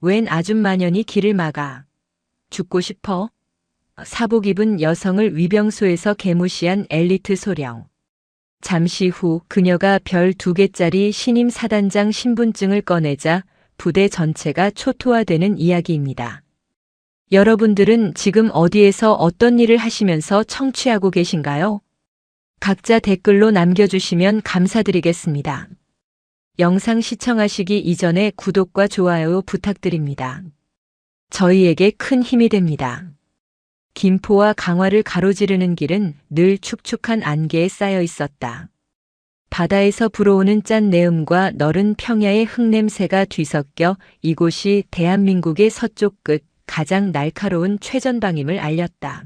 웬 아줌마년이 길을 막아. 죽고 싶어? 사복 입은 여성을 위병소에서 개무시한 엘리트 소령. 잠시 후 그녀가 별 2개짜리 신임 사단장 신분증을 꺼내자 부대 전체가 초토화되는 이야기입니다. 여러분들은 지금 어디에서 어떤 일을 하시면서 청취하고 계신가요? 각자 댓글로 남겨주시면 감사드리겠습니다. 영상 시청하시기 이전에 구독과 좋아요 부탁드립니다. 저희에게 큰 힘이 됩니다. 김포와 강화를 가로지르는 길은 늘 축축한 안개에 쌓여 있었다. 바다에서 불어오는 짠 내음과 너른 평야의 흙냄새가 뒤섞여 이곳이 대한민국의 서쪽 끝 가장 날카로운 최전방임을 알렸다.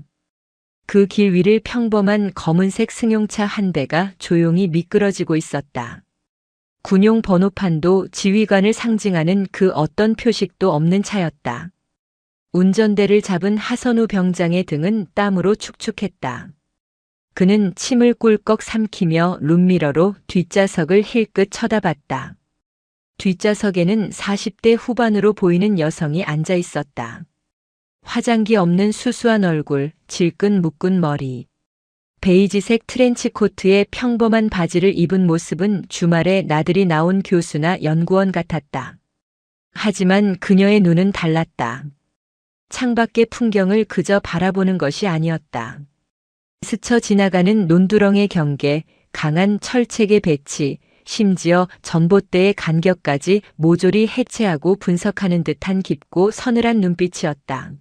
그 길 위를 평범한 검은색 승용차 한 대가 조용히 미끄러지고 있었다. 군용 번호판도 지휘관을 상징하는 그 어떤 표식도 없는 차였다. 운전대를 잡은 하선우 병장의 등은 땀으로 축축했다. 그는 침을 꿀꺽 삼키며 룸미러로 뒷좌석을 힐끗 쳐다봤다. 뒷좌석에는 40대 후반으로 보이는 여성이 앉아 있었다. 화장기 없는 수수한 얼굴, 질끈 묶은 머리. 베이지색 트렌치코트에 평범한 바지를 입은 모습은 주말에 나들이 나온 교수나 연구원 같았다. 하지만 그녀의 눈은 달랐다. 창밖의 풍경을 그저 바라보는 것이 아니었다. 스쳐 지나가는 논두렁의 경계, 강한 철책의 배치, 심지어 전봇대의 간격까지 모조리 해체하고 분석하는 듯한 깊고 서늘한 눈빛이었다.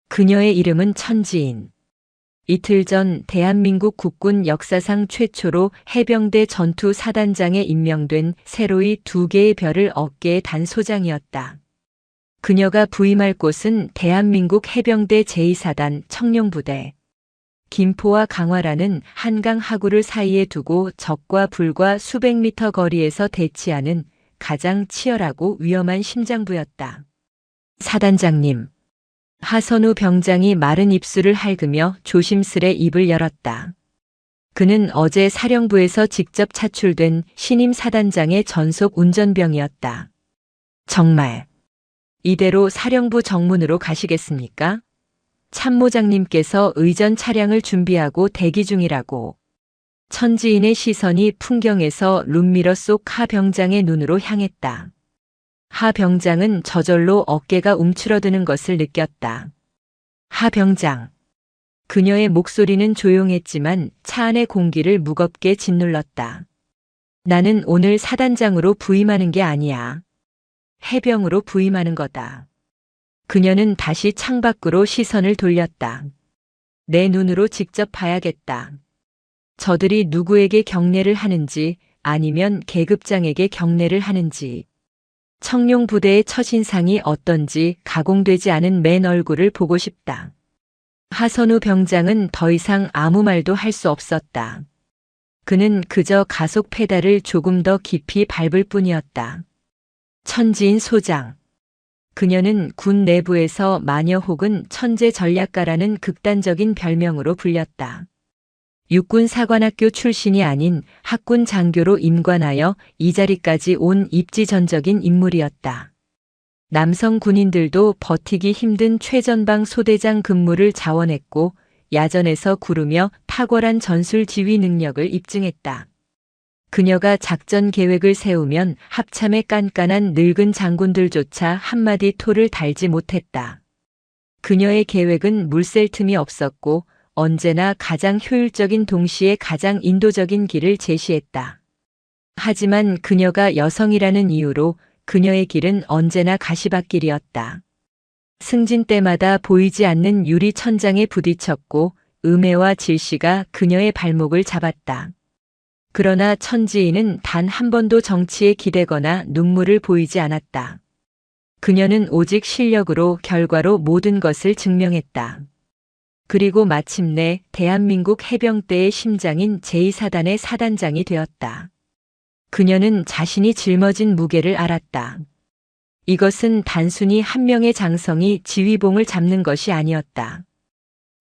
그녀의 이름은 천지인. 이틀 전 대한민국 국군 역사상 최초로 해병대 전투 사단장에 임명된 새로이 2개의 별을 어깨에 단 소장이었다. 그녀가 부임할 곳은 대한민국 해병대 제2사단 청룡부대. 김포와 강화라는 한강 하구를 사이에 두고 적과 불과 수백 미터 거리에서 대치하는 가장 치열하고 위험한 심장부였다. 사단장님. 하선우 병장이 마른 입술을 핥으며 조심스레 입을 열었다. 그는 어제 사령부에서 직접 차출된 신임 사단장의 전속 운전병이었다. 정말 이대로 사령부 정문으로 가시겠습니까? 참모장님께서 의전 차량을 준비하고 대기 중이라고. 천지인의 시선이 풍경에서 룸미러 속 하 병장의 눈으로 향했다. 하 병장은 저절로 어깨가 움츠러드는 것을 느꼈다. 하 병장. 그녀의 목소리는 조용했지만 차 안의 공기를 무겁게 짓눌렀다. 나는 오늘 사단장으로 부임하는 게 아니야. 해병으로 부임하는 거다. 그녀는 다시 창밖으로 시선을 돌렸다. 내 눈으로 직접 봐야겠다. 저들이 누구에게 경례를 하는지 아니면 계급장에게 경례를 하는지. 청룡 부대의 첫인상이 어떤지 가공되지 않은 맨 얼굴을 보고 싶다. 하선우 병장은 더 이상 아무 말도 할 수 없었다. 그는 그저 가속 페달을 조금 더 깊이 밟을 뿐이었다. 천지인 소장. 그녀는 군 내부에서 마녀 혹은 천재 전략가라는 극단적인 별명으로 불렸다. 육군 사관학교 출신이 아닌 학군 장교로 임관하여 이 자리까지 온 입지전적인 인물이었다. 남성 군인들도 버티기 힘든 최전방 소대장 근무를 자원했고 야전에서 구르며 탁월한 전술 지휘 능력을 입증했다. 그녀가 작전 계획을 세우면 합참의 깐깐한 늙은 장군들조차 한마디 토를 달지 못했다. 그녀의 계획은 물샐 틈이 없었고 언제나 가장 효율적인 동시에 가장 인도적인 길을 제시했다. 하지만 그녀가 여성이라는 이유로 그녀의 길은 언제나 가시밭길이었다. 승진 때마다 보이지 않는 유리 천장에 부딪혔고 음해와 질시가 그녀의 발목을 잡았다. 그러나 천지인은 단 한 번도 정치에 기대거나 눈물을 보이지 않았다. 그녀는 오직 실력으로 결과로 모든 것을 증명했다. 그리고 마침내 대한민국 해병대의 심장인 제2사단의 사단장이 되었다. 그녀는 자신이 짊어진 무게를 알았다. 이것은 단순히 한 명의 장성이 지휘봉을 잡는 것이 아니었다.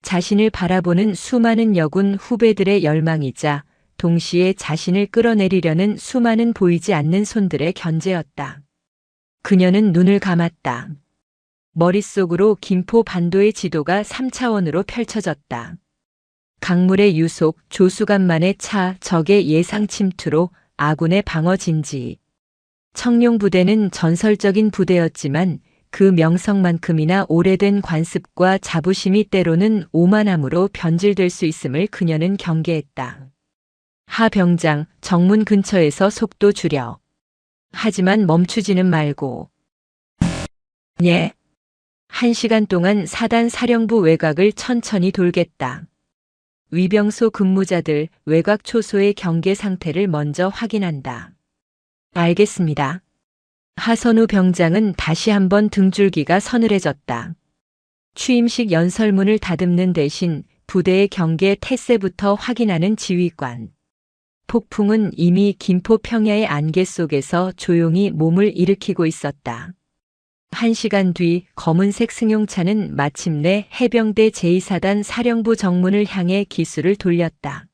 자신을 바라보는 수많은 여군 후배들의 열망이자 동시에 자신을 끌어내리려는 수많은 보이지 않는 손들의 견제였다. 그녀는 눈을 감았다. 머릿속으로 김포 반도의 지도가 3차원으로 펼쳐졌다. 강물의 유속, 조수간만의 차, 적의 예상 침투로 아군의 방어 진지. 청룡 부대는 전설적인 부대였지만 그 명성만큼이나 오래된 관습과 자부심이 때로는 오만함으로 변질될 수 있음을 그녀는 경계했다. 하 병장, 정문 근처에서 속도 줄여. 하지만 멈추지는 말고. 예. 1시간 동안 사단 사령부 외곽을 천천히 돌겠다. 위병소 근무자들 외곽 초소의 경계 상태를 먼저 확인한다. 알겠습니다. 하선우 병장은 다시 한번 등줄기가 서늘해졌다. 취임식 연설문을 다듬는 대신 부대의 경계 태세부터 확인하는 지휘관. 폭풍은 이미 김포 평야의 안개 속에서 조용히 몸을 일으키고 있었다. 1시간 뒤 검은색 승용차는 마침내 해병대 제2사단 사령부 정문을 향해 기수를 돌렸다.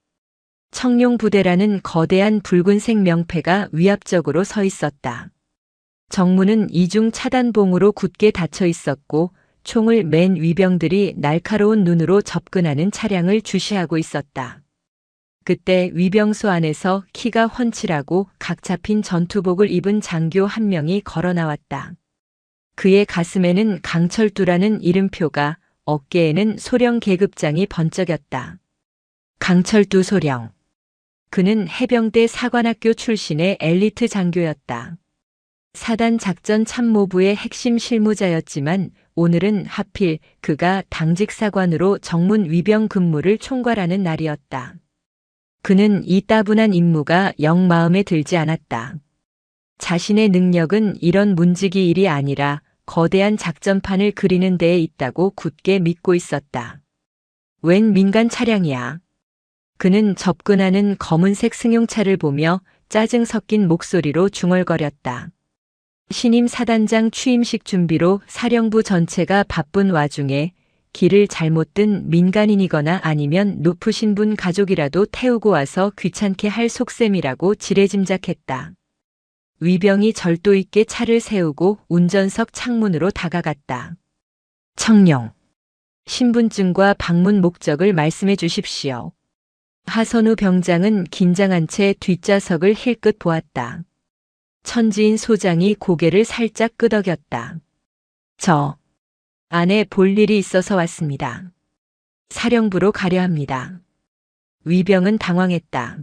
청룡 부대라는 거대한 붉은색 명패가 위압적으로 서 있었다. 정문은 이중 차단봉으로 굳게 닫혀 있었고 총을 맨 위병들이 날카로운 눈으로 접근하는 차량을 주시하고 있었다. 그때 위병소 안에서 키가 훤칠하고 각 잡힌 전투복을 입은 장교 한 명이 걸어 나왔다. 그의 가슴에는 강철두라는 이름표가, 어깨에는 소령 계급장이 번쩍였다. 강철두 소령. 그는 해병대 사관학교 출신의 엘리트 장교였다. 사단 작전 참모부의 핵심 실무자였지만 오늘은 하필 그가 당직 사관으로 정문 위병 근무를 총괄하는 날이었다. 그는 이 따분한 임무가 영 마음에 들지 않았다. 자신의 능력은 이런 문지기 일이 아니라 거대한 작전판을 그리는 데에 있다고 굳게 믿고 있었다. 웬 민간 차량이야. 그는 접근하는 검은색 승용차를 보며 짜증 섞인 목소리로 중얼거렸다. 신임 사단장 취임식 준비로 사령부 전체가 바쁜 와중에 길을 잘못 든 민간인이거나 아니면 높으신 분 가족이라도 태우고 와서 귀찮게 할 속셈이라고 지레짐작했다. 위병이 절도 있게 차를 세우고 운전석 창문으로 다가갔다. 청룡. 신분증과 방문 목적을 말씀해 주십시오. 하선우 병장은 긴장한 채 뒷좌석을 힐끗 보았다. 천지인 소장이 고개를 살짝 끄덕였다. 저 안에 볼 일이 있어서 왔습니다. 사령부로 가려 합니다. 위병은 당황했다.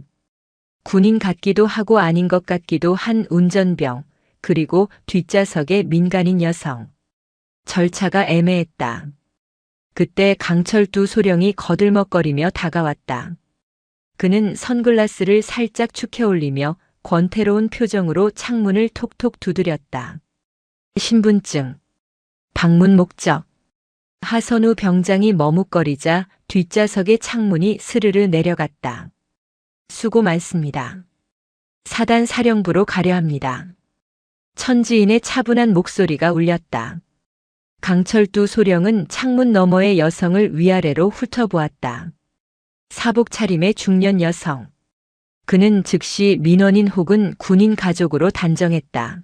군인 같기도 하고 아닌 것 같기도 한 운전병, 그리고 뒷좌석의 민간인 여성. 절차가 애매했다. 그때 강철두 소령이 거들먹거리며 다가왔다. 그는 선글라스를 살짝 축해 올리며 권태로운 표정으로 창문을 톡톡 두드렸다. 신분증. 방문 목적. 하선우 병장이 머뭇거리자 뒷좌석의 창문이 스르르 내려갔다. 수고 많습니다. 사단 사령부로 가려 합니다. 천지인의 차분한 목소리가 울렸다. 강철두 소령은 창문 너머의 여성을 위아래로 훑어보았다. 사복 차림의 중년 여성. 그는 즉시 민원인 혹은 군인 가족으로 단정했다.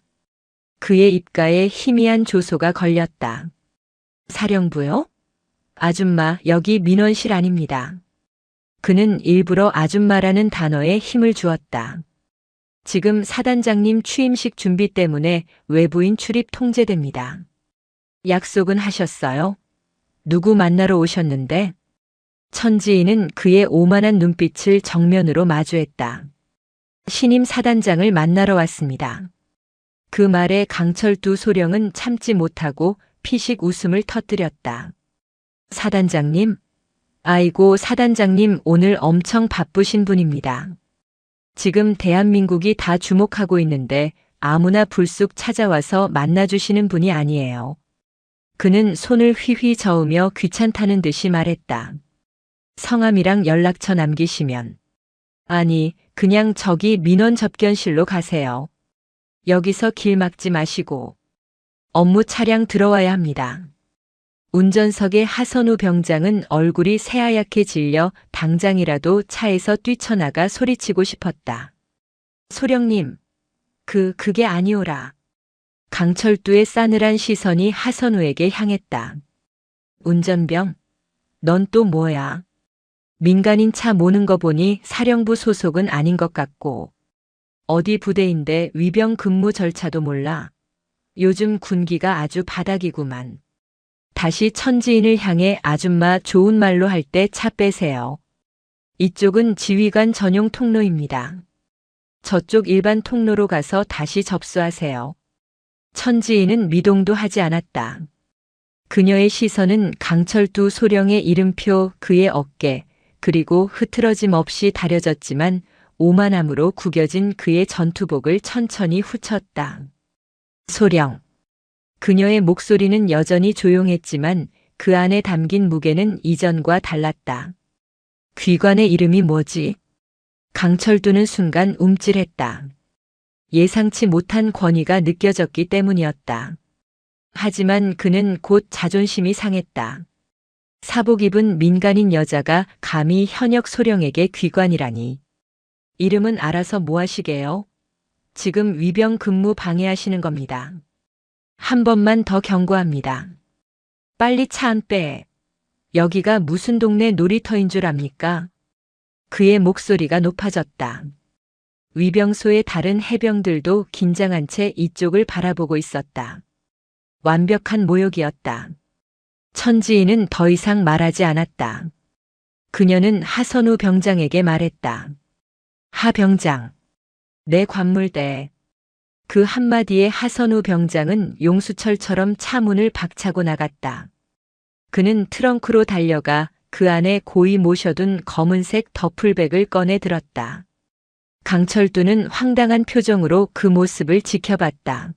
그의 입가에 희미한 조소가 걸렸다. 사령부요? 아줌마, 여기 민원실 아닙니다. 그는 일부러 아줌마라는 단어에 힘을 주었다. 지금 사단장님 취임식 준비 때문에 외부인 출입 통제됩니다. 약속은 하셨어요? 누구 만나러 오셨는데? 천지인은 그의 오만한 눈빛을 정면으로 마주했다. 신임 사단장을 만나러 왔습니다. 그 말에 강철두 소령은 참지 못하고 피식 웃음을 터뜨렸다. 사단장님? 아이고, 사단장님 오늘 엄청 바쁘신 분입니다. 지금 대한민국이 다 주목하고 있는데 아무나 불쑥 찾아와서 만나주시는 분이 아니에요. 그는 손을 휘휘 저으며 귀찮다는 듯이 말했다. 성함이랑 연락처 남기시면. 아니, 그냥 저기 민원 접견실로 가세요. 여기서 길 막지 마시고. 업무 차량 들어와야 합니다. 운전석의 하선우 병장은 얼굴이 새하얗게 질려 당장이라도 차에서 뛰쳐나가 소리치고 싶었다. 소령님, 그게 아니오라. 강철두의 싸늘한 시선이 하선우에게 향했다. 운전병, 넌 또 뭐야? 민간인 차 모는 거 보니 사령부 소속은 아닌 것 같고. 어디 부대인데 위병 근무 절차도 몰라. 요즘 군기가 아주 바닥이구만. 다시 천지인을 향해 아줌마 좋은 말로 할 때 차 빼세요. 이쪽은 지휘관 전용 통로입니다. 저쪽 일반 통로로 가서 다시 접수하세요. 천지인은 미동도 하지 않았다. 그녀의 시선은 강철두 소령의 이름표 그의 어깨, 그리고 흐트러짐 없이 다려졌지만 오만함으로 구겨진 그의 전투복을 천천히 훑었다. 소령. 그녀의 목소리는 여전히 조용했지만 그 안에 담긴 무게는 이전과 달랐다. 귀관의 이름이 뭐지? 강철두는 순간 움찔했다. 예상치 못한 권위가 느껴졌기 때문이었다. 하지만 그는 곧 자존심이 상했다. 사복 입은 민간인 여자가 감히 현역 소령에게 귀관이라니. 이름은 알아서 뭐 하시게요? 지금 위병 근무 방해하시는 겁니다. 한 번만 더 경고합니다. 빨리 차 안 빼. 여기가 무슨 동네 놀이터인 줄 압니까? 그의 목소리가 높아졌다. 위병소의 다른 해병들도 긴장한 채 이쪽을 바라보고 있었다. 완벽한 모욕이었다. 천지인은 더 이상 말하지 않았다. 그녀는 하선우 병장에게 말했다. 하 병장, 내 관물대. 그 한마디에 하선우 병장은 용수철처럼 차 문을 박차고 나갔다. 그는 트렁크로 달려가 그 안에 고이 모셔둔 검은색 더풀백을 꺼내 들었다. 강철두는 황당한 표정으로 그 모습을 지켜봤다.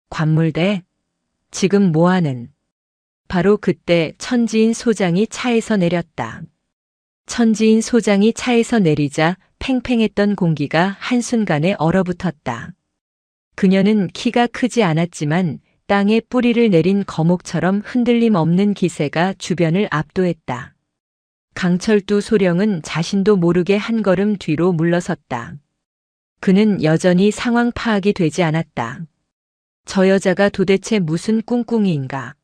관물대? 지금 뭐하는? 바로 그때 천지인 소장이 차에서 내렸다. 천지인 소장이 차에서 내리자 팽팽했던 공기가 한순간에 얼어붙었다. 그녀는 키가 크지 않았지만 땅에 뿌리를 내린 거목처럼 흔들림 없는 기세가 주변을 압도했다. 강철두 소령은 자신도 모르게 한 걸음 뒤로 물러섰다. 그는 여전히 상황 파악이 되지 않았다. 저 여자가 도대체 무슨 꿍꿍이인가?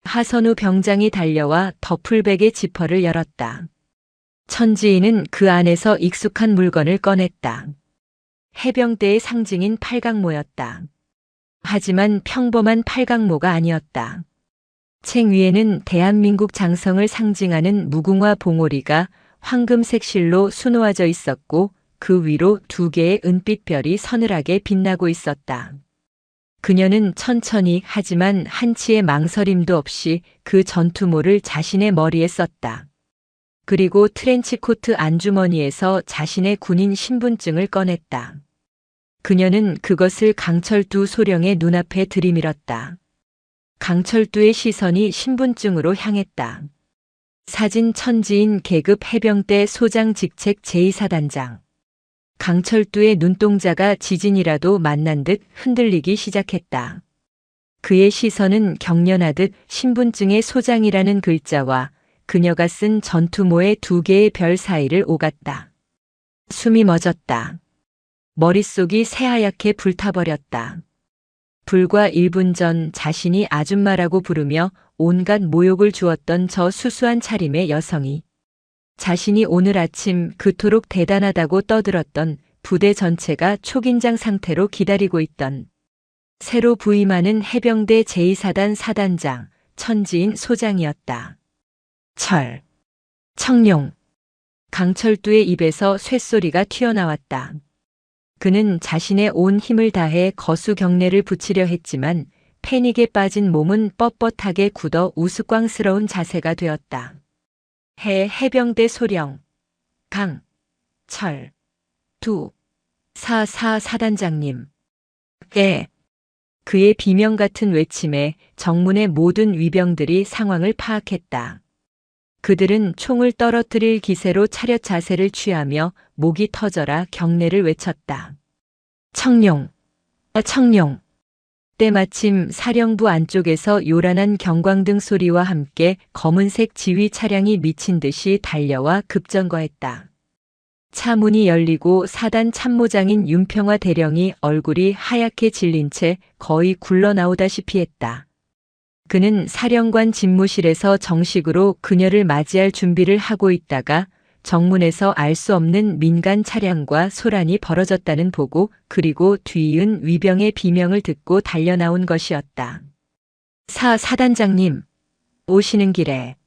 하선우 병장이 달려와 더풀백의 지퍼를 열었다. 천지인은 그 안에서 익숙한 물건을 꺼냈다. 해병대의 상징인 팔각모였다. 하지만 평범한 팔각모가 아니었다. 챙 위에는 대한민국 장성을 상징하는 무궁화 봉오리가 황금색 실로 수놓아져 있었고 그 위로 2개의 은빛 별이 서늘하게 빛나고 있었다. 그녀는 천천히 하지만 한치의 망설임도 없이 그 전투모를 자신의 머리에 썼다. 그리고 트렌치코트 안주머니에서 자신의 군인 신분증을 꺼냈다. 그녀는 그것을 강철두 소령의 눈앞에 들이밀었다. 강철두의 시선이 신분증으로 향했다. 사진 천지인 계급 해병대 소장 직책 제2사단장. 강철두의 눈동자가 지진이라도 만난 듯 흔들리기 시작했다. 그의 시선은 경련하듯 신분증의 소장이라는 글자와 그녀가 쓴 전투모의 2개의 별 사이를 오갔다. 숨이 멎었다. 머릿속이 새하얗게 불타버렸다. 불과 1분 전 자신이 아줌마라고 부르며 온갖 모욕을 주었던 저 수수한 차림의 여성이 자신이 오늘 아침 그토록 대단하다고 떠들었던 부대 전체가 초긴장 상태로 기다리고 있던 새로 부임하는 해병대 제2사단 사단장 천지인 소장이었다. 철, 청룡. 강철두의 입에서 쇳소리가 튀어나왔다. 그는 자신의 온 힘을 다해 거수 경례를 붙이려 했지만 패닉에 빠진 몸은 뻣뻣하게 굳어 우스꽝스러운 자세가 되었다. 해병대 소령, 강, 철, 두, 사단장님. 그의 비명 같은 외침에 정문의 모든 위병들이 상황을 파악했다. 그들은 총을 떨어뜨릴 기세로 차렷 자세를 취하며 목이 터져라 경례를 외쳤다. 청룡, 청룡. 때마침 사령부 안쪽에서 요란한 경광등 소리와 함께 검은색 지휘 차량이 미친 듯이 달려와 급정거했다. 차 문이 열리고 사단 참모장인 윤평화 대령이 얼굴이 하얗게 질린 채 거의 굴러 나오다시피 했다. 그는 사령관 집무실에서 정식으로 그녀를 맞이할 준비를 하고 있다가 정문에서 알 수 없는 민간 차량과 소란이 벌어졌다는 보고 그리고 뒤이은 위병의 비명을 듣고 달려나온 것이었다. 사단장님, 오시는 길에.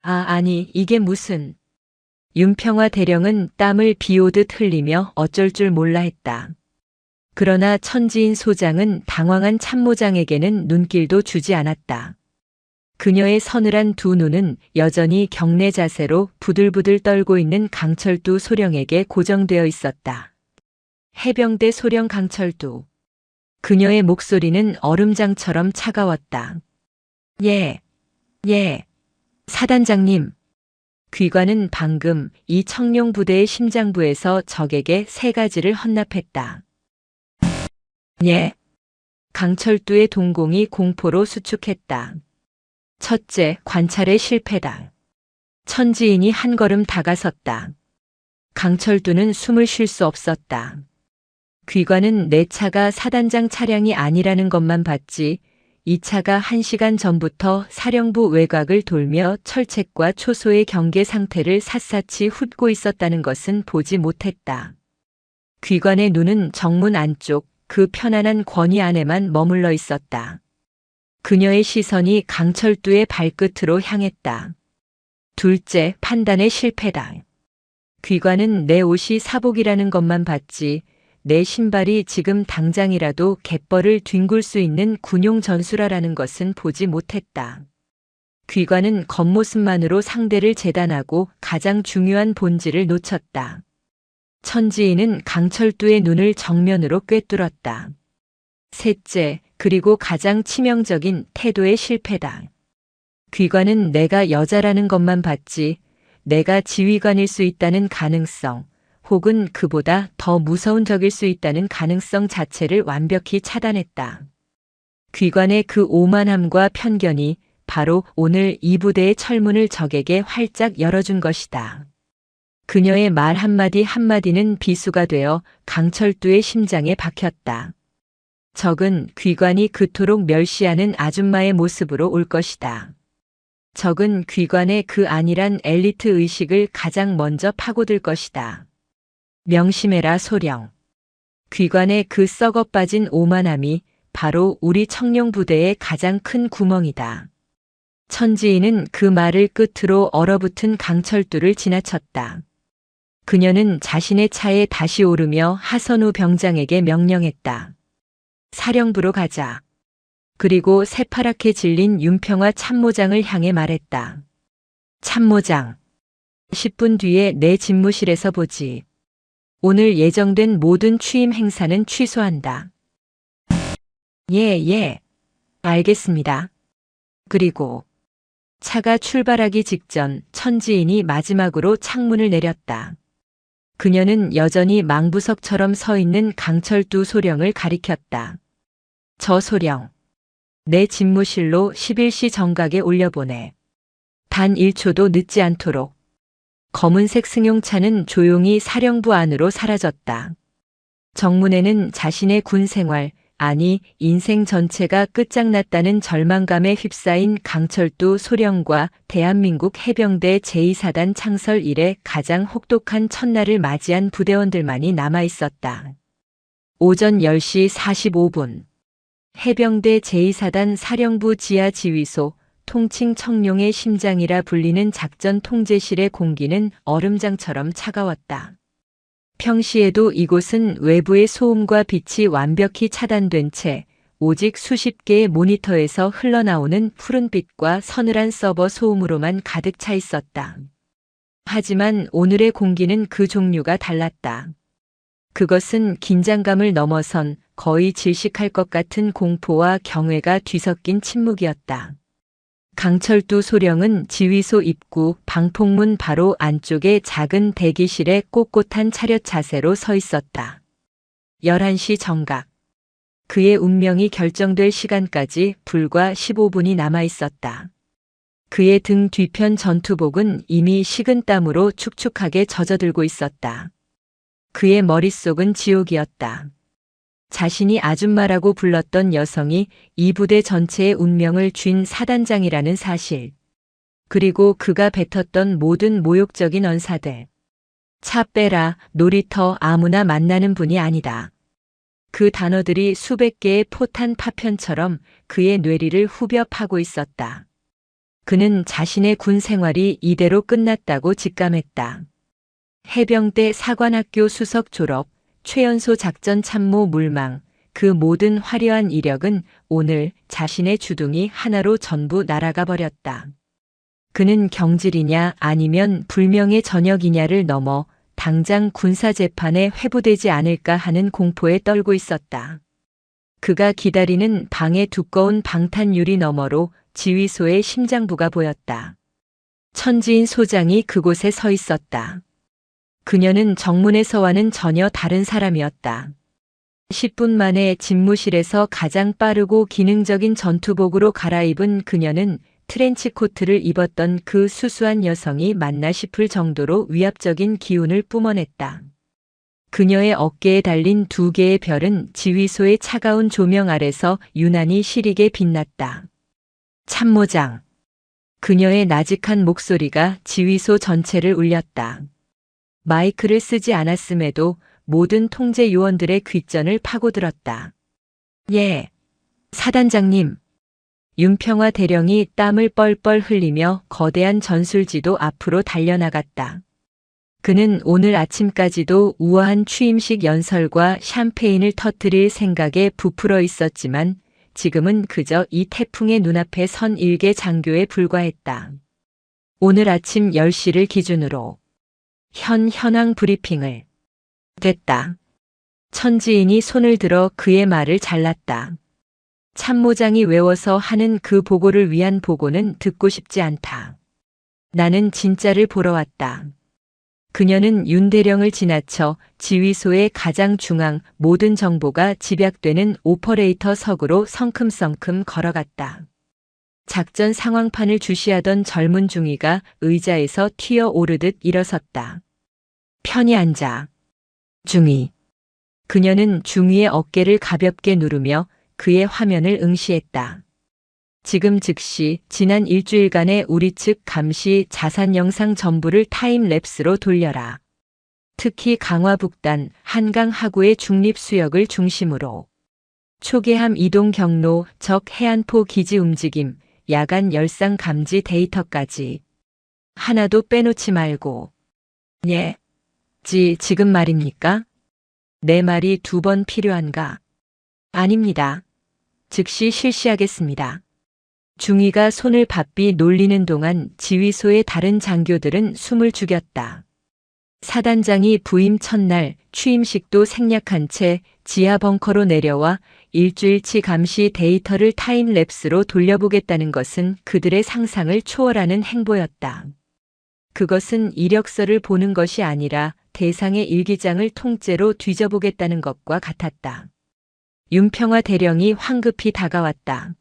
아니, 이게 무슨. 윤평화 대령은 땀을 비오듯 흘리며 어쩔 줄 몰라 했다. 그러나 천지인 소장은 당황한 참모장에게는 눈길도 주지 않았다. 그녀의 서늘한 두 눈은 여전히 경례 자세로 부들부들 떨고 있는 강철두 소령에게 고정되어 있었다. 해병대 소령 강철두. 그녀의 목소리는 얼음장처럼 차가웠다. 예, 사단장님. 귀관은 방금 이 청룡 부대의 심장부에서 적에게 3가지를 헌납했다. 예. 강철두의 동공이 공포로 수축했다. 첫째, 관찰의 실패다. 천지인이 한 걸음 다가섰다. 강철두는 숨을 쉴 수 없었다. 귀관은 내 차가 사단장 차량이 아니라는 것만 봤지 이 차가 1시간 전부터 사령부 외곽을 돌며 철책과 초소의 경계 상태를 샅샅이 훑고 있었다는 것은 보지 못했다. 귀관의 눈은 정문 안쪽 그 편안한 권위 안에만 머물러 있었다. 그녀의 시선이 강철두의 발끝으로 향했다. 둘째, 판단의 실패다. 귀관은 내 옷이 사복이라는 것만 봤지 내 신발이 지금 당장이라도 갯벌을 뒹굴 수 있는 군용 전술화라는 것은 보지 못했다. 귀관은 겉모습만으로 상대를 재단하고 가장 중요한 본질을 놓쳤다. 천지인은 강철두의 눈을 정면으로 꿰뚫었다. 셋째, 그리고 가장 치명적인 태도의 실패다. 귀관은 내가 여자라는 것만 봤지 내가 지휘관일 수 있다는 가능성 혹은 그보다 더 무서운 적일 수 있다는 가능성 자체를 완벽히 차단했다. 귀관의 그 오만함과 편견이 바로 오늘 이 부대의 철문을 적에게 활짝 열어준 것이다. 그녀의 말 한마디 한마디는 비수가 되어 강철두의 심장에 박혔다. 적은 귀관이 그토록 멸시하는 아줌마의 모습으로 올 것이다. 적은 귀관의 그 안일한 엘리트 의식을 가장 먼저 파고들 것이다. 명심해라 소령. 귀관의 그 썩어 빠진 오만함이 바로 우리 청룡 부대의 가장 큰 구멍이다. 천지인은 그 말을 끝으로 얼어붙은 강철두를 지나쳤다. 그녀는 자신의 차에 다시 오르며 하선우 병장에게 명령했다. 사령부로 가자. 그리고 새파랗게 질린 윤평화 참모장을 향해 말했다. 참모장. 10분 뒤에 내 집무실에서 보지. 오늘 예정된 모든 취임 행사는 취소한다. 예. 알겠습니다. 그리고 차가 출발하기 직전 천지인이 마지막으로 창문을 내렸다. 그녀는 여전히 망부석처럼 서 있는 강철두 소령을 가리켰다. 저 소령. 내 집무실로 11시 정각에 올려보내. 단 1초도 늦지 않도록. 검은색 승용차는 조용히 사령부 안으로 사라졌다. 정문에는 자신의 군 생활, 아니 인생 전체가 끝장났다는 절망감에 휩싸인 강철두 소령과 대한민국 해병대 제2사단 창설 이래 가장 혹독한 첫날을 맞이한 부대원들만이 남아있었다. 오전 10시 45분. 해병대 제2사단 사령부 지하 지휘소, 통칭 청룡의 심장이라 불리는 작전 통제실의 공기는 얼음장처럼 차가웠다. 평시에도 이곳은 외부의 소음과 빛이 완벽히 차단된 채 오직 수십 개의 모니터에서 흘러나오는 푸른빛과 서늘한 서버 소음으로만 가득 차 있었다. 하지만 오늘의 공기는 그 종류가 달랐다. 그것은 긴장감을 넘어선 거의 질식할 것 같은 공포와 경외가 뒤섞인 침묵이었다. 강철두 소령은 지휘소 입구 방폭문 바로 안쪽의 작은 대기실에 꼿꼿한 차렷 자세로 서 있었다. 11시 정각. 그의 운명이 결정될 시간까지 불과 15분이 남아 있었다. 그의 등 뒤편 전투복은 이미 식은 땀으로 축축하게 젖어들고 있었다. 그의 머릿속은 지옥이었다. 자신이 아줌마라고 불렀던 여성이 이 부대 전체의 운명을 쥔 사단장이라는 사실. 그리고 그가 뱉었던 모든 모욕적인 언사들. 차 빼라, 놀이터, 아무나 만나는 분이 아니다. 그 단어들이 수백 개의 포탄 파편처럼 그의 뇌리를 후벼 파고 있었다. 그는 자신의 군 생활이 이대로 끝났다고 직감했다. 해병대 사관학교 수석 졸업, 최연소 작전 참모 물망, 그 모든 화려한 이력은 오늘 자신의 주둥이 하나로 전부 날아가 버렸다. 그는 경질이냐 아니면 불명예 전역이냐를 넘어 당장 군사재판에 회부되지 않을까 하는 공포에 떨고 있었다. 그가 기다리는 방의 두꺼운 방탄유리 너머로 지휘소의 심장부가 보였다. 천지인 소장이 그곳에 서 있었다. 그녀는 정문에서와는 전혀 다른 사람이었다. 10분 만에 집무실에서 가장 빠르고 기능적인 전투복으로 갈아입은 그녀는 트렌치 코트를 입었던 그 수수한 여성이 맞나 싶을 정도로 위압적인 기운을 뿜어냈다. 그녀의 어깨에 달린 2개의 별은 지휘소의 차가운 조명 아래서 유난히 시리게 빛났다. 참모장. 그녀의 나직한 목소리가 지휘소 전체를 울렸다. 마이크를 쓰지 않았음에도 모든 통제 요원들의 귓전을 파고들었다. 예, 사단장님. 윤평화 대령이 땀을 뻘뻘 흘리며 거대한 전술지도 앞으로 달려나갔다. 그는 오늘 아침까지도 우아한 취임식 연설과 샴페인을 터뜨릴 생각에 부풀어 있었지만 지금은 그저 이 태풍의 눈앞에 선 일개 장교에 불과했다. 오늘 아침 10시를 기준으로 현황 브리핑을. 됐다. 천지인이 손을 들어 그의 말을 잘랐다. 참모장이 외워서 하는 그 보고를 위한 보고는 듣고 싶지 않다. 나는 진짜를 보러 왔다. 그녀는 윤대령을 지나쳐 지휘소의 가장 중앙 모든 정보가 집약되는 오퍼레이터석으로 성큼성큼 걸어갔다. 작전 상황판을 주시하던 젊은 중위가 의자에서 튀어오르듯 일어섰다. 편히 앉아. 중위. 그녀는 중위의 어깨를 가볍게 누르며 그의 화면을 응시했다. 지금 즉시 지난 일주일간의 우리 측 감시 자산 영상 전부를 타임랩스로 돌려라. 특히 강화북단 한강 하구의 중립수역을 중심으로 초계함 이동 경로, 적 해안포 기지 움직임, 야간 열상 감지 데이터까지 하나도 빼놓지 말고. 예. 지금 말입니까? 내 말이 2번 필요한가? 아닙니다. 즉시 실시하겠습니다. 중위가 손을 바삐 놀리는 동안 지휘소의 다른 장교들은 숨을 죽였다. 사단장이 부임 첫날 취임식도 생략한 채 지하 벙커로 내려와 일주일치 감시 데이터를 타임랩스로 돌려보겠다는 것은 그들의 상상을 초월하는 행보였다. 그것은 이력서를 보는 것이 아니라 대상의 일기장을 통째로 뒤져보겠다는 것과 같았다. 윤평화 대령이 황급히 다가왔다.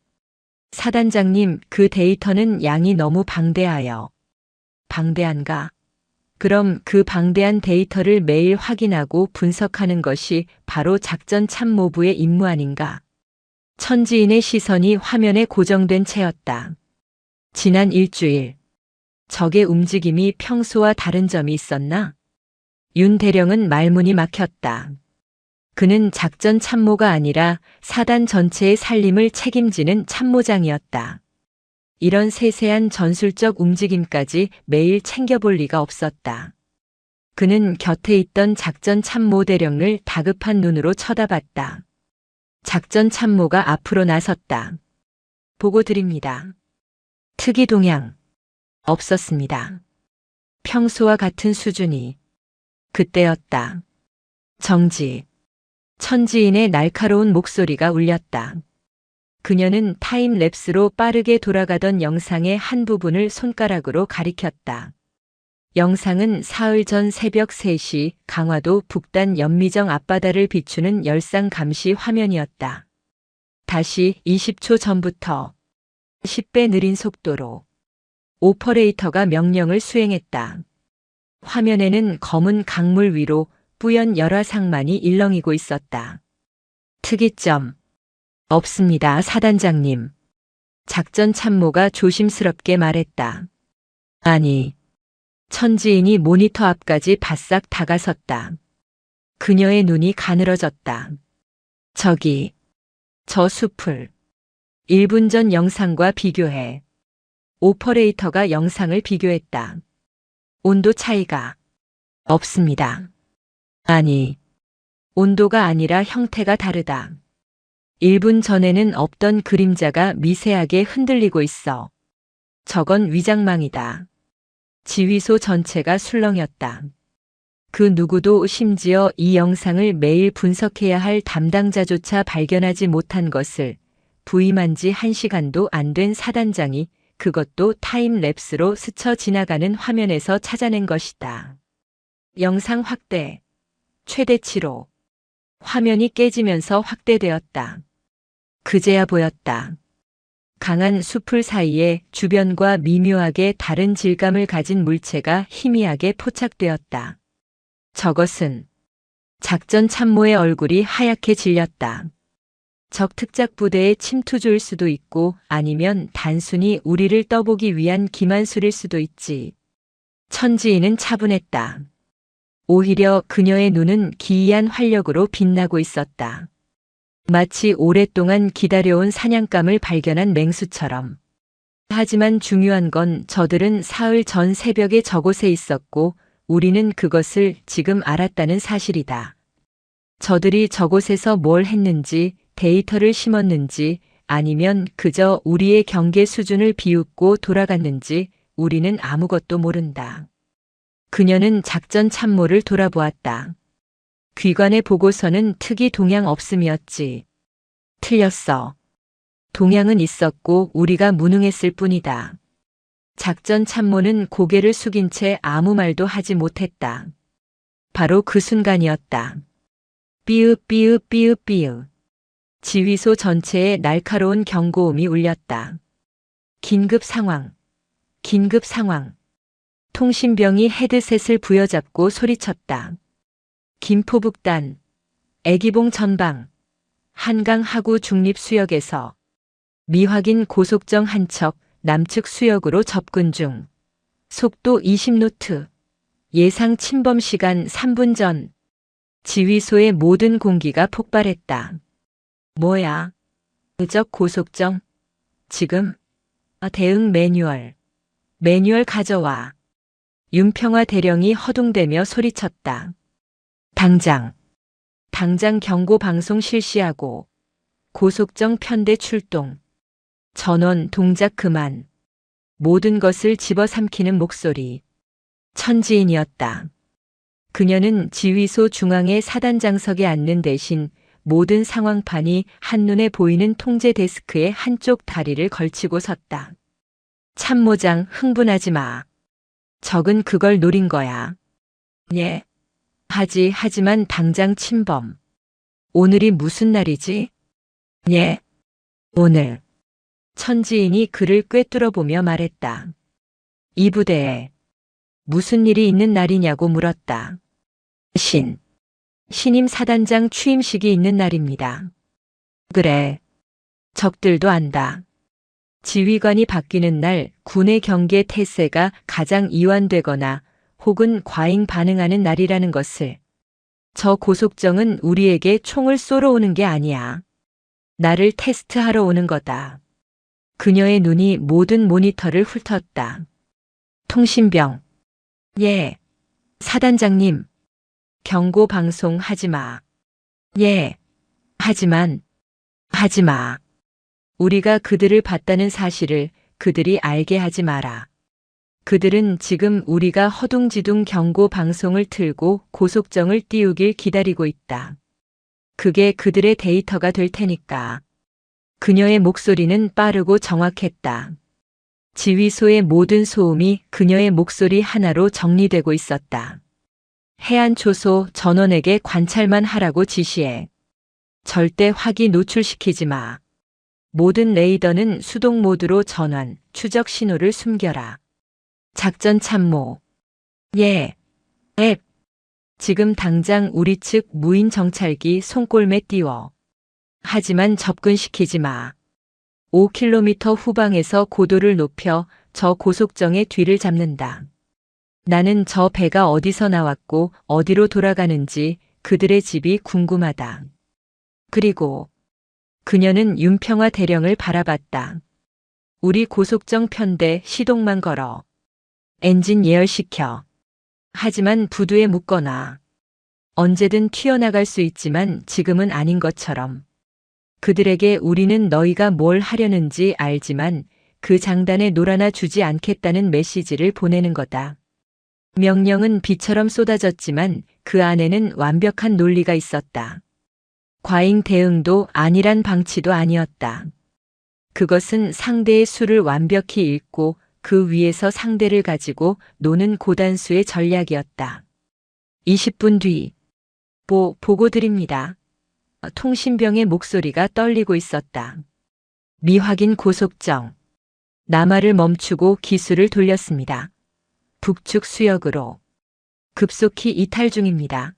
사단장님, 그 데이터는 양이 너무 방대하여. 방대한가? 그럼 그 방대한 데이터를 매일 확인하고 분석하는 것이 바로 작전 참모부의 임무 아닌가? 천지인의 시선이 화면에 고정된 채였다. 지난 일주일, 적의 움직임이 평소와 다른 점이 있었나? 윤 대령은 말문이 막혔다. 그는 작전 참모가 아니라 사단 전체의 살림을 책임지는 참모장이었다. 이런 세세한 전술적 움직임까지 매일 챙겨볼 리가 없었다. 그는 곁에 있던 작전 참모 대령을 다급한 눈으로 쳐다봤다. 작전 참모가 앞으로 나섰다. 보고 드립니다. 특이 동향. 없었습니다. 평소와 같은 수준이. 그때였다. 정지. 천지인의 날카로운 목소리가 울렸다. 그녀는 타임랩스로 빠르게 돌아가던 영상의 한 부분을 손가락으로 가리켰다. 영상은 사흘 전 새벽 3시 강화도 북단 연미정 앞바다를 비추는 열상 감시 화면이었다. 다시 20초 전부터 10배 느린 속도로 오퍼레이터가 명령을 수행했다. 화면에는 검은 강물 위로 뿌연 열화상만이 일렁이고 있었다. 특이점. 없습니다, 사단장님. 작전 참모가 조심스럽게 말했다. 아니. 천지인이 모니터 앞까지 바싹 다가섰다. 그녀의 눈이 가늘어졌다. 저기, 저 숲을 1분 전 영상과 비교해. 오퍼레이터가 영상을 비교했다. 온도 차이가 없습니다. 아니, 온도가 아니라 형태가 다르다. 1분 전에는 없던 그림자가 미세하게 흔들리고 있어. 저건 위장망이다. 지휘소 전체가 술렁였다. 그 누구도 심지어 이 영상을 매일 분석해야 할 담당자조차 발견하지 못한 것을 부임한 지 1시간도 안 된 사단장이 그것도 타임랩스로 스쳐 지나가는 화면에서 찾아낸 것이다. 영상 확대. 최대치로. 화면이 깨지면서 확대되었다. 그제야 보였다. 강한 숲풀 사이에 주변과 미묘하게 다른 질감을 가진 물체가 희미하게 포착되었다. 저것은 작전 참모의 얼굴이 하얗게 질렸다. 적 특작 부대의 침투조일 수도 있고 아니면 단순히 우리를 떠보기 위한 기만술일 수도 있지. 천지인은 차분했다. 오히려 그녀의 눈은 기이한 활력으로 빛나고 있었다. 마치 오랫동안 기다려온 사냥감을 발견한 맹수처럼. 하지만 중요한 건 저들은 사흘 전 새벽에 저곳에 있었고 우리는 그것을 지금 알았다는 사실이다. 저들이 저곳에서 뭘 했는지, 데이터를 심었는지, 아니면 그저 우리의 경계 수준을 비웃고 돌아갔는지 우리는 아무것도 모른다. 그녀는 작전 참모를 돌아보았다. 귀관의 보고서는 특이 동향 없음이었지. 틀렸어. 동향은 있었고 우리가 무능했을 뿐이다. 작전 참모는 고개를 숙인 채 아무 말도 하지 못했다. 바로 그 순간이었다. 삐읍 삐읍 삐읍 삐읍. 지휘소 전체에 날카로운 경고음이 울렸다. 긴급 상황. 긴급 상황. 통신병이 헤드셋을 부여잡고 소리쳤다. 김포북단, 애기봉 전방, 한강 하구 중립수역에서 미확인 고속정 한 척 남측 수역으로 접근 중. 속도 20노트. 예상 침범 시간 3분 전. 지휘소의 모든 공기가 폭발했다. 뭐야? 의적 고속정? 지금? 대응 매뉴얼. 매뉴얼 가져와. 윤평화 대령이 허둥대며 소리쳤다. 당장 경고 방송 실시하고 고속정 편대 출동. 전원 동작 그만. 모든 것을 집어삼키는 목소리. 천지인이었다. 그녀는 지휘소 중앙의 사단장석에 앉는 대신 모든 상황판이 한눈에 보이는 통제 데스크의 한쪽 다리를 걸치고 섰다. 참모장, 흥분하지 마. 적은 그걸 노린 거야. 예. 하지만 당장 침범. 오늘이 무슨 날이지? 예. 오늘. 천지인이 그를 꿰뚫어 보며 말했다. 이 부대에 무슨 일이 있는 날이냐고 물었다. 신임 사단장 취임식이 있는 날입니다. 그래. 적들도 안다. 지휘관이 바뀌는 날 군의 경계 태세가 가장 이완되거나 혹은 과잉 반응하는 날이라는 것을. 저 고속정은 우리에게 총을 쏘러 오는 게 아니야. 나를 테스트하러 오는 거다. 그녀의 눈이 모든 모니터를 훑었다. 통신병. 예. 사단장님. 경고 방송 하지 마. 예. 하지 마. 우리가 그들을 봤다는 사실을 그들이 알게 하지 마라. 그들은 지금 우리가 허둥지둥 경고 방송을 틀고 고속정을 띄우길 기다리고 있다. 그게 그들의 데이터가 될 테니까. 그녀의 목소리는 빠르고 정확했다. 지휘소의 모든 소음이 그녀의 목소리 하나로 정리되고 있었다. 해안 초소 전원에게 관찰만 하라고 지시해. 절대 화기 노출시키지 마. 모든 레이더는 수동 모드로 전환, 추적 신호를 숨겨라. 작전 참모. 예. 앱. 지금 당장 우리 측 무인 정찰기 손골매 띄워. 하지만 접근시키지 마. 5km 후방에서 고도를 높여 저 고속정의 뒤를 잡는다. 나는 저 배가 어디서 나왔고 어디로 돌아가는지 그들의 집이 궁금하다. 그리고 그녀는 윤평화 대령을 바라봤다. 우리 고속정 편대 시동만 걸어. 엔진 예열시켜. 하지만 부두에 묶거나. 언제든 튀어나갈 수 있지만 지금은 아닌 것처럼. 그들에게 우리는 너희가 뭘 하려는지 알지만 그 장단에 놀아나 주지 않겠다는 메시지를 보내는 거다. 명령은 비처럼 쏟아졌지만 그 안에는 완벽한 논리가 있었다. 과잉 대응도 아니란 방치도 아니었다. 그것은 상대의 수를 완벽히 읽고 그 위에서 상대를 가지고 노는 고단수의 전략이었다. 20분 뒤. 보고 드립니다. 통신병의 목소리가 떨리고 있었다. 미확인 고속정. 남하를 멈추고 기수를 돌렸습니다. 북측 수역으로. 급속히 이탈 중입니다.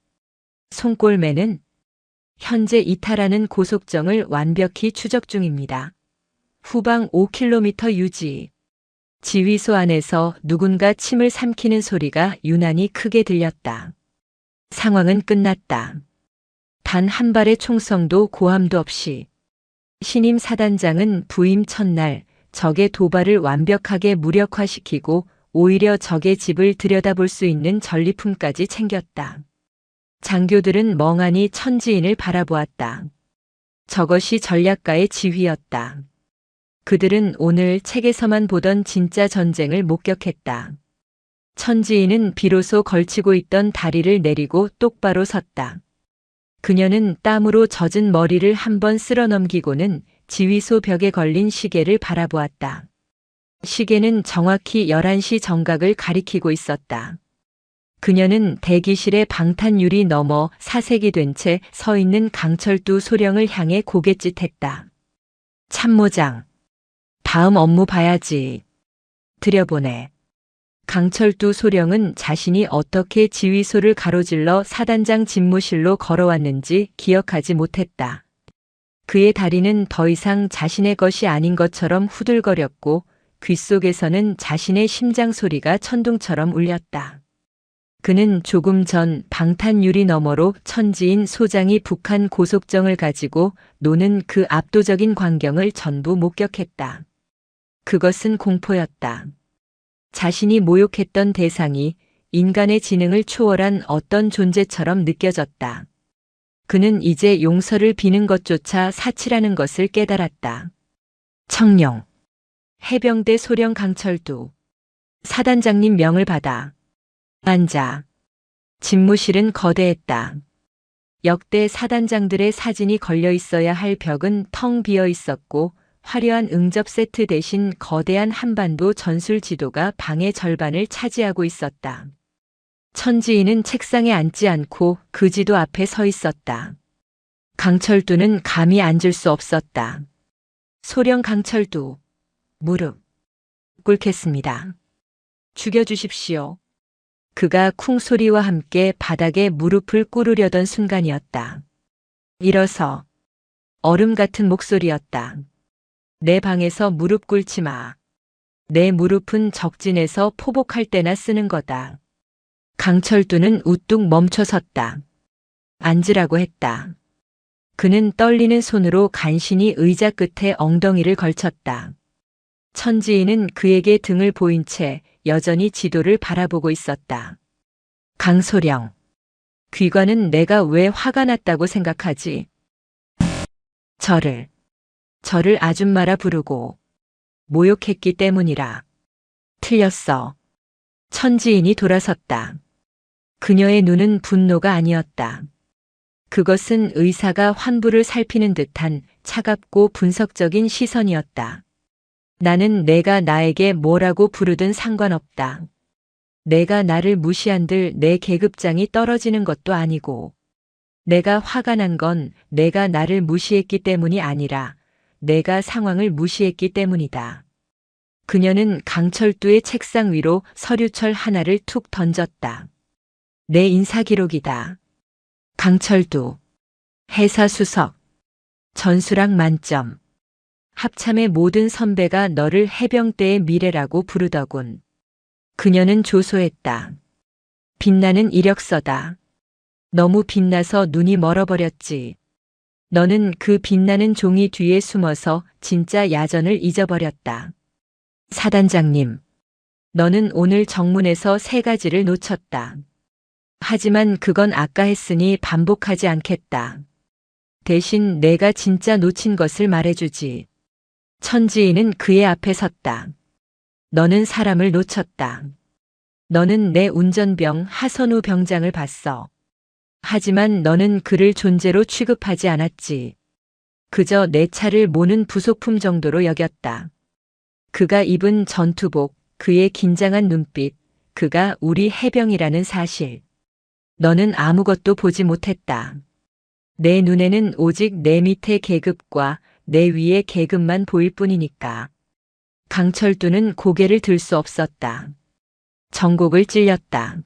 손골매는 현재 이탈하는 고속정을 완벽히 추적 중입니다. 후방 5km 유지. 지휘소 안에서 누군가 침을 삼키는 소리가 유난히 크게 들렸다. 상황은 끝났다. 단 한 발의 총성도 고함도 없이. 신임 사단장은 부임 첫날 적의 도발을 완벽하게 무력화시키고 오히려 적의 집을 들여다볼 수 있는 전리품까지 챙겼다. 장교들은 멍하니 천지인을 바라보았다. 저것이 전략가의 지휘였다. 그들은 오늘 책에서만 보던 진짜 전쟁을 목격했다. 천지인은 비로소 걸치고 있던 다리를 내리고 똑바로 섰다. 그녀는 땀으로 젖은 머리를 한번 쓸어 넘기고는 지휘소 벽에 걸린 시계를 바라보았다. 시계는 정확히 11시 정각을 가리키고 있었다. 그녀는 대기실의 방탄유리 너머 사색이 된 채 서 있는 강철두 소령을 향해 고갯짓했다. 참모장. 다음 업무 봐야지. 들여보내. 강철두 소령은 자신이 어떻게 지휘소를 가로질러 사단장 집무실로 걸어왔는지 기억하지 못했다. 그의 다리는 더 이상 자신의 것이 아닌 것처럼 후들거렸고 귓속에서는 자신의 심장 소리가 천둥처럼 울렸다. 그는 조금 전 방탄유리 너머로 천지인 소장이 북한 고속정을 가지고 노는 그 압도적인 광경을 전부 목격했다. 그것은 공포였다. 자신이 모욕했던 대상이 인간의 지능을 초월한 어떤 존재처럼 느껴졌다. 그는 이제 용서를 비는 것조차 사치라는 것을 깨달았다. 청룡. 해병대 소령 강철두. 사단장님 명을 받아. 앉아. 집무실은 거대했다. 역대 사단장들의 사진이 걸려 있어야 할 벽은 텅 비어 있었고 화려한 응접 세트 대신 거대한 한반도 전술 지도가 방의 절반을 차지하고 있었다. 천지인은 책상에 앉지 않고 그 지도 앞에 서 있었다. 강철두는 감히 앉을 수 없었다. 소령 강철두. 무릎 꿇겠습니다. 죽여주십시오. 그가 쿵소리와 함께 바닥에 무릎을 꿇으려던 순간이었다. 일어서. 얼음 같은 목소리였다. 내 방에서 무릎 꿇지 마. 내 무릎은 적진에서 포복할 때나 쓰는 거다. 강철두는 우뚝 멈춰섰다. 앉으라고 했다. 그는 떨리는 손으로 간신히 의자 끝에 엉덩이를 걸쳤다. 천지인은 그에게 등을 보인 채 여전히 지도를 바라보고 있었다. 강소령. 귀관은 내가 왜 화가 났다고 생각하지? 저를 아줌마라 부르고 모욕했기 때문이라. 틀렸어. 천지인이 돌아섰다. 그녀의 눈은 분노가 아니었다. 그것은 의사가 환부를 살피는 듯한 차갑고 분석적인 시선이었다. 나는 내가 나에게 뭐라고 부르든 상관없다. 내가 나를 무시한들 내 계급장이 떨어지는 것도 아니고. 내가 화가 난 건 내가 나를 무시했기 때문이 아니라 내가 상황을 무시했기 때문이다. 그녀는 강철두의 책상 위로 서류철 하나를 툭 던졌다. 내 인사기록이다. 강철두. 해사수석. 전술학 만점. 합참의 모든 선배가 너를 해병대의 미래라고 부르더군. 그녀는 조소했다. 빛나는 이력서다. 너무 빛나서 눈이 멀어버렸지. 너는 그 빛나는 종이 뒤에 숨어서 진짜 야전을 잊어버렸다. 사단장님. 너는 오늘 정문에서 3가지를 놓쳤다. 하지만 그건 아까 했으니 반복하지 않겠다. 대신 내가 진짜 놓친 것을 말해주지. 천지인은 그의 앞에 섰다. 너는 사람을 놓쳤다. 너는 내 운전병 하선우 병장을 봤어. 하지만 너는 그를 존재로 취급하지 않았지. 그저 내 차를 모는 부속품 정도로 여겼다. 그가 입은 전투복, 그의 긴장한 눈빛, 그가 우리 해병이라는 사실. 너는 아무것도 보지 못했다. 내 눈에는 오직 내 밑에 계급과 내 위의 계급만 보일 뿐이니까. 강철두는 고개를 들 수 없었다. 정곡을 찔렸다.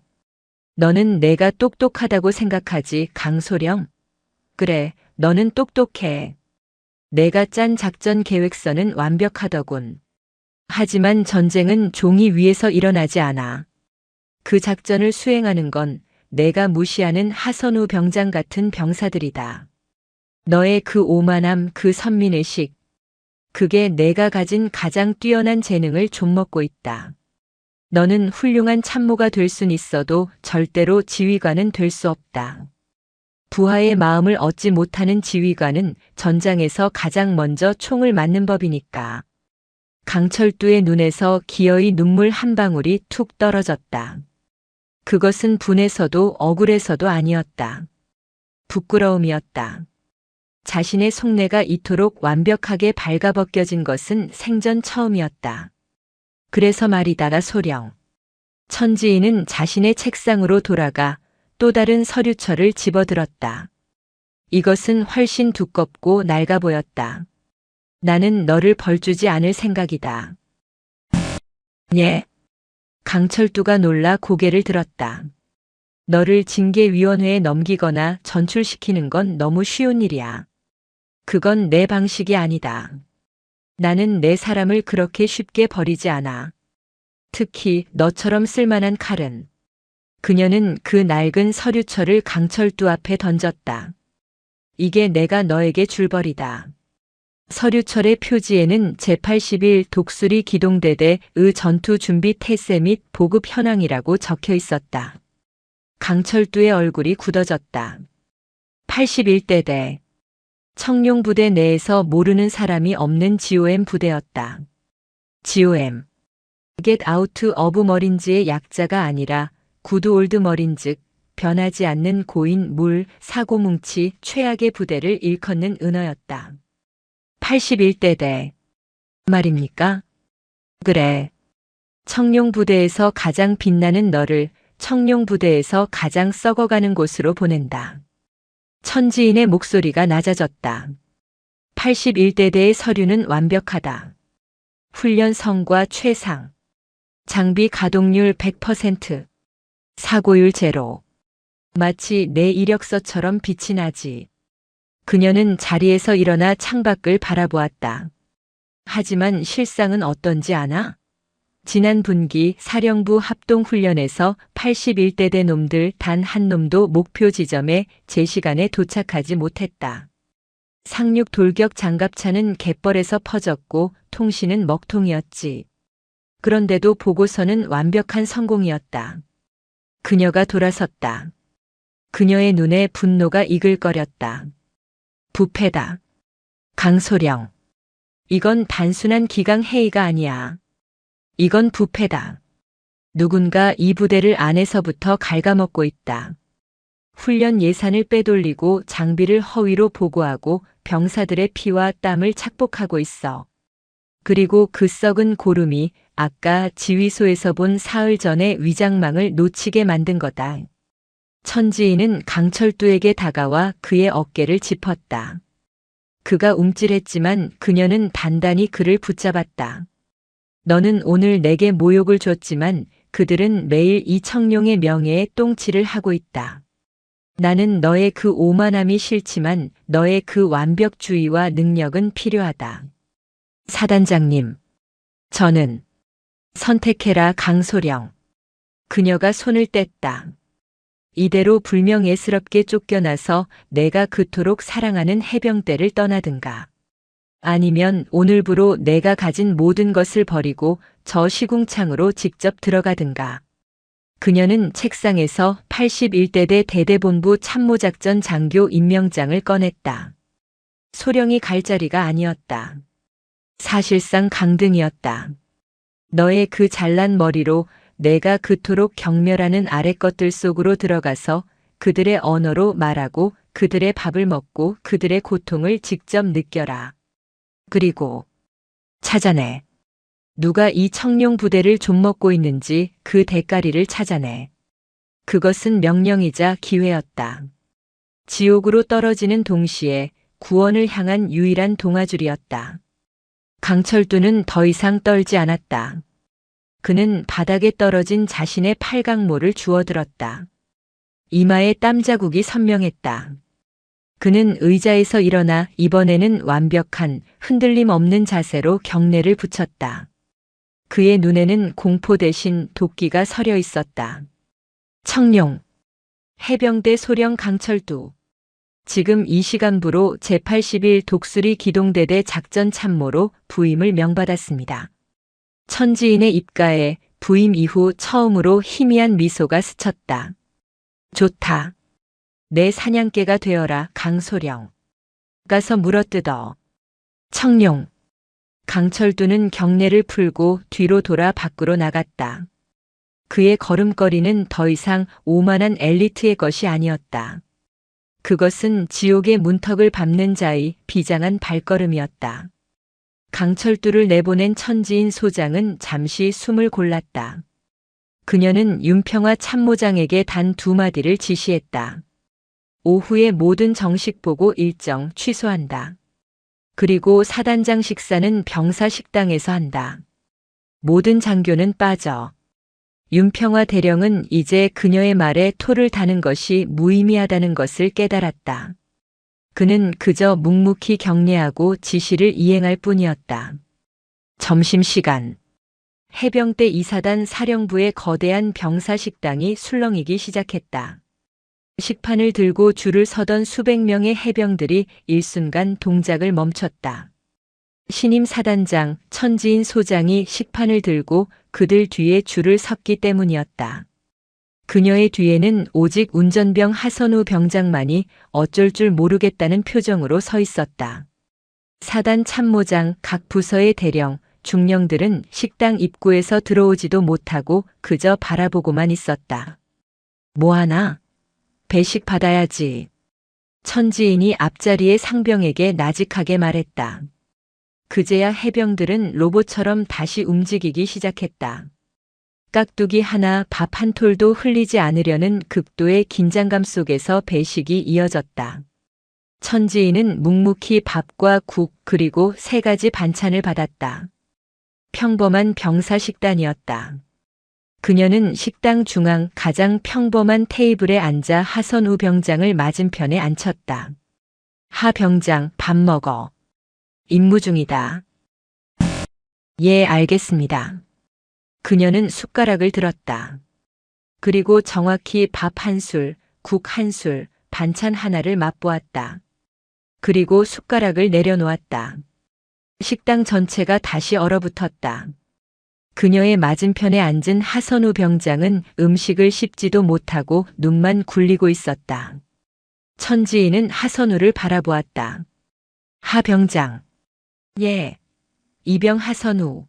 너는 내가 똑똑하다고 생각하지, 강소령? 그래, 너는 똑똑해. 내가 짠 작전 계획서는 완벽하더군. 하지만 전쟁은 종이 위에서 일어나지 않아. 그 작전을 수행하는 건 내가 무시하는 하선우 병장 같은 병사들이다. 너의 그 오만함, 그 선민의식, 그게 내가 가진 가장 뛰어난 재능을 좀먹고 있다. 너는 훌륭한 참모가 될 순 있어도 절대로 지휘관은 될 수 없다. 부하의 마음을 얻지 못하는 지휘관은 전장에서 가장 먼저 총을 맞는 법이니까. 강철두의 눈에서 기어이 눈물 한 방울이 툭 떨어졌다. 그것은 분에서도 억울해서도 아니었다. 부끄러움이었다. 자신의 속내가 이토록 완벽하게 발가벗겨진 것은 생전 처음이었다. 그래서 말이다, 소령. 천지인은 자신의 책상으로 돌아가 또 다른 서류철을 집어들었다. 이것은 훨씬 두껍고 낡아 보였다. 나는 너를 벌주지 않을 생각이다. 예. 강철두가 놀라 고개를 들었다. 너를 징계위원회에 넘기거나 전출시키는 건 너무 쉬운 일이야. 그건 내 방식이 아니다. 나는 내 사람을 그렇게 쉽게 버리지 않아. 특히 너처럼 쓸만한 칼은. 그녀는 그 낡은 서류철을 강철두 앞에 던졌다. 이게 내가 너에게 줄 벌이다. 서류철의 표지에는 제81 독수리 기동대대의 전투 준비 태세 및 보급 현황이라고 적혀 있었다. 강철두의 얼굴이 굳어졌다. 81대대. 청룡부대 내에서 모르는 사람이 없는 GOM 부대였다. GOM. Get out of 머린즈의 약자가 아니라 good old 머린 즉 변하지 않는 고인 물 사고뭉치 최악의 부대를 일컫는 은어였다. 81대대. 말입니까? 그래. 청룡부대에서 가장 빛나는 너를 청룡부대에서 가장 썩어가는 곳으로 보낸다. 천지인의 목소리가 낮아졌다. 81대대의 서류는 완벽하다. 훈련성과 최상. 장비 가동률 100%. 사고율 제로. 마치 내 이력서처럼 빛이 나지. 그녀는 자리에서 일어나 창밖을 바라보았다. 하지만 실상은 어떤지 아나? 지난 분기 사령부 합동훈련에서 81대대 놈들 단 한 놈도 목표 지점에 제 시간에 도착하지 못했다. 상륙 돌격 장갑차는 갯벌에서 퍼졌고 통신은 먹통이었지. 그런데도 보고서는 완벽한 성공이었다. 그녀가 돌아섰다. 그녀의 눈에 분노가 이글거렸다. 부패다. 강소령. 이건 단순한 기강 회의가 아니야. 이건 부패다. 누군가 이 부대를 안에서부터 갉아먹고 있다. 훈련 예산을 빼돌리고 장비를 허위로 보고하고 병사들의 피와 땀을 착복하고 있어. 그리고 그 썩은 고름이 아까 지휘소에서 본 사흘 전의 위장망을 놓치게 만든 거다. 천지인은 강철두에게 다가와 그의 어깨를 짚었다. 그가 움찔했지만 그녀는 단단히 그를 붙잡았다. 너는 오늘 내게 모욕을 줬지만 그들은 매일 이청룡의 명예에 똥칠을 하고 있다. 나는 너의 그 오만함이 싫지만 너의 그 완벽주의와 능력은 필요하다. 사단장님, 저는 선택해라 강소령. 그녀가 손을 뗐다. 이대로 불명예스럽게 쫓겨나서 내가 그토록 사랑하는 해병대를 떠나든가. 아니면 오늘부로 내가 가진 모든 것을 버리고 저 시궁창으로 직접 들어가든가. 그녀는 책상에서 81대대 대대본부 참모작전 장교 임명장을 꺼냈다. 소령이 갈 자리가 아니었다. 사실상 강등이었다. 너의 그 잘난 머리로 내가 그토록 경멸하는 아래 것들 속으로 들어가서 그들의 언어로 말하고 그들의 밥을 먹고 그들의 고통을 직접 느껴라. 그리고 찾아내. 누가 이 청룡 부대를 좀먹고 있는지 그 대가리를 찾아내. 그것은 명령이자 기회였다. 지옥으로 떨어지는 동시에 구원을 향한 유일한 동아줄이었다. 강철두는 더 이상 떨지 않았다. 그는 바닥에 떨어진 자신의 팔강모를 주워들었다. 이마에 땀자국이 선명했다. 그는 의자에서 일어나 이번에는 완벽한 흔들림 없는 자세로 경례를 붙였다. 그의 눈에는 공포 대신 도끼가 서려 있었다. 청룡, 해병대 소령 강철두. 지금 이 시간부로 제81 독수리 기동대대 작전 참모로 부임을 명받았습니다. 천지인의 입가에 부임 이후 처음으로 희미한 미소가 스쳤다. 좋다. 내 사냥개가 되어라 강소령. 가서 물어뜯어. 청룡. 강철두는 경례를 풀고 뒤로 돌아 밖으로 나갔다. 그의 걸음걸이는 더 이상 오만한 엘리트의 것이 아니었다. 그것은 지옥의 문턱을 밟는 자의 비장한 발걸음이었다. 강철두를 내보낸 천지인 소장은 잠시 숨을 골랐다. 그녀는 윤평화 참모장에게 단 2마디를 지시했다. 오후에 모든 정식 보고 일정 취소한다. 그리고 사단장 식사는 병사 식당에서 한다. 모든 장교는 빠져. 윤평화 대령은 이제 그녀의 말에 토를 다는 것이 무의미하다는 것을 깨달았다. 그는 그저 묵묵히 경례하고 지시를 이행할 뿐이었다. 점심시간. 해병대 2사단 사령부의 거대한 병사 식당이 술렁이기 시작했다. 식판을 들고 줄을 서던 수백 명의 해병들이 일순간 동작을 멈췄다. 신임 사단장 천지인 소장이 식판을 들고 그들 뒤에 줄을 섰기 때문이었다. 그녀의 뒤에는 오직 운전병 하선우 병장만이 어쩔 줄 모르겠다는 표정으로 서 있었다. 사단 참모장, 각 부서의 대령, 중령들은 식당 입구에서 들어오지도 못하고 그저 바라보고만 있었다. 뭐하나? 배식 받아야지. 천지인이 앞자리의 상병에게 나직하게 말했다. 그제야 해병들은 로봇처럼 다시 움직이기 시작했다. 깍두기 하나, 밥 한 톨도 흘리지 않으려는 극도의 긴장감 속에서 배식이 이어졌다. 천지인은 묵묵히 밥과 국 그리고 3가지 반찬을 받았다. 평범한 병사 식단이었다. 그녀는 식당 중앙 가장 평범한 테이블에 앉아 하선우 병장을 맞은편에 앉혔다. 하 병장, 밥 먹어. 임무 중이다. 예, 알겠습니다. 그녀는 숟가락을 들었다. 그리고 정확히 밥 한 술, 국 한 술, 반찬 하나를 맛보았다. 그리고 숟가락을 내려놓았다. 식당 전체가 다시 얼어붙었다. 그녀의 맞은편에 앉은 하선우 병장은 음식을 씹지도 못하고 눈만 굴리고 있었다. 천지인은 하선우를 바라보았다. 하 병장. 예. 이병 하선우.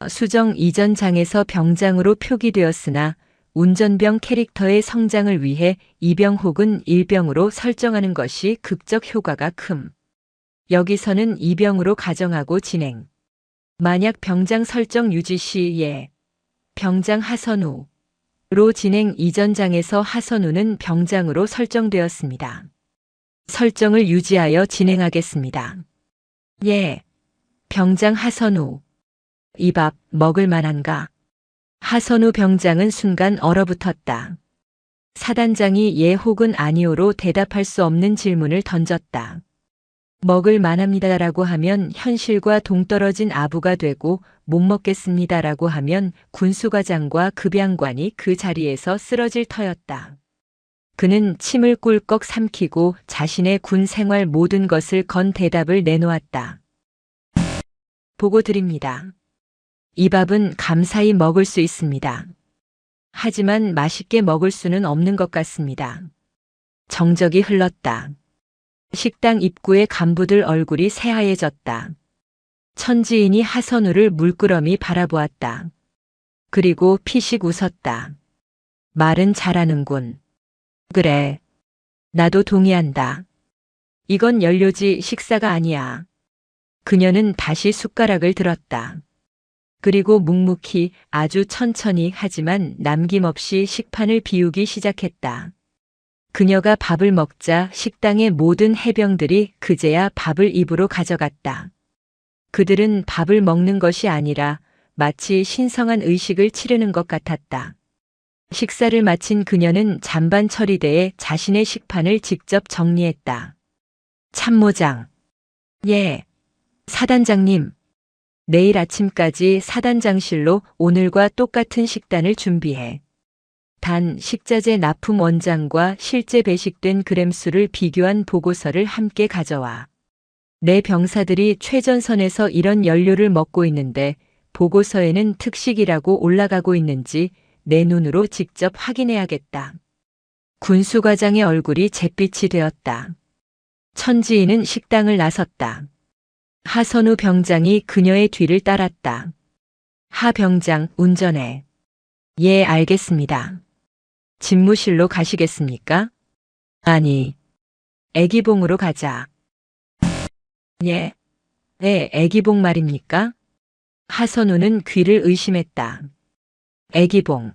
수정 이전 장에서 병장으로 표기되었으나 운전병 캐릭터의 성장을 위해 이병 혹은 일병으로 설정하는 것이 극적 효과가 큼. 여기서는 이병으로 가정하고 진행. 만약 병장 설정 유지 시에 병장 하선우로 진행 이전 장에서 하선우는 병장으로 설정되었습니다. 설정을 유지하여 진행하겠습니다. 예. 병장 하선우. 이 밥 먹을 만한가? 하선우 병장은 순간 얼어붙었다. 사단장이 예 혹은 아니오로 대답할 수 없는 질문을 던졌다. 먹을 만합니다라고 하면 현실과 동떨어진 아부가 되고 못 먹겠습니다라고 하면 군수과장과 급양관이 그 자리에서 쓰러질 터였다. 그는 침을 꿀꺽 삼키고 자신의 군 생활 모든 것을 건 대답을 내놓았다. 보고 드립니다. 이 밥은 감사히 먹을 수 있습니다. 하지만 맛있게 먹을 수는 없는 것 같습니다. 정적이 흘렀다. 식당 입구의 간부들 얼굴이 새하얘졌다. 천지인이 하선우를 물끄러미 바라보았다. 그리고 피식 웃었다. 말은 잘하는군. 그래. 나도 동의한다. 이건 연료지 식사가 아니야. 그녀는 다시 숟가락을 들었다. 그리고 묵묵히 아주 천천히 하지만 남김없이 식판을 비우기 시작했다. 그녀가 밥을 먹자 식당의 모든 해병들이 그제야 밥을 입으로 가져갔다. 그들은 밥을 먹는 것이 아니라 마치 신성한 의식을 치르는 것 같았다. 식사를 마친 그녀는 잔반 처리대에 자신의 식판을 직접 정리했다. 참모장. 예. 사단장님. 내일 아침까지 사단장실로 오늘과 똑같은 식단을 준비해. 단 식자재 납품 원장과 실제 배식된 그램수를 비교한 보고서를 함께 가져와. 내 병사들이 최전선에서 이런 연료를 먹고 있는데 보고서에는 특식이라고 올라가고 있는지 내 눈으로 직접 확인해야겠다. 군수과장의 얼굴이 잿빛이 되었다. 천지인은 식당을 나섰다. 하선우 병장이 그녀의 뒤를 따랐다. 하 병장, 운전해. 예, 알겠습니다. 집무실로 가시겠습니까? 아니, 애기봉으로 가자. 예. 네, 애기봉 말입니까? 하선우는 귀를 의심했다. 애기봉.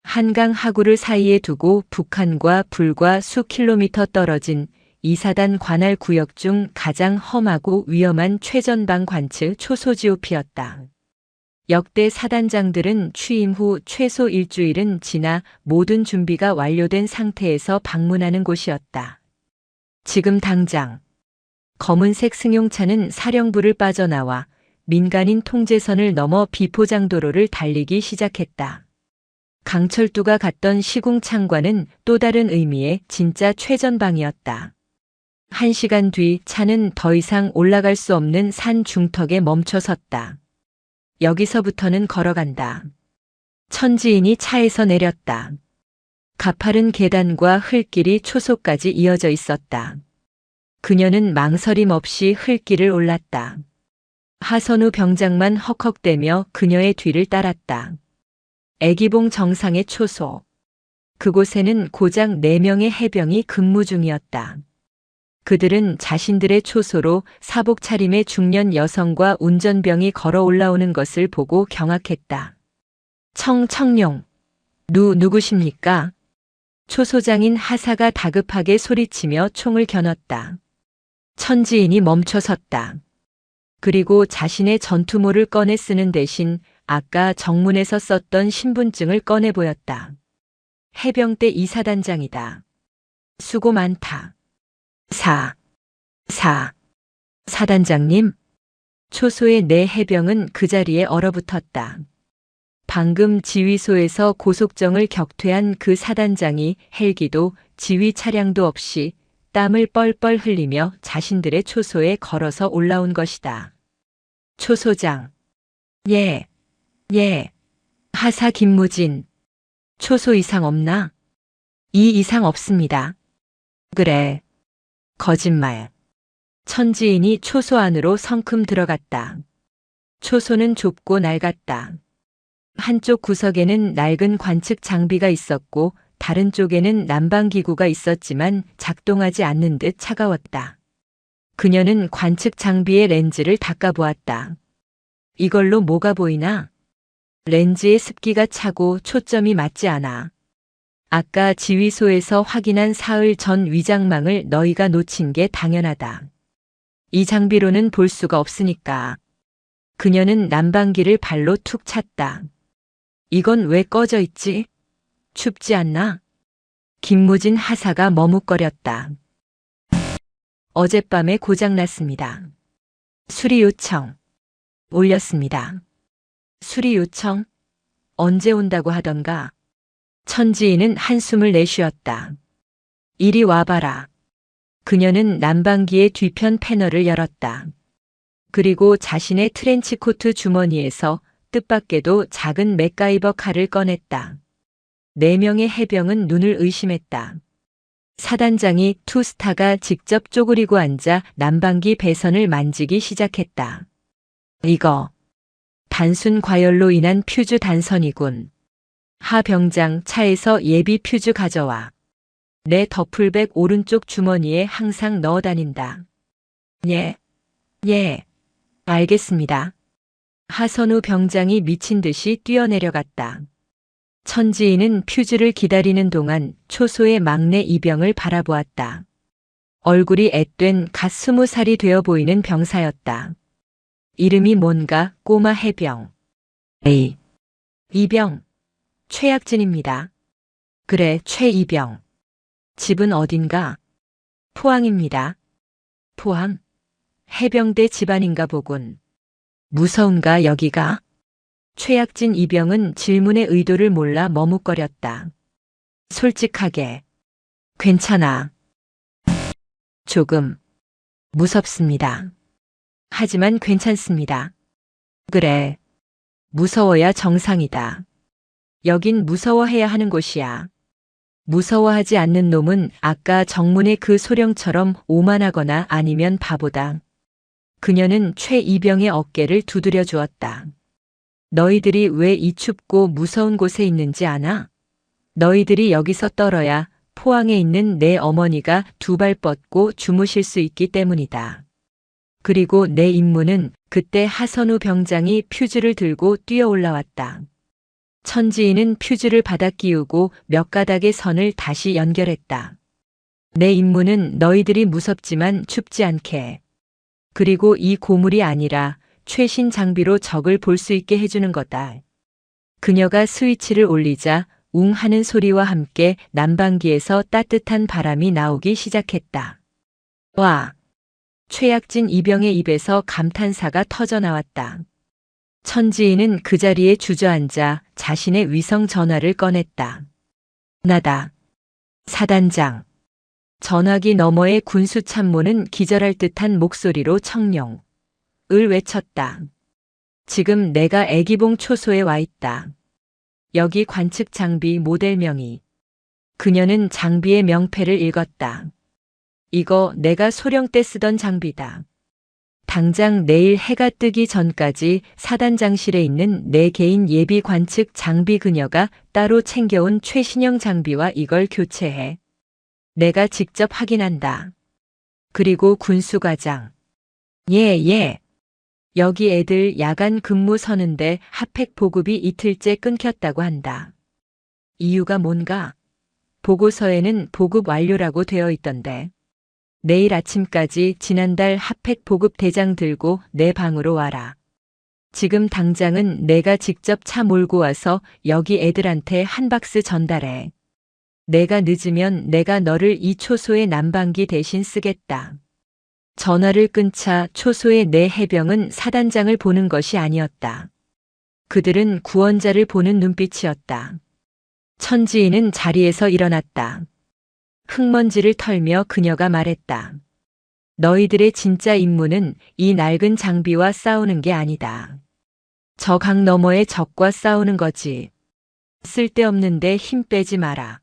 한강 하구를 사이에 두고 북한과 불과 수 킬로미터 떨어진 이사단 관할 구역 중 가장 험하고 위험한 최전방 관측 초소지오피였다. 역대 사단장들은 취임 후 최소 일주일은 지나 모든 준비가 완료된 상태에서 방문하는 곳이었다. 지금 당장 검은색 승용차는 사령부를 빠져나와 민간인 통제선을 넘어 비포장도로를 달리기 시작했다. 강철두가 갔던 시궁창과는 또 다른 의미의 진짜 최전방이었다. 1시간 뒤 차는 더 이상 올라갈 수 없는 산 중턱에 멈춰 섰다. 여기서부터는 걸어간다. 천지인이 차에서 내렸다. 가파른 계단과 흙길이 초소까지 이어져 있었다. 그녀는 망설임 없이 흙길을 올랐다. 하선우 병장만 헉헉대며 그녀의 뒤를 따랐다. 애기봉 정상의 초소. 그곳에는 고작 4명의 해병이 근무 중이었다. 그들은 자신들의 초소로 사복 차림의 중년 여성과 운전병이 걸어 올라오는 것을 보고 경악했다. 청룡. 누구십니까? 초소장인 하사가 다급하게 소리치며 총을 겨눴다. 천지인이 멈춰섰다. 그리고 자신의 전투모를 꺼내 쓰는 대신 아까 정문에서 썼던 신분증을 꺼내 보였다. 해병대 이사단장이다. 수고 많다. 사단장님. 초소의 4해병은 그 자리에 얼어붙었다. 방금 지휘소에서 고속정을 격퇴한 그 사단장이 헬기도 지휘 차량도 없이 땀을 뻘뻘 흘리며 자신들의 초소에 걸어서 올라온 것이다. 초소장. 예. 하사 김무진. 초소 이상 없나? 이 이상 없습니다. 그래. 거짓말. 천지인이 초소 안으로 성큼 들어갔다. 초소는 좁고 낡았다. 한쪽 구석에는 낡은 관측 장비가 있었고 다른 쪽에는 난방기구가 있었지만 작동하지 않는 듯 차가웠다. 그녀는 관측 장비의 렌즈를 닦아보았다. 이걸로 뭐가 보이나? 렌즈에 습기가 차고 초점이 맞지 않아. 아까 지휘소에서 확인한 사흘 전 위장망을 너희가 놓친 게 당연하다. 이 장비로는 볼 수가 없으니까. 그녀는 난방기를 발로 툭 찼다. 이건 왜 꺼져 있지? 춥지 않나? 김무진 하사가 머뭇거렸다. 어젯밤에 고장났습니다. 수리 요청. 올렸습니다. 수리 요청? 언제 온다고 하던가? 천지인은 한숨을 내쉬었다. 이리 와봐라. 그녀는 난방기의 뒤편 패널을 열었다. 그리고 자신의 트렌치코트 주머니에서 뜻밖에도 작은 맥가이버 칼을 꺼냈다. 4명의 해병은 눈을 의심했다. 사단장이 투스타가 직접 쪼그리고 앉아 난방기 배선을 만지기 시작했다. 이거 단순 과열로 인한 퓨즈 단선이군. 하 병장, 차에서 예비 퓨즈 가져와. 내 더플백 오른쪽 주머니에 항상 넣어 다닌다. 예, 예, 알겠습니다. 하선우 병장이 미친 듯이 뛰어내려갔다. 천지인은 퓨즈를 기다리는 동안 초소의 막내 이병을 바라보았다. 얼굴이 앳된 갓 20살이 되어 보이는 병사였다. 이름이 뭔가 꼬마 해병. 에이, 이병. 최약진입니다. 그래, 최이병. 집은 어딘가? 포항입니다. 포항? 해병대 집안인가 보군. 무서운가 여기가? 최약진 이병은 질문의 의도를 몰라 머뭇거렸다. 솔직하게. 괜찮아. 조금. 무섭습니다. 하지만 괜찮습니다. 그래. 무서워야 정상이다. 여긴 무서워해야 하는 곳이야. 무서워하지 않는 놈은 아까 정문의 그 소령처럼 오만하거나 아니면 바보다. 그녀는 최이병의 어깨를 두드려 주었다. 너희들이 왜 이 춥고 무서운 곳에 있는지 아나? 너희들이 여기서 떨어야 포항에 있는 내 어머니가 2발 뻗고 주무실 수 있기 때문이다. 그리고 내 임무는 그때 하선우 병장이 퓨즈를 들고 뛰어 올라왔다. 천지인은 퓨즈를 받아 끼우고 몇 가닥의 선을 다시 연결했다. 내 임무는 너희들이 무섭지만 춥지 않게. 그리고 이 고물이 아니라 최신 장비로 적을 볼 수 있게 해주는 거다. 그녀가 스위치를 올리자 웅 하는 소리와 함께 난방기에서 따뜻한 바람이 나오기 시작했다. 와! 최약진 이병의 입에서 감탄사가 터져 나왔다. 천지인은 그 자리에 주저앉아 자신의 위성 전화를 꺼냈다. 나다. 사단장. 전화기 너머의 군수 참모는 기절할 듯한 목소리로 청룡. 을 외쳤다. 지금 내가 애기봉 초소에 와 있다. 여기 관측 장비 모델명이. 그녀는 장비의 명패를 읽었다. 이거 내가 소령 때 쓰던 장비다. 당장 내일 해가 뜨기 전까지 사단장실에 있는 내 개인 예비 관측 장비 그녀가 따로 챙겨온 최신형 장비와 이걸 교체해. 내가 직접 확인한다. 그리고 군수과장. 예. 여기 애들 야간 근무 서는데 핫팩 보급이 이틀째 끊겼다고 한다. 이유가 뭔가? 보고서에는 보급 완료라고 되어 있던데. 내일 아침까지 지난달 핫팩 보급 대장 들고 내 방으로 와라. 지금 당장은 내가 직접 차 몰고 와서 여기 애들한테 한 박스 전달해. 내가 늦으면 내가 너를 이 초소의 난방기 대신 쓰겠다. 전화를 끊자 초소의 내 해병은 사단장을 보는 것이 아니었다. 그들은 구원자를 보는 눈빛이었다. 천지인은 자리에서 일어났다. 흙먼지를 털며 그녀가 말했다. 너희들의 진짜 임무는 이 낡은 장비와 싸우는 게 아니다. 저 강 너머의 적과 싸우는 거지. 쓸데없는데 힘 빼지 마라.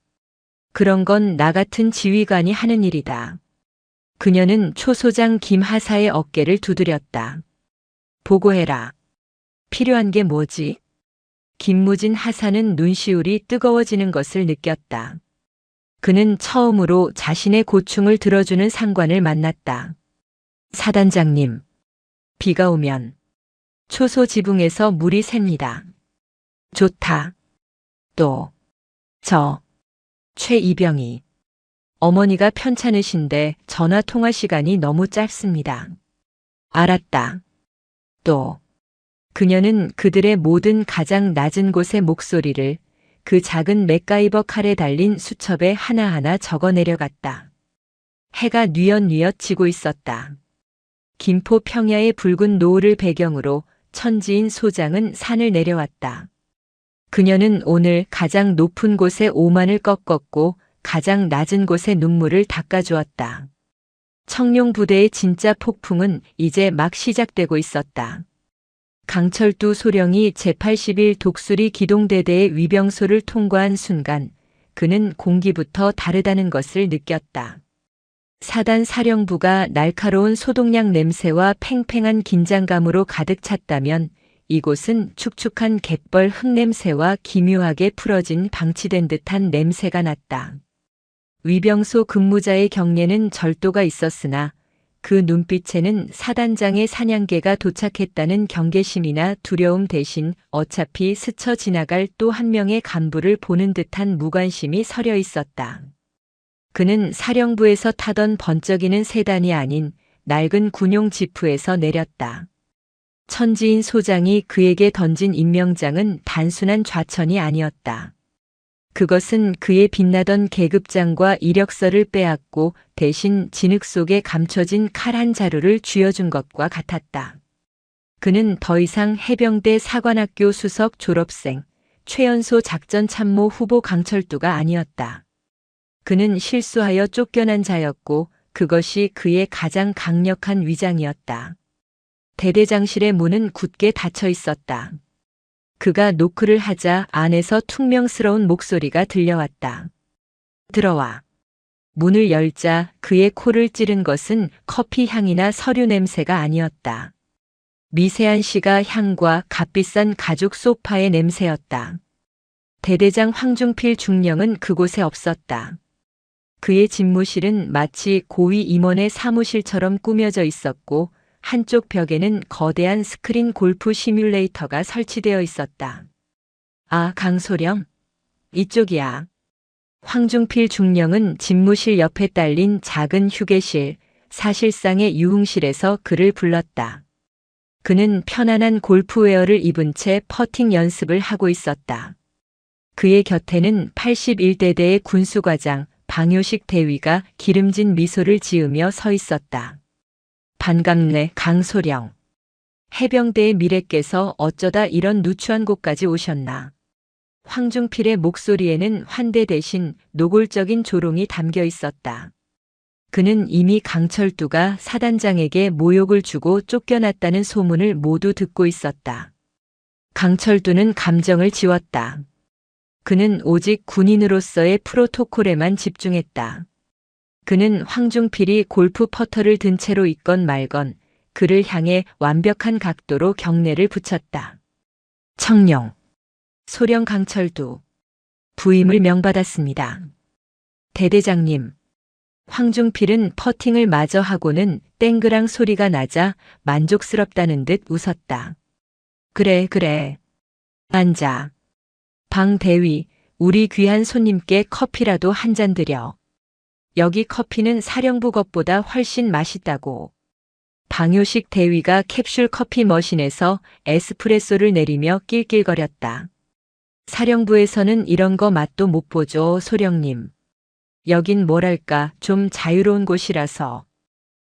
그런 건 나 같은 지휘관이 하는 일이다. 그녀는 초소장 김하사의 어깨를 두드렸다. 보고해라. 필요한 게 뭐지? 김무진 하사는 눈시울이 뜨거워지는 것을 느꼈다. 그는 처음으로 자신의 고충을 들어주는 상관을 만났다. 사단장님, 비가 오면 초소 지붕에서 물이 샙니다. 좋다. 또, 최이병이. 어머니가 편찮으신데 전화 통화 시간이 너무 짧습니다. 알았다. 또, 그녀는 그들의 모든 가장 낮은 곳의 목소리를 그 작은 맥가이버 칼에 달린 수첩에 하나하나 적어 내려갔다. 해가 뉘엿뉘엿 지고 있었다. 김포 평야의 붉은 노을을 배경으로 천지인 소장은 산을 내려왔다. 그녀는 오늘 가장 높은 곳에 오만을 꺾었고 가장 낮은 곳에 눈물을 닦아주었다. 청룡 부대의 진짜 폭풍은 이제 막 시작되고 있었다. 강철두 소령이 제81 독수리 기동대대의 위병소를 통과한 순간 그는 공기부터 다르다는 것을 느꼈다. 사단 사령부가 날카로운 소독약 냄새와 팽팽한 긴장감으로 가득 찼다면 이곳은 축축한 갯벌 흙냄새와 기묘하게 풀어진 방치된 듯한 냄새가 났다. 위병소 근무자의 경례는 절도가 있었으나 그 눈빛에는 사단장의 사냥개가 도착했다는 경계심이나 두려움 대신 어차피 스쳐 지나갈 또 한 명의 간부를 보는 듯한 무관심이 서려 있었다. 그는 사령부에서 타던 번쩍이는 세단이 아닌 낡은 군용 지프에서 내렸다. 천지인 소장이 그에게 던진 임명장은 단순한 좌천이 아니었다. 그것은 그의 빛나던 계급장과 이력서를 빼앗고 대신 진흙 속에 감춰진 칼 한 자루를 쥐어준 것과 같았다. 그는 더 이상 해병대 사관학교 수석 졸업생, 최연소 작전참모 후보 강철두가 아니었다. 그는 실수하여 쫓겨난 자였고 그것이 그의 가장 강력한 위장이었다. 대대장실의 문은 굳게 닫혀 있었다. 그가 노크를 하자 안에서 퉁명스러운 목소리가 들려왔다. 들어와. 문을 열자 그의 코를 찌른 것은 커피 향이나 서류 냄새가 아니었다. 미세한 시가 향과 값비싼 가죽 소파의 냄새였다. 대대장 황중필 중령은 그곳에 없었다. 그의 집무실은 마치 고위 임원의 사무실처럼 꾸며져 있었고 한쪽 벽에는 거대한 스크린 골프 시뮬레이터가 설치되어 있었다. 아, 강소령? 이쪽이야. 황중필 중령은 집무실 옆에 딸린 작은 휴게실, 사실상의 유흥실에서 그를 불렀다. 그는 편안한 골프웨어를 입은 채 퍼팅 연습을 하고 있었다. 그의 곁에는 81대대의 군수과장 방효식 대위가 기름진 미소를 지으며 서 있었다. 반갑네, 강소령. 해병대의 미래께서 어쩌다 이런 누추한 곳까지 오셨나. 황중필의 목소리에는 환대 대신 노골적인 조롱이 담겨 있었다. 그는 이미 강철두가 사단장에게 모욕을 주고 쫓겨났다는 소문을 모두 듣고 있었다. 강철두는 감정을 지웠다. 그는 오직 군인으로서의 프로토콜에만 집중했다. 그는 황중필이 골프 퍼터를 든 채로 있건 말건 그를 향해 완벽한 각도로 경례를 붙였다. 청룡. 소령 강철두. 부임을 명받았습니다. 대대장님. 황중필은 퍼팅을 마저 하고는 땡그랑 소리가 나자 만족스럽다는 듯 웃었다. 그래, 그래. 앉아. 방 대위, 우리 귀한 손님께 커피라도 한 잔 드려. 여기 커피는 사령부 것보다 훨씬 맛있다고. 방효식 대위가 캡슐 커피 머신에서 에스프레소를 내리며 낄낄거렸다. 사령부에서는 이런 거 맛도 못 보죠, 소령님. 여긴 뭐랄까 좀 자유로운 곳이라서.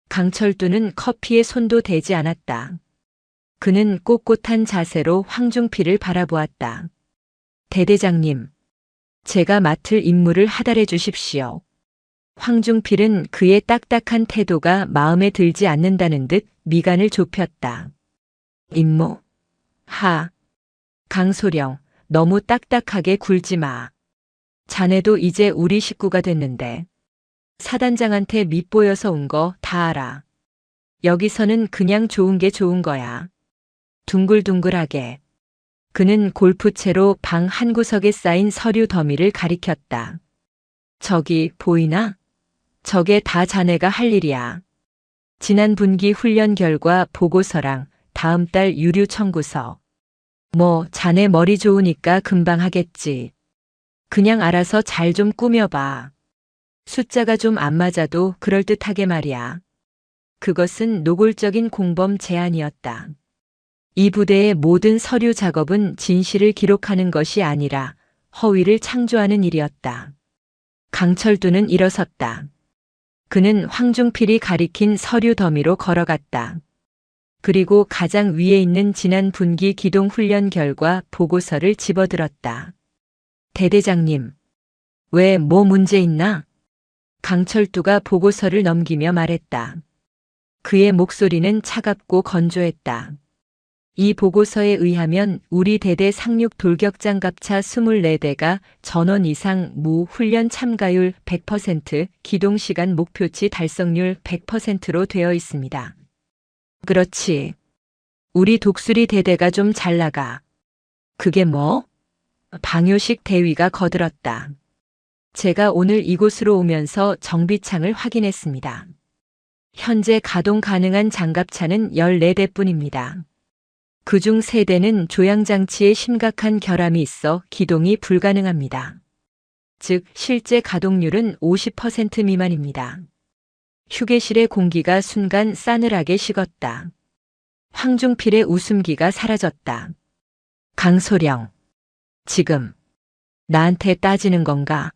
강철두는 커피에 손도 대지 않았다. 그는 꼿꼿한 자세로 황중필을 바라보았다. 대대장님, 제가 맡을 임무를 하달해 주십시오. 황중필은 그의 딱딱한 태도가 마음에 들지 않는다는 듯 미간을 좁혔다. 임무? 하. 강소령, 너무 딱딱하게 굴지 마. 자네도 이제 우리 식구가 됐는데. 사단장한테 밉보여서 온 거 다 알아. 여기서는 그냥 좋은 게 좋은 거야. 둥글둥글하게. 그는 골프채로 방 한 구석에 쌓인 서류 더미를 가리켰다. 저기 보이나? 저게 다 자네가 할 일이야. 지난 분기 훈련 결과 보고서랑 다음 달 유류 청구서. 뭐 자네 머리 좋으니까 금방 하겠지. 그냥 알아서 잘 좀 꾸며봐. 숫자가 좀 안 맞아도 그럴듯하게 말이야. 그것은 노골적인 공범 제안이었다. 이 부대의 모든 서류 작업은 진실을 기록하는 것이 아니라 허위를 창조하는 일이었다. 강철두는 일어섰다. 그는 황중필이 가리킨 서류 더미로 걸어갔다. 그리고 가장 위에 있는 지난 분기 기동 훈련 결과 보고서를 집어들었다. 대대장님, 왜 뭐 문제 있나? 강철두가 보고서를 넘기며 말했다. 그의 목소리는 차갑고 건조했다. 이 보고서에 의하면 우리 대대 상륙 돌격장갑차 24대가 전원 이상 무 훈련 참가율 100%, 기동시간 목표치 달성률 100%로 되어 있습니다. 그렇지. 우리 독수리 대대가 좀 잘 나가. 그게 뭐? 방효식 대위가 거들었다. 제가 오늘 이곳으로 오면서 정비창을 확인했습니다. 현재 가동 가능한 장갑차는 14대뿐입니다. 그중 3대는 조향장치에 심각한 결함이 있어 기동이 불가능합니다. 즉, 실제 가동률은 50% 미만입니다. 휴게실의 공기가 순간 싸늘하게 식었다. 황중필의 웃음기가 사라졌다. 강소령, 지금 나한테 따지는 건가?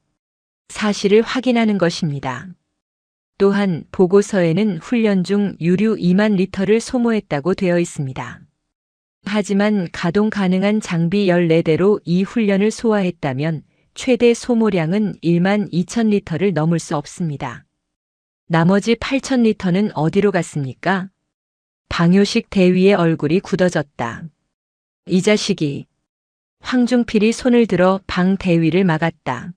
사실을 확인하는 것입니다. 또한 보고서에는 훈련 중 유류 2만 리터를 소모했다고 되어 있습니다. 하지만 가동 가능한 장비 14대로 이 훈련을 소화했다면 최대 소모량은 1만 2천 리터를 넘을 수 없습니다. 나머지 8천 리터는 어디로 갔습니까? 방효식 대위의 얼굴이 굳어졌다. 이 자식이. 황중필이 손을 들어 방 대위를 막았다.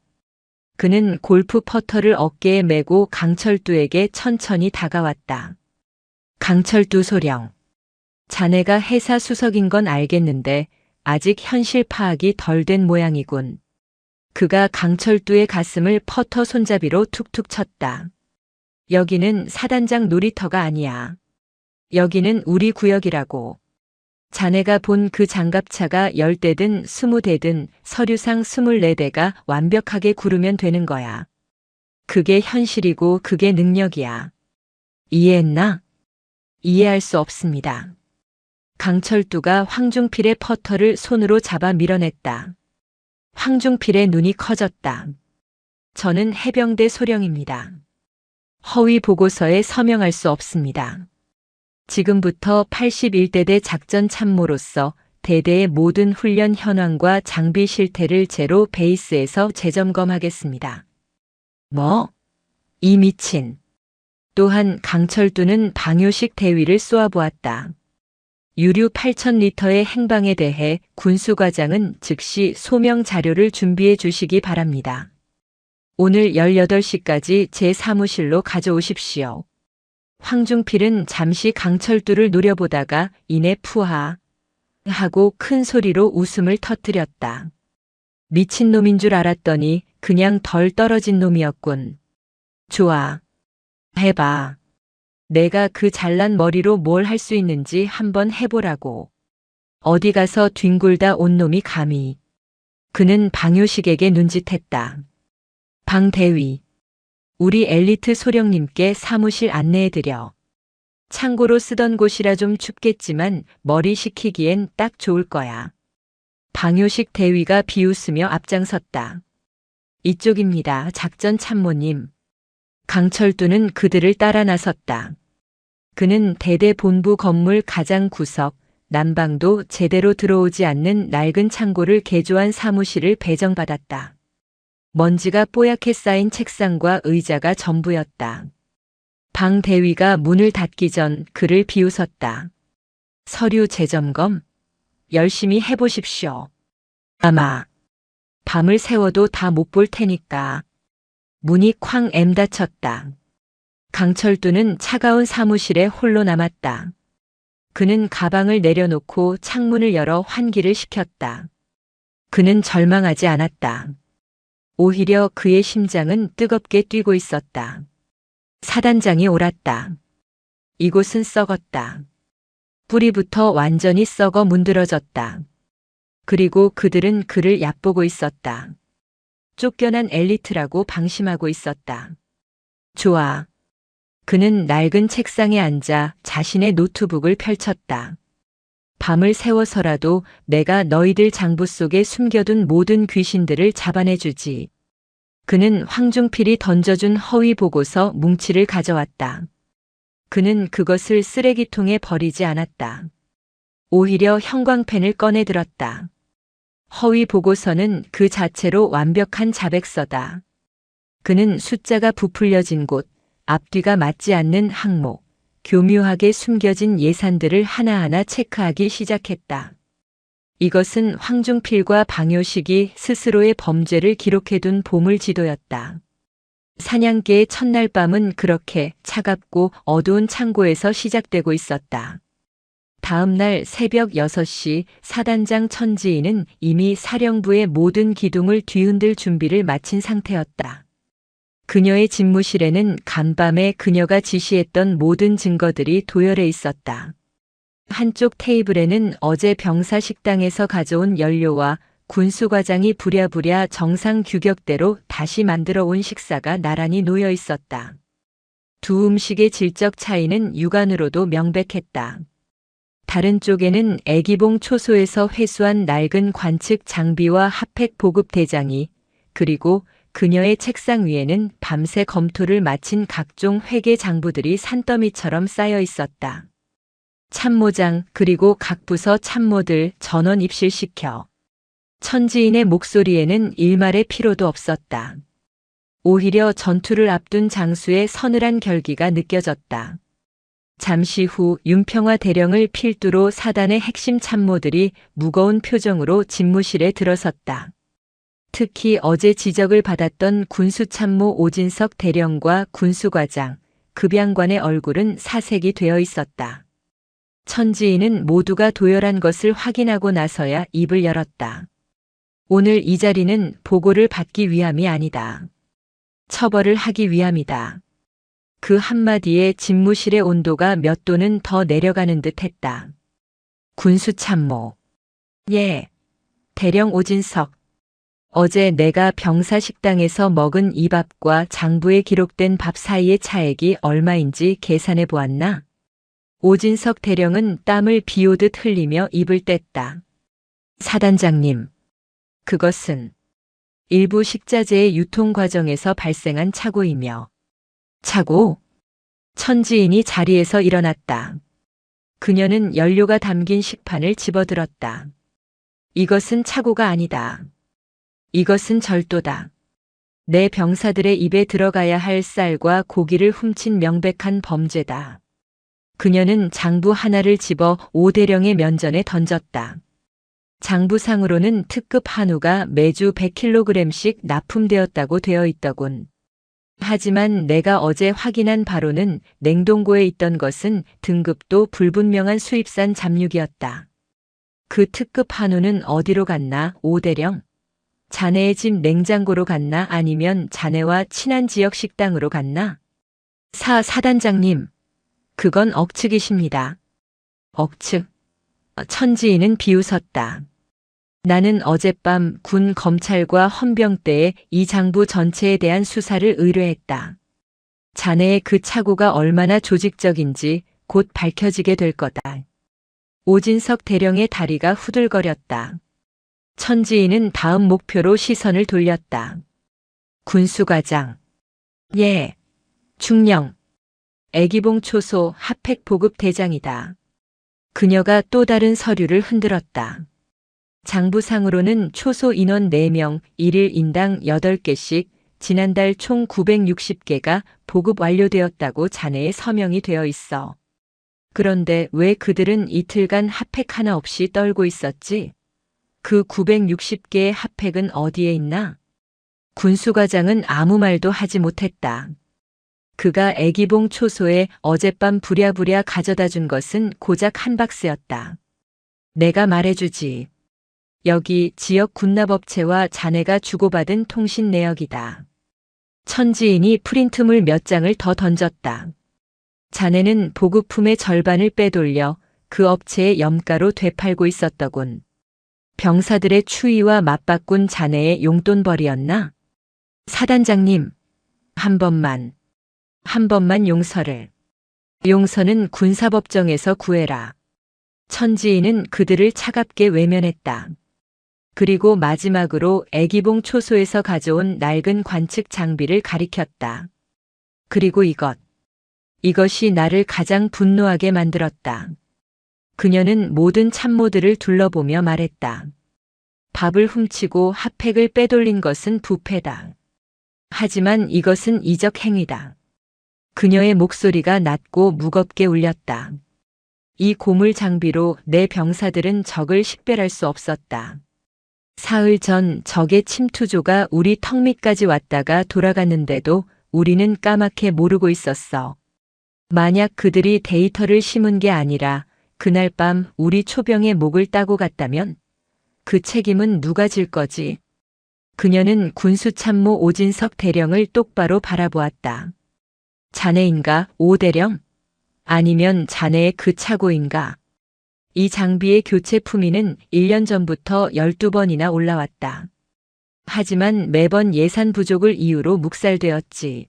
그는 골프 퍼터를 어깨에 메고 강철두에게 천천히 다가왔다. 강철두 소령. 자네가 해사 수석인 건 알겠는데 아직 현실 파악이 덜 된 모양이군. 그가 강철두의 가슴을 퍼터 손잡이로 툭툭 쳤다. 여기는 사단장 놀이터가 아니야. 여기는 우리 구역이라고. 자네가 본 그 장갑차가 10대든 20대든 서류상 24대가 완벽하게 구르면 되는 거야. 그게 현실이고 그게 능력이야. 이해했나? 이해할 수 없습니다. 강철두가 황중필의 퍼터를 손으로 잡아 밀어냈다. 황중필의 눈이 커졌다. 저는 해병대 소령입니다. 허위 보고서에 서명할 수 없습니다. 지금부터 81대대 작전 참모로서 대대의 모든 훈련 현황과 장비 실태를 제로 베이스에서 재점검하겠습니다. 뭐? 이 미친. 또한 강철두는 방효식 대위를 쏘아보았다. 유류 8,000리터의 행방에 대해 군수과장은 즉시 소명 자료를 준비해 주시기 바랍니다. 오늘 18시까지 제 사무실로 가져오십시오. 황중필은 잠시 강철두를 노려보다가 이내 푸하 하고 큰 소리로 웃음을 터뜨렸다. 미친놈인 줄 알았더니 그냥 덜 떨어진 놈이었군. 좋아. 해봐. 내가 그 잘난 머리로 뭘 할 수 있는지 한번 해보라고. 어디 가서 뒹굴다 온 놈이 감히. 그는 방효식에게 눈짓했다. 방 대위. 우리 엘리트 소령님께 사무실 안내해드려. 창고로 쓰던 곳이라 좀 춥겠지만 머리 식히기엔 딱 좋을 거야. 방효식 대위가 비웃으며 앞장섰다. 이쪽입니다, 작전 참모님. 강철두는 그들을 따라 나섰다. 그는 대대 본부 건물 가장 구석, 난방도 제대로 들어오지 않는 낡은 창고를 개조한 사무실을 배정받았다. 먼지가 뽀얗게 쌓인 책상과 의자가 전부였다. 방 대위가 문을 닫기 전 그를 비웃었다. 서류 재점검? 열심히 해보십시오. 아마 밤을 새워도 다 못 볼 테니까. 문이 쾅 엠닫혔다. 강철두는 차가운 사무실에 홀로 남았다. 그는 가방을 내려놓고 창문을 열어 환기를 시켰다. 그는 절망하지 않았다. 오히려 그의 심장은 뜨겁게 뛰고 있었다. 사단장이 옳았다. 이곳은 썩었다. 뿌리부터 완전히 썩어 문드러졌다. 그리고 그들은 그를 얕보고 있었다. 쫓겨난 엘리트라고 방심하고 있었다. 좋아. 그는 낡은 책상에 앉아 자신의 노트북을 펼쳤다. 밤을 새워서라도 내가 너희들 장부 속에 숨겨둔 모든 귀신들을 잡아내주지. 그는 황중필이 던져준 허위 보고서 뭉치를 가져왔다. 그는 그것을 쓰레기통에 버리지 않았다. 오히려 형광펜을 꺼내 들었다. 허위 보고서는 그 자체로 완벽한 자백서다. 그는 숫자가 부풀려진 곳, 앞뒤가 맞지 않는 항목, 교묘하게 숨겨진 예산들을 하나하나 체크하기 시작했다. 이것은 황중필과 방효식이 스스로의 범죄를 기록해둔 보물지도였다. 사냥개의 첫날 밤은 그렇게 차갑고 어두운 창고에서 시작되고 있었다. 다음 날 새벽 6시 사단장 천지인은 이미 사령부의 모든 기둥을 뒤흔들 준비를 마친 상태였다. 그녀의 집무실에는 간밤에 그녀가 지시했던 모든 증거들이 도열해 있었다. 한쪽 테이블에는 어제 병사 식당에서 가져온 연료와 군수과장이 부랴부랴 정상 규격대로 다시 만들어 온 식사가 나란히 놓여 있었다. 두 음식의 질적 차이는 육안으로도 명백했다. 다른 쪽에는 애기봉 초소에서 회수한 낡은 관측 장비와 핫팩 보급 대장이, 그리고 그녀의 책상 위에는 밤새 검토를 마친 각종 회계 장부들이 산더미처럼 쌓여 있었다. 참모장 그리고 각 부서 참모들 전원 입실시켜. 천지인의 목소리에는 일말의 피로도 없었다. 오히려 전투를 앞둔 장수의 서늘한 결기가 느껴졌다. 잠시 후 윤평화 대령을 필두로 사단의 핵심 참모들이 무거운 표정으로 집무실에 들어섰다. 특히 어제 지적을 받았던 군수참모 오진석 대령과 군수과장, 급양관의 얼굴은 사색이 되어 있었다. 천지인은 모두가 도열한 것을 확인하고 나서야 입을 열었다. 오늘 이 자리는 보고를 받기 위함이 아니다. 처벌을 하기 위함이다. 그 한마디에 집무실의 온도가 몇 도는 더 내려가는 듯 했다. 군수참모. 예. 대령 오진석. 어제 내가 병사 식당에서 먹은 이 밥과 장부에 기록된 밥 사이의 차액이 얼마인지 계산해 보았나? 오진석 대령은 땀을 비오듯 흘리며 입을 뗐다. 사단장님. 그것은 일부 식자재의 유통 과정에서 발생한 착오이며. 착오? 천지인이 자리에서 일어났다. 그녀는 연료가 담긴 식판을 집어들었다. 이것은 착오가 아니다. 이것은 절도다. 내 병사들의 입에 들어가야 할 쌀과 고기를 훔친 명백한 범죄다. 그녀는 장부 하나를 집어 오대령의 면전에 던졌다. 장부상으로는 특급 한우가 매주 100kg씩 납품되었다고 되어 있더군. 하지만 내가 어제 확인한 바로는 냉동고에 있던 것은 등급도 불분명한 수입산 잡육이었다. 그 특급 한우는 어디로 갔나, 오대령? 자네의 집 냉장고로 갔나 아니면 자네와 친한 지역 식당으로 갔나? 사단장님, 그건 억측이십니다. 억측? 천지인은 비웃었다. 나는 어젯밤 군 검찰과 헌병대에 이 장부 전체에 대한 수사를 의뢰했다. 자네의 그 착오가 얼마나 조직적인지 곧 밝혀지게 될 거다. 오진석 대령의 다리가 후들거렸다. 천지인은 다음 목표로 시선을 돌렸다. 군수과장. 예. 중령. 애기봉 초소 핫팩 보급 대장이다. 그녀가 또 다른 서류를 흔들었다. 장부상으로는 초소 인원 4명, 1일 인당 8개씩 지난달 총 960개가 보급 완료되었다고 자네의 서명이 되어 있어. 그런데 왜 그들은 이틀간 핫팩 하나 없이 떨고 있었지? 그 960개의 핫팩은 어디에 있나? 군수과장은 아무 말도 하지 못했다. 그가 애기봉 초소에 어젯밤 부랴부랴 가져다 준 것은 고작 한 박스였다. 내가 말해주지. 여기 지역 군납업체와 자네가 주고받은 통신 내역이다. 천지인이 프린트물 몇 장을 더 던졌다. 자네는 보급품의 절반을 빼돌려 그 업체의 염가로 되팔고 있었더군. 병사들의 추위와 맞바꾼 자네의 용돈벌이였나? 사단장님, 한 번만 용서를. 용서는 군사법정에서 구해라. 천지인은 그들을 차갑게 외면했다. 그리고 마지막으로 애기봉 초소에서 가져온 낡은 관측 장비를 가리켰다. 그리고 이것이 나를 가장 분노하게 만들었다. 그녀는 모든 참모들을 둘러보며 말했다. 밥을 훔치고 핫팩을 빼돌린 것은 부패다. 하지만 이것은 이적 행위다. 그녀의 목소리가 낮고 무겁게 울렸다. 이 고물 장비로 내 병사들은 적을 식별할 수 없었다. 사흘 전 적의 침투조가 우리 턱 밑까지 왔다가 돌아갔는데도 우리는 까맣게 모르고 있었어. 만약 그들이 데이터를 심은 게 아니라 그날 밤 우리 초병의 목을 따고 갔다면 그 책임은 누가 질 거지? 그녀는 군수참모 오진석 대령을 똑바로 바라보았다. 자네인가, 오 대령? 아니면 자네의 그 차고인가? 이 장비의 교체 품위는 1년 전부터 12번이나 올라왔다. 하지만 매번 예산 부족을 이유로 묵살되었지.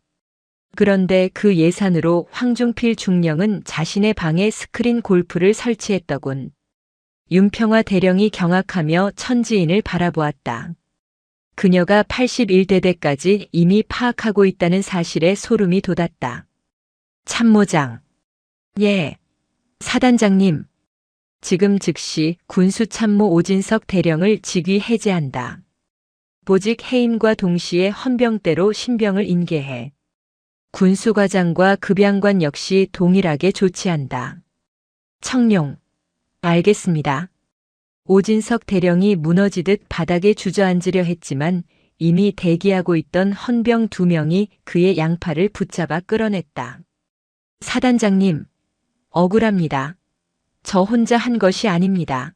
그런데 그 예산으로 황중필 중령은 자신의 방에 스크린 골프를 설치했더군. 윤평화 대령이 경악하며 천지인을 바라보았다. 그녀가 81대대까지 이미 파악하고 있다는 사실에 소름이 돋았다. 참모장. 예. 사단장님. 지금 즉시 군수참모 오진석 대령을 직위 해제한다. 보직 해임과 동시에 헌병대로 신병을 인계해. 군수과장과 급양관 역시 동일하게 조치한다. 청룡. 알겠습니다. 오진석 대령이 무너지듯 바닥에 주저앉으려 했지만 이미 대기하고 있던 헌병 2명이 그의 양팔을 붙잡아 끌어냈다. 사단장님, 억울합니다. 저 혼자 한 것이 아닙니다.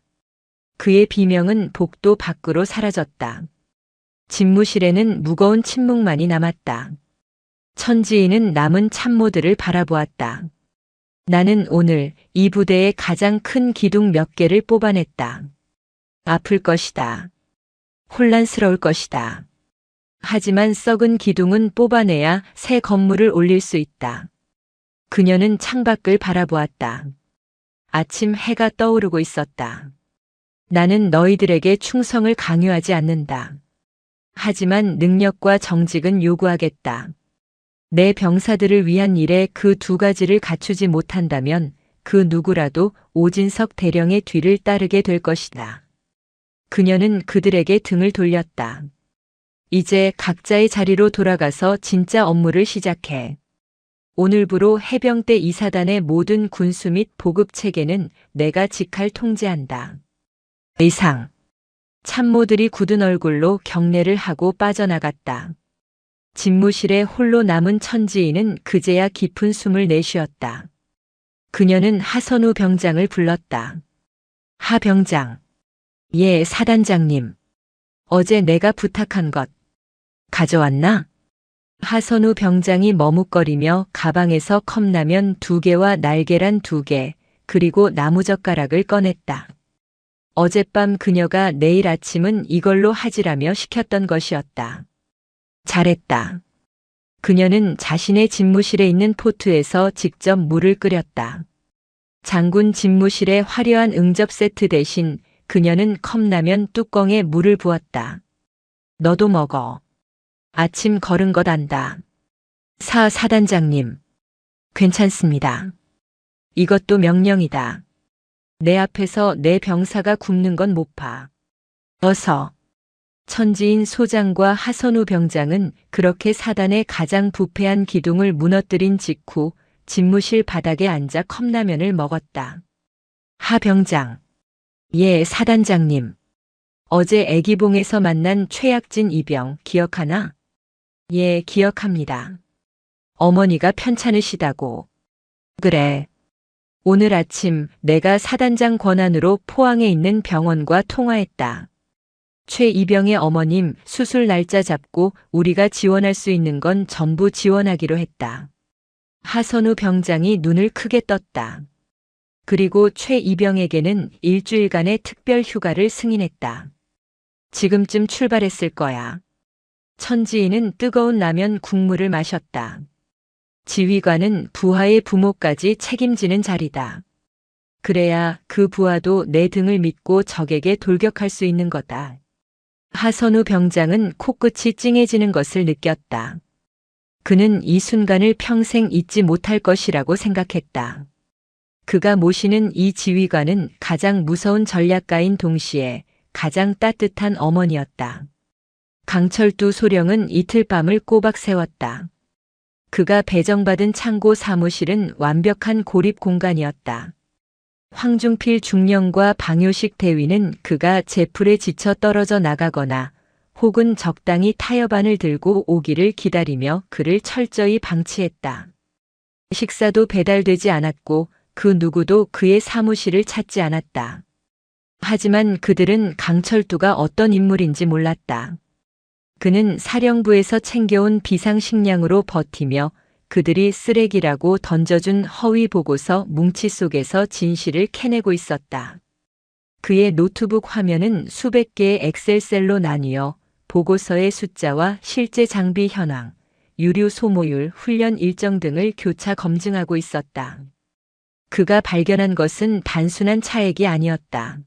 그의 비명은 복도 밖으로 사라졌다. 집무실에는 무거운 침묵만이 남았다. 천지인은 남은 참모들을 바라보았다. 나는 오늘 이 부대의 가장 큰 기둥 몇 개를 뽑아냈다. 아플 것이다. 혼란스러울 것이다. 하지만 썩은 기둥은 뽑아내야 새 건물을 올릴 수 있다. 그녀는 창밖을 바라보았다. 아침 해가 떠오르고 있었다. 나는 너희들에게 충성을 강요하지 않는다. 하지만 능력과 정직은 요구하겠다. 내 병사들을 위한 일에 그 2가지를 갖추지 못한다면 그 누구라도 오진석 대령의 뒤를 따르게 될 것이다. 그녀는 그들에게 등을 돌렸다. 이제 각자의 자리로 돌아가서 진짜 업무를 시작해. 오늘부로 해병대 2사단의 모든 군수 및 보급 체계는 내가 직할 통제한다. 이상. 참모들이 굳은 얼굴로 경례를 하고 빠져나갔다. 집무실에 홀로 남은 천지인은 그제야 깊은 숨을 내쉬었다. 그녀는 하선우 병장을 불렀다. 하 병장. 예, 사단장님. 어제 내가 부탁한 것 가져왔나? 하선우 병장이 머뭇거리며 가방에서 컵라면 2개와 날계란 2개, 그리고 나무젓가락을 꺼냈다. 어젯밤 그녀가 내일 아침은 이걸로 하지라며 시켰던 것이었다. 잘했다. 그녀는 자신의 집무실에 있는 포트에서 직접 물을 끓였다. 장군 집무실의 화려한 응접 세트 대신 그녀는 컵라면 뚜껑에 물을 부었다. 너도 먹어. 아침 걸은 것 안다. 사단장님. 괜찮습니다. 이것도 명령이다. 내 앞에서 내 병사가 굶는 건 못 봐. 어서. 천지인 소장과 하선우 병장은 그렇게 사단의 가장 부패한 기둥을 무너뜨린 직후 집무실 바닥에 앉아 컵라면을 먹었다. 하 병장. 예, 사단장님. 어제 애기봉에서 만난 최약진 이병 기억하나? 예, 기억합니다. 어머니가 편찮으시다고. 그래. 오늘 아침 내가 사단장 권한으로 포항에 있는 병원과 통화했다. 최 이병의 어머님 수술 날짜 잡고 우리가 지원할 수 있는 건 전부 지원하기로 했다. 하선우 병장이 눈을 크게 떴다. 그리고 최 이병에게는 일주일간의 특별 휴가를 승인했다. 지금쯤 출발했을 거야. 천지인은 뜨거운 라면 국물을 마셨다. 지휘관은 부하의 부모까지 책임지는 자리다. 그래야 그 부하도 내 등을 믿고 적에게 돌격할 수 있는 거다. 하선우 병장은 코끝이 찡해지는 것을 느꼈다. 그는 이 순간을 평생 잊지 못할 것이라고 생각했다. 그가 모시는 이 지휘관은 가장 무서운 전략가인 동시에 가장 따뜻한 어머니였다. 강철두 소령은 이틀 밤을 꼬박 세웠다. 그가 배정받은 창고 사무실은 완벽한 고립 공간이었다. 황중필 중령과 방효식 대위는 그가 제풀에 지쳐 떨어져 나가거나 혹은 적당히 타협안을 들고 오기를 기다리며 그를 철저히 방치했다. 식사도 배달되지 않았고 그 누구도 그의 사무실을 찾지 않았다. 하지만 그들은 강철두가 어떤 인물인지 몰랐다. 그는 사령부에서 챙겨온 비상식량으로 버티며 그들이 쓰레기라고 던져준 허위 보고서 뭉치 속에서 진실을 캐내고 있었다. 그의 노트북 화면은 수백 개의 엑셀셀로 나뉘어 보고서의 숫자와 실제 장비 현황, 유류 소모율, 훈련 일정 등을 교차 검증하고 있었다. 그가 발견한 것은 단순한 차액이 아니었다.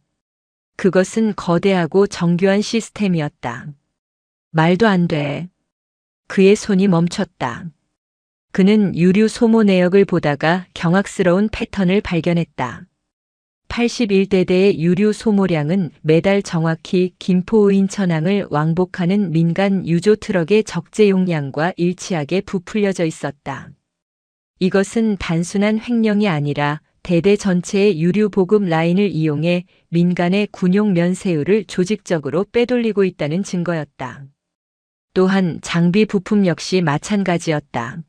그것은 거대하고 정교한 시스템이었다. 말도 안 돼. 그의 손이 멈췄다. 그는 유류 소모 내역을 보다가 경악스러운 패턴을 발견했다. 81대대의 유류 소모량은 매달 정확히 김포 인천항을 왕복하는 민간 유조 트럭의 적재 용량과 일치하게 부풀려져 있었다. 이것은 단순한 횡령이 아니라 대대 전체의 유류 보급 라인을 이용해 민간의 군용 면세율을 조직적으로 빼돌리고 있다는 증거였다. 또한 장비 부품 역시 마찬가지였다.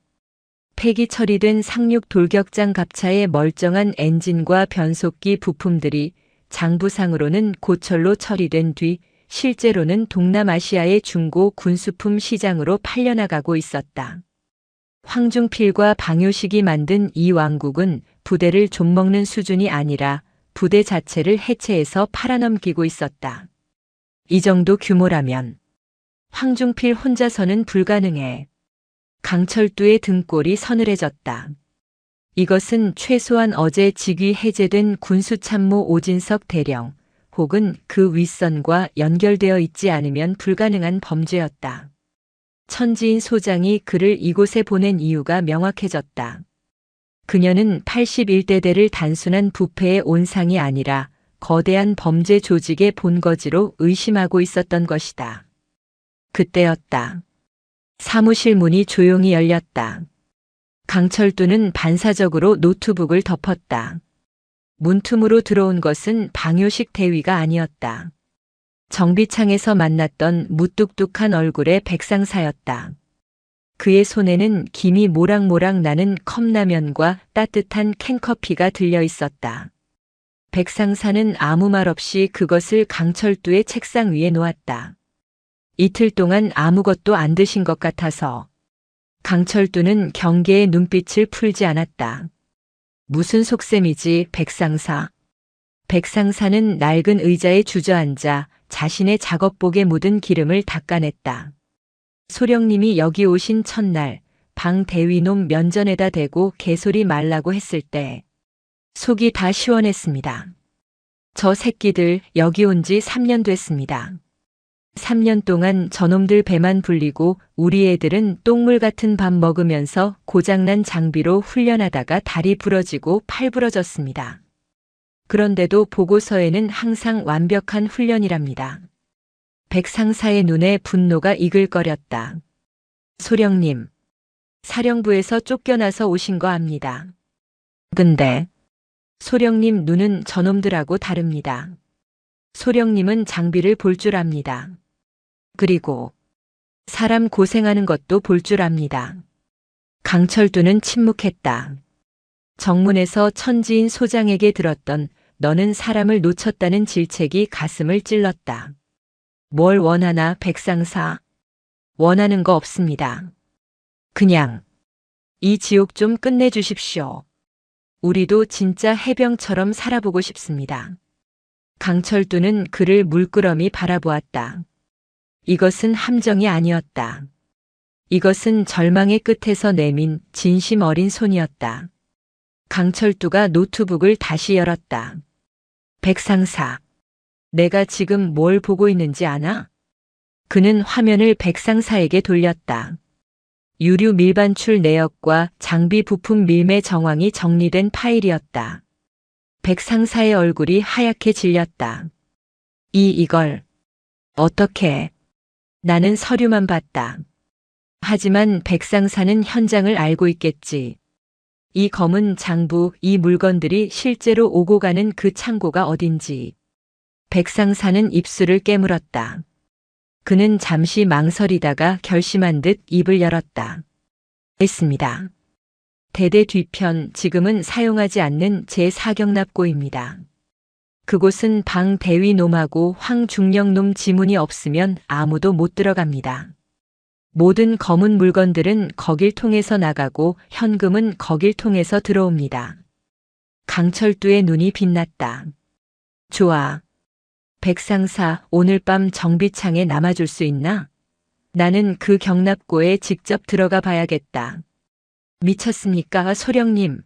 폐기 처리된 상륙 돌격장 갑차의 멀쩡한 엔진과 변속기 부품들이 장부상으로는 고철로 처리된 뒤 실제로는 동남아시아의 중고 군수품 시장으로 팔려나가고 있었다. 황중필과 방효식이 만든 이 왕국은 부대를 좀먹는 수준이 아니라 부대 자체를 해체해서 팔아넘기고 있었다. 이 정도 규모라면 황중필 혼자서는 불가능해. 강철두의 등골이 서늘해졌다. 이것은 최소한 어제 직위 해제된 군수참모 오진석 대령 혹은 그 윗선과 연결되어 있지 않으면 불가능한 범죄였다. 천지인 소장이 그를 이곳에 보낸 이유가 명확해졌다. 그녀는 81대대를 단순한 부패의 온상이 아니라 거대한 범죄 조직의 본거지로 의심하고 있었던 것이다. 그때였다. 사무실 문이 조용히 열렸다. 강철두는 반사적으로 노트북을 덮었다. 문틈으로 들어온 것은 방효식 대위가 아니었다. 정비창에서 만났던 무뚝뚝한 얼굴의 백상사였다. 그의 손에는 김이 모락모락 나는 컵라면과 따뜻한 캔커피가 들려 있었다. 백상사는 아무 말 없이 그것을 강철두의 책상 위에 놓았다. 이틀 동안 아무것도 안 드신 것 같아서. 강철두는 경계의 눈빛을 풀지 않았다. 무슨 속셈이지, 백상사. 백상사는 낡은 의자에 주저앉아 자신의 작업복에 묻은 기름을 닦아냈다. 소령님이 여기 오신 첫날 방 대위놈 면전에다 대고 개소리 말라고 했을 때 속이 다 시원했습니다. 저 새끼들 여기 온 지 3년 됐습니다. 3년 동안 저놈들 배만 불리고 우리 애들은 똥물 같은 밥 먹으면서 고장난 장비로 훈련하다가 다리 부러지고 팔 부러졌습니다. 그런데도 보고서에는 항상 완벽한 훈련이랍니다. 백상사의 눈에 분노가 이글거렸다. 소령님, 사령부에서 쫓겨나서 오신 거 압니다. 근데 소령님 눈은 저놈들하고 다릅니다. 소령님은 장비를 볼 줄 압니다. 그리고 사람 고생하는 것도 볼 줄 압니다. 강철두는 침묵했다. 정문에서 천지인 소장에게 들었던 너는 사람을 놓쳤다는 질책이 가슴을 찔렀다. 뭘 원하나 백상사? 원하는 거 없습니다. 그냥 이 지옥 좀 끝내주십시오. 우리도 진짜 해병처럼 살아보고 싶습니다. 강철두는 그를 물끄러미 바라보았다. 이것은 함정이 아니었다. 이것은 절망의 끝에서 내민 진심 어린 손이었다. 강철두가 노트북을 다시 열었다. 백상사, 내가 지금 뭘 보고 있는지 아나? 그는 화면을 백상사에게 돌렸다. 유류 밀반출 내역과 장비 부품 밀매 정황이 정리된 파일이었다. 백상사의 얼굴이 하얗게 질렸다. 이걸 어떻게? 나는 서류만 봤다. 하지만 백상사는 현장을 알고 있겠지. 이 검은 장부, 이 물건들이 실제로 오고 가는 그 창고가 어딘지. 백상사는 입술을 깨물었다. 그는 잠시 망설이다가 결심한 듯 입을 열었다. 했습니다. 대대 뒤편, 지금은 사용하지 않는 제4경납고입니다. 그곳은 방 대위놈하고 황중령놈 지문이 없으면 아무도 못 들어갑니다. 모든 검은 물건들은 거길 통해서 나가고 현금은 거길 통해서 들어옵니다. 강철두의 눈이 빛났다. 좋아. 백상사, 오늘 밤 정비창에 남아줄 수 있나? 나는 그 경납고에 직접 들어가 봐야겠다. 미쳤습니까, 소령님?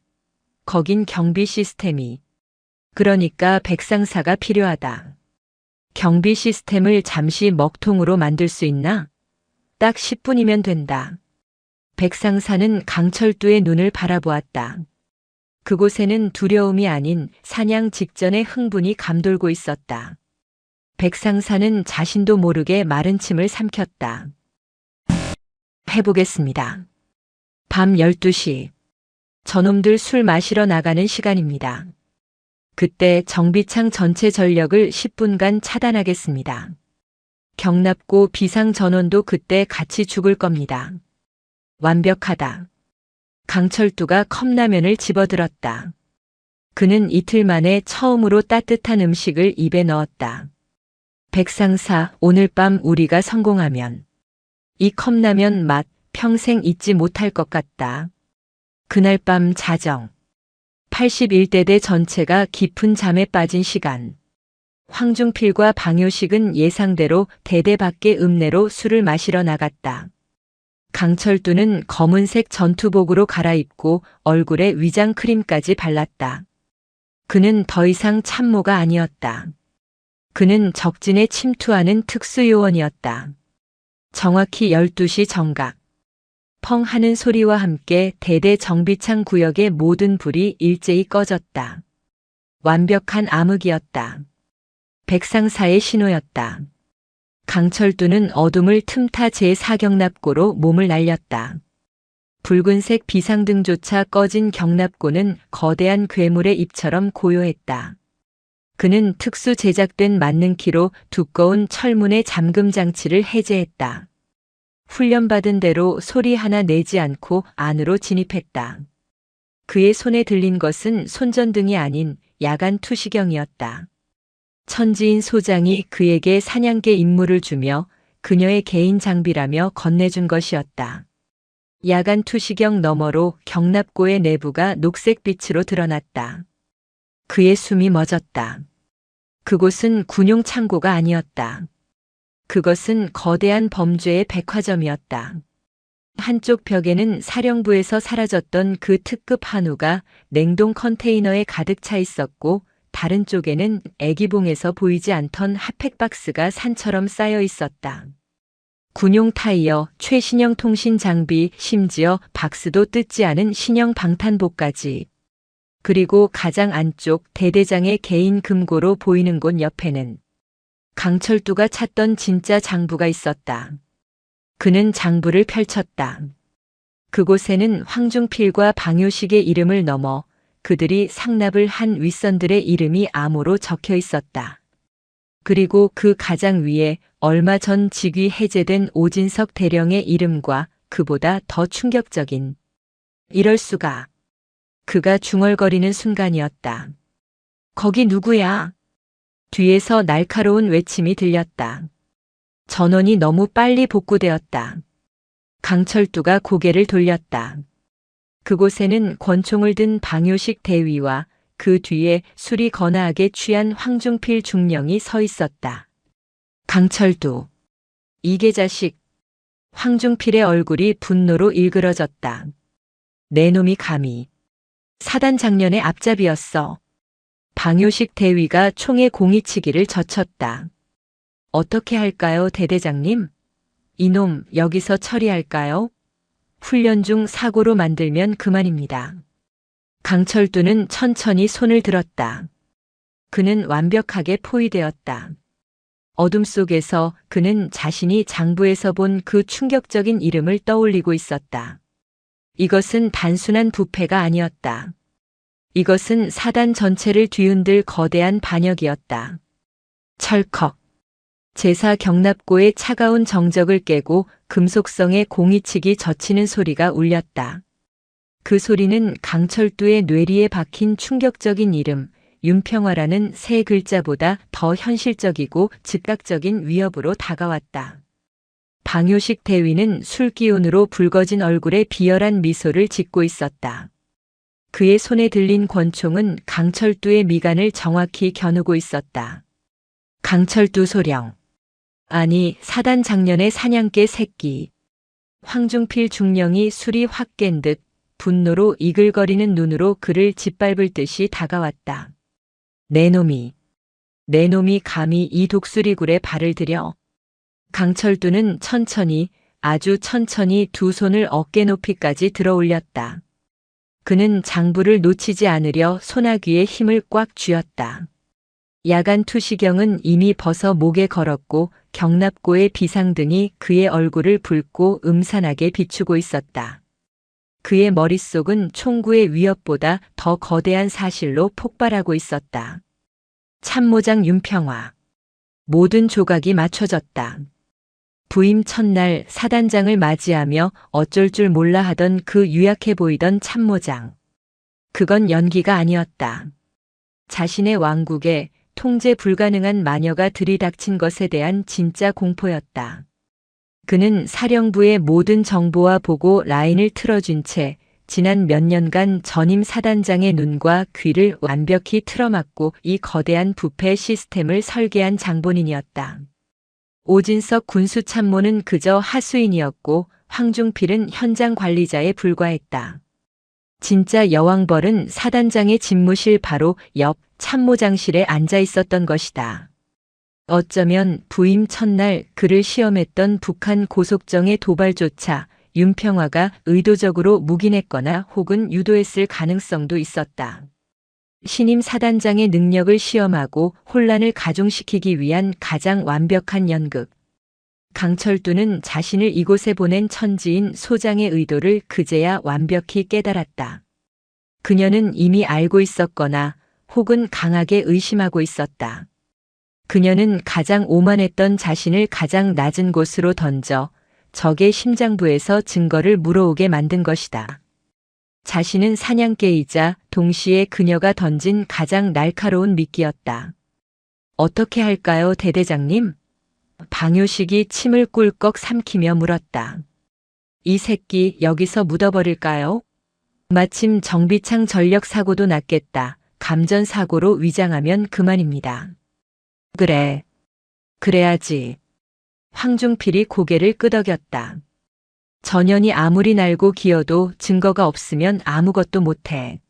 거긴 경비 시스템이. 그러니까 백상사가 필요하다. 경비 시스템을 잠시 먹통으로 만들 수 있나? 딱 10분이면 된다. 백상사는 강철두의 눈을 바라보았다. 그곳에는 두려움이 아닌 사냥 직전의 흥분이 감돌고 있었다. 백상사는 자신도 모르게 마른 침을 삼켰다. 해보겠습니다. 밤 12시. 저놈들 술 마시러 나가는 시간입니다. 그때 정비창 전체 전력을 10분간 차단하겠습니다. 경납고 비상 전원도 그때 같이 죽을 겁니다. 완벽하다. 강철두가 컵라면을 집어들었다. 그는 이틀 만에 처음으로 따뜻한 음식을 입에 넣었다. 백상사, 오늘 밤 우리가 성공하면 이 컵라면 맛 평생 잊지 못할 것 같다. 그날 밤 자정. 81대대 전체가 깊은 잠에 빠진 시간. 황중필과 방효식은 예상대로 대대 밖의 읍내로 술을 마시러 나갔다. 강철두는 검은색 전투복으로 갈아입고 얼굴에 위장 크림까지 발랐다. 그는 더 이상 참모가 아니었다. 그는 적진에 침투하는 특수요원이었다. 정확히 12시 정각. 펑 하는 소리와 함께 대대 정비창 구역의 모든 불이 일제히 꺼졌다. 완벽한 암흑이었다. 백상사의 신호였다. 강철두는 어둠을 틈타 제4경납고로 몸을 날렸다. 붉은색 비상등조차 꺼진 경납고는 거대한 괴물의 입처럼 고요했다. 그는 특수 제작된 만능키로 두꺼운 철문의 잠금 장치를 해제했다. 훈련받은 대로 소리 하나 내지 않고 안으로 진입했다. 그의 손에 들린 것은 손전등이 아닌 야간 투시경이었다. 천지인 소장이 그에게 사냥개 임무를 주며 그녀의 개인 장비라며 건네준 것이었다. 야간 투시경 너머로 경납고의 내부가 녹색빛으로 드러났다. 그의 숨이 멎었다. 그곳은 군용 창고가 아니었다. 그것은 거대한 범죄의 백화점이었다. 한쪽 벽에는 사령부에서 사라졌던 그 특급 한우가 냉동 컨테이너에 가득 차 있었고 다른 쪽에는 애기봉에서 보이지 않던 핫팩 박스가 산처럼 쌓여 있었다. 군용 타이어, 최신형 통신 장비, 심지어 박스도 뜯지 않은 신형 방탄복까지. 그리고 가장 안쪽 대대장의 개인 금고로 보이는 곳 옆에는 강철두가 찾던 진짜 장부가 있었다. 그는 장부를 펼쳤다. 그곳에는 황중필과 방효식의 이름을 넘어 그들이 상납을 한 윗선들의 이름이 암호로 적혀 있었다. 그리고 그 가장 위에 얼마 전 직위 해제된 오진석 대령의 이름과 그보다 더 충격적인 이럴 수가. 그가 중얼거리는 순간이었다. 거기 누구야? 뒤에서 날카로운 외침이 들렸다. 전원이 너무 빨리 복구되었다. 강철두가 고개를 돌렸다. 그곳에는 권총을 든 방효식 대위와 그 뒤에 술이 거나하게 취한 황중필 중령이 서 있었다. 강철두. 이게 자식. 황중필의 얼굴이 분노로 일그러졌다. 내 놈이 감히. 사단 장년의 앞잡이였어. 방요식 대위가 총에 공이치기를 젖혔다. 어떻게 할까요, 대대장님? 이놈 여기서 처리할까요? 훈련 중 사고로 만들면 그만입니다. 강철두는 천천히 손을 들었다. 그는 완벽하게 포위되었다. 어둠 속에서 그는 자신이 장부에서 본 그 충격적인 이름을 떠올리고 있었다. 이것은 단순한 부패가 아니었다. 이것은 사단 전체를 뒤흔들 거대한 반역이었다. 철컥. 제사 경납고의 차가운 정적을 깨고 금속성의 공이치기 젖히는 소리가 울렸다. 그 소리는 강철두의 뇌리에 박힌 충격적인 이름, 윤평화라는 세 글자보다 더 현실적이고 즉각적인 위협으로 다가왔다. 방요식 대위는 술기운으로 붉어진 얼굴에 비열한 미소를 짓고 있었다. 그의 손에 들린 권총은 강철두의 미간을 정확히 겨누고 있었다. 강철두 소령. 아니, 사단 장년의 사냥개 새끼. 황중필 중령이 술이 확 깬 듯 분노로 이글거리는 눈으로 그를 짓밟을 듯이 다가왔다. 내 놈이 감히 이 독수리굴에 발을 들여. 강철두는 천천히, 아주 천천히 두 손을 어깨 높이까지 들어 올렸다. 그는 장부를 놓치지 않으려 소나귀에 힘을 꽉 쥐었다. 야간 투시경은 이미 벗어 목에 걸었고 경납고의 비상등이 그의 얼굴을 붉고 음산하게 비추고 있었다. 그의 머릿속은 총구의 위협보다 더 거대한 사실로 폭발하고 있었다. 참모장 윤평화. 모든 조각이 맞춰졌다. 부임 첫날 사단장을 맞이하며 어쩔 줄 몰라 하던 그 유약해 보이던 참모장. 그건 연기가 아니었다. 자신의 왕국에 통제 불가능한 마녀가 들이닥친 것에 대한 진짜 공포였다. 그는 사령부의 모든 정보와 보고 라인을 틀어준 채 지난 몇 년간 전임 사단장의 눈과 귀를 완벽히 틀어막고 이 거대한 부패 시스템을 설계한 장본인이었다. 오진석 군수참모는 그저 하수인이었고 황중필은 현장 관리자에 불과했다. 진짜 여왕벌은 사단장의 집무실 바로 옆 참모장실에 앉아 있었던 것이다. 어쩌면 부임 첫날 그를 시험했던 북한 고속정의 도발조차 윤평화가 의도적으로 묵인했거나 혹은 유도했을 가능성도 있었다. 신임 사단장의 능력을 시험하고 혼란을 가중시키기 위한 가장 완벽한 연극. 강철두는 자신을 이곳에 보낸 천지인 소장의 의도를 그제야 완벽히 깨달았다. 그녀는 이미 알고 있었거나 혹은 강하게 의심하고 있었다. 그녀는 가장 오만했던 자신을 가장 낮은 곳으로 던져 적의 심장부에서 증거를 물어오게 만든 것이다. 자신은 사냥개이자 동시에 그녀가 던진 가장 날카로운 미끼였다. 어떻게 할까요, 대대장님? 방요식이 침을 꿀꺽 삼키며 물었다. 이 새끼 여기서 묻어버릴까요? 마침 정비창 전력 사고도 났겠다. 감전 사고로 위장하면 그만입니다. 그래. 그래야지. 황중필이 고개를 끄덕였다. 전현이 아무리 날고 기어도 증거가 없으면 아무것도 못해.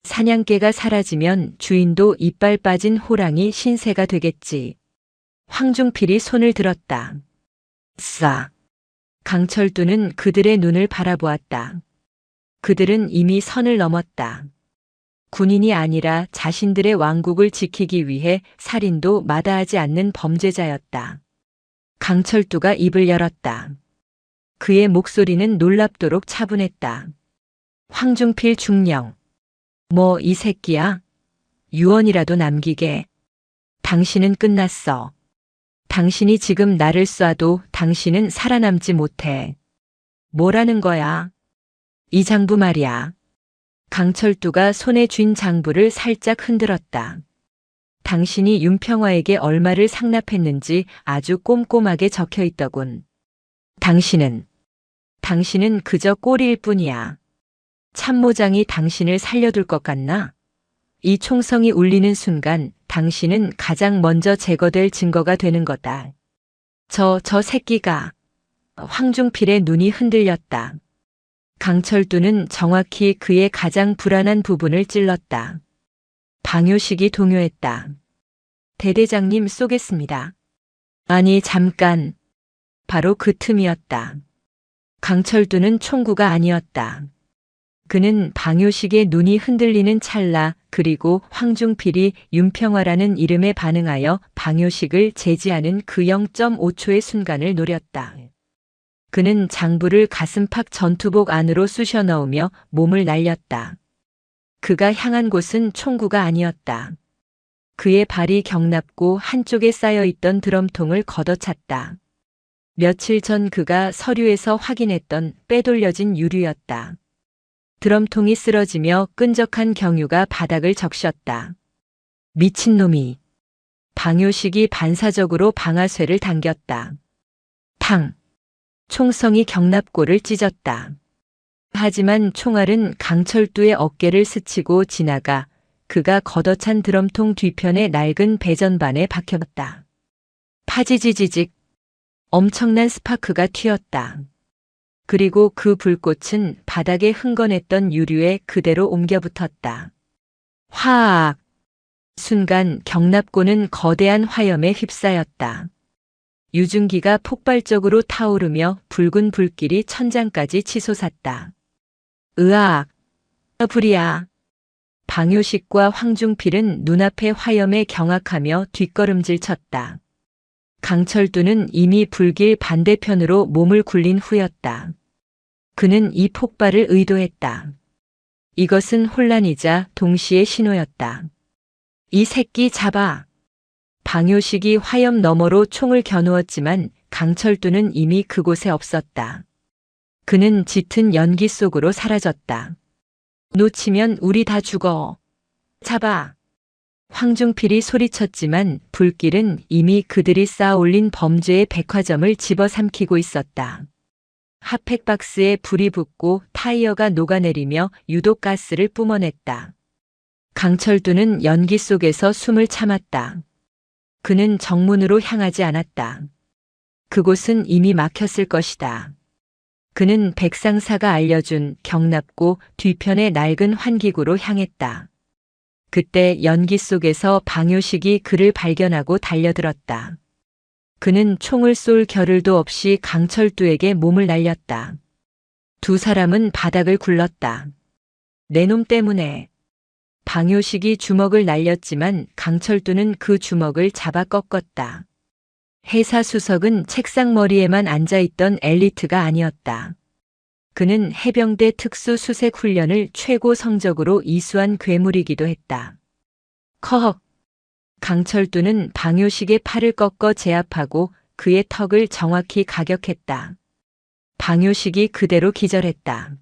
사냥개가 사라지면 주인도 이빨 빠진 호랑이 신세가 되겠지. 황중필이 손을 들었다. 싸. 강철두는 그들의 눈을 바라보았다. 그들은 이미 선을 넘었다. 군인이 아니라 자신들의 왕국을 지키기 위해 살인도 마다하지 않는 범죄자였다. 강철두가 입을 열었다. 그의 목소리는 놀랍도록 차분했다. 황중필 중령. 뭐 이 새끼야? 유언이라도 남기게. 당신은 끝났어. 당신이 지금 나를 쏴도 당신은 살아남지 못해. 뭐라는 거야? 이 장부 말이야. 강철두가 손에 쥔 장부를 살짝 흔들었다. 당신이 윤평화에게 얼마를 상납했는지 아주 꼼꼼하게 적혀 있더군. 당신은 그저 꼬리일 뿐이야. 참모장이 당신을 살려둘 것 같나? 이 총성이 울리는 순간 당신은 가장 먼저 제거될 증거가 되는 거다. 저 새끼가. 황중필의 눈이 흔들렸다. 강철두는 정확히 그의 가장 불안한 부분을 찔렀다. 방효식이 동요했다. 대대장님 쏘겠습니다. 아니 잠깐. 바로 그 틈이었다. 강철두는 총구가 아니었다. 그는 방효식의 눈이 흔들리는 찰나 그리고 황중필이 윤평화라는 이름에 반응하여 방효식을 제지하는 그 0.5초의 순간을 노렸다. 그는 장부를 가슴팍 전투복 안으로 쑤셔 넣으며 몸을 날렸다. 그가 향한 곳은 총구가 아니었다. 그의 발이 경납고 한쪽에 쌓여있던 드럼통을 걷어찼다. 며칠 전 그가 서류에서 확인했던 빼돌려진 유류였다. 드럼통이 쓰러지며 끈적한 경유가 바닥을 적셨다. 미친놈이. 방효식이 반사적으로 방아쇠를 당겼다. 탕. 총성이 경납고를 찢었다. 하지만 총알은 강철두의 어깨를 스치고 지나가 그가 걷어찬 드럼통 뒤편의 낡은 배전반에 박혔다. 파지지지직. 엄청난 스파크가 튀었다. 그리고 그 불꽃은 바닥에 흥건했던 유류에 그대로 옮겨붙었다. 화악! 순간 경납고는 거대한 화염에 휩싸였다. 유증기가 폭발적으로 타오르며 붉은 불길이 천장까지 치솟았다. 으악! 불이야! 방효식과 황중필은 눈앞의 화염에 경악하며 뒷걸음질 쳤다. 강철두는 이미 불길 반대편으로 몸을 굴린 후였다. 그는 이 폭발을 의도했다. 이것은 혼란이자 동시에 신호였다. 이 새끼 잡아! 방효식이 화염 너머로 총을 겨누었지만 강철두는 이미 그곳에 없었다. 그는 짙은 연기 속으로 사라졌다. 놓치면 우리 다 죽어. 잡아! 황중필이 소리쳤지만 불길은 이미 그들이 쌓아 올린 범죄의 백화점을 집어삼키고 있었다. 핫팩박스에 불이 붙고 타이어가 녹아내리며 유독가스를 뿜어냈다. 강철두는 연기 속에서 숨을 참았다. 그는 정문으로 향하지 않았다. 그곳은 이미 막혔을 것이다. 그는 백상사가 알려준 경납고 뒤편의 낡은 환기구로 향했다. 그때 연기 속에서 방효식이 그를 발견하고 달려들었다. 그는 총을 쏠 겨를도 없이 강철두에게 몸을 날렸다. 두 사람은 바닥을 굴렀다. 내 놈 때문에. 방효식이 주먹을 날렸지만 강철두는 그 주먹을 잡아 꺾었다. 해사수석은 책상 머리에만 앉아있던 엘리트가 아니었다. 그는 해병대 특수수색 훈련을 최고 성적으로 이수한 괴물이기도 했다. 커헉! 강철두는 방효식의 팔을 꺾어 제압하고 그의 턱을 정확히 가격했다. 방효식이 그대로 기절했다.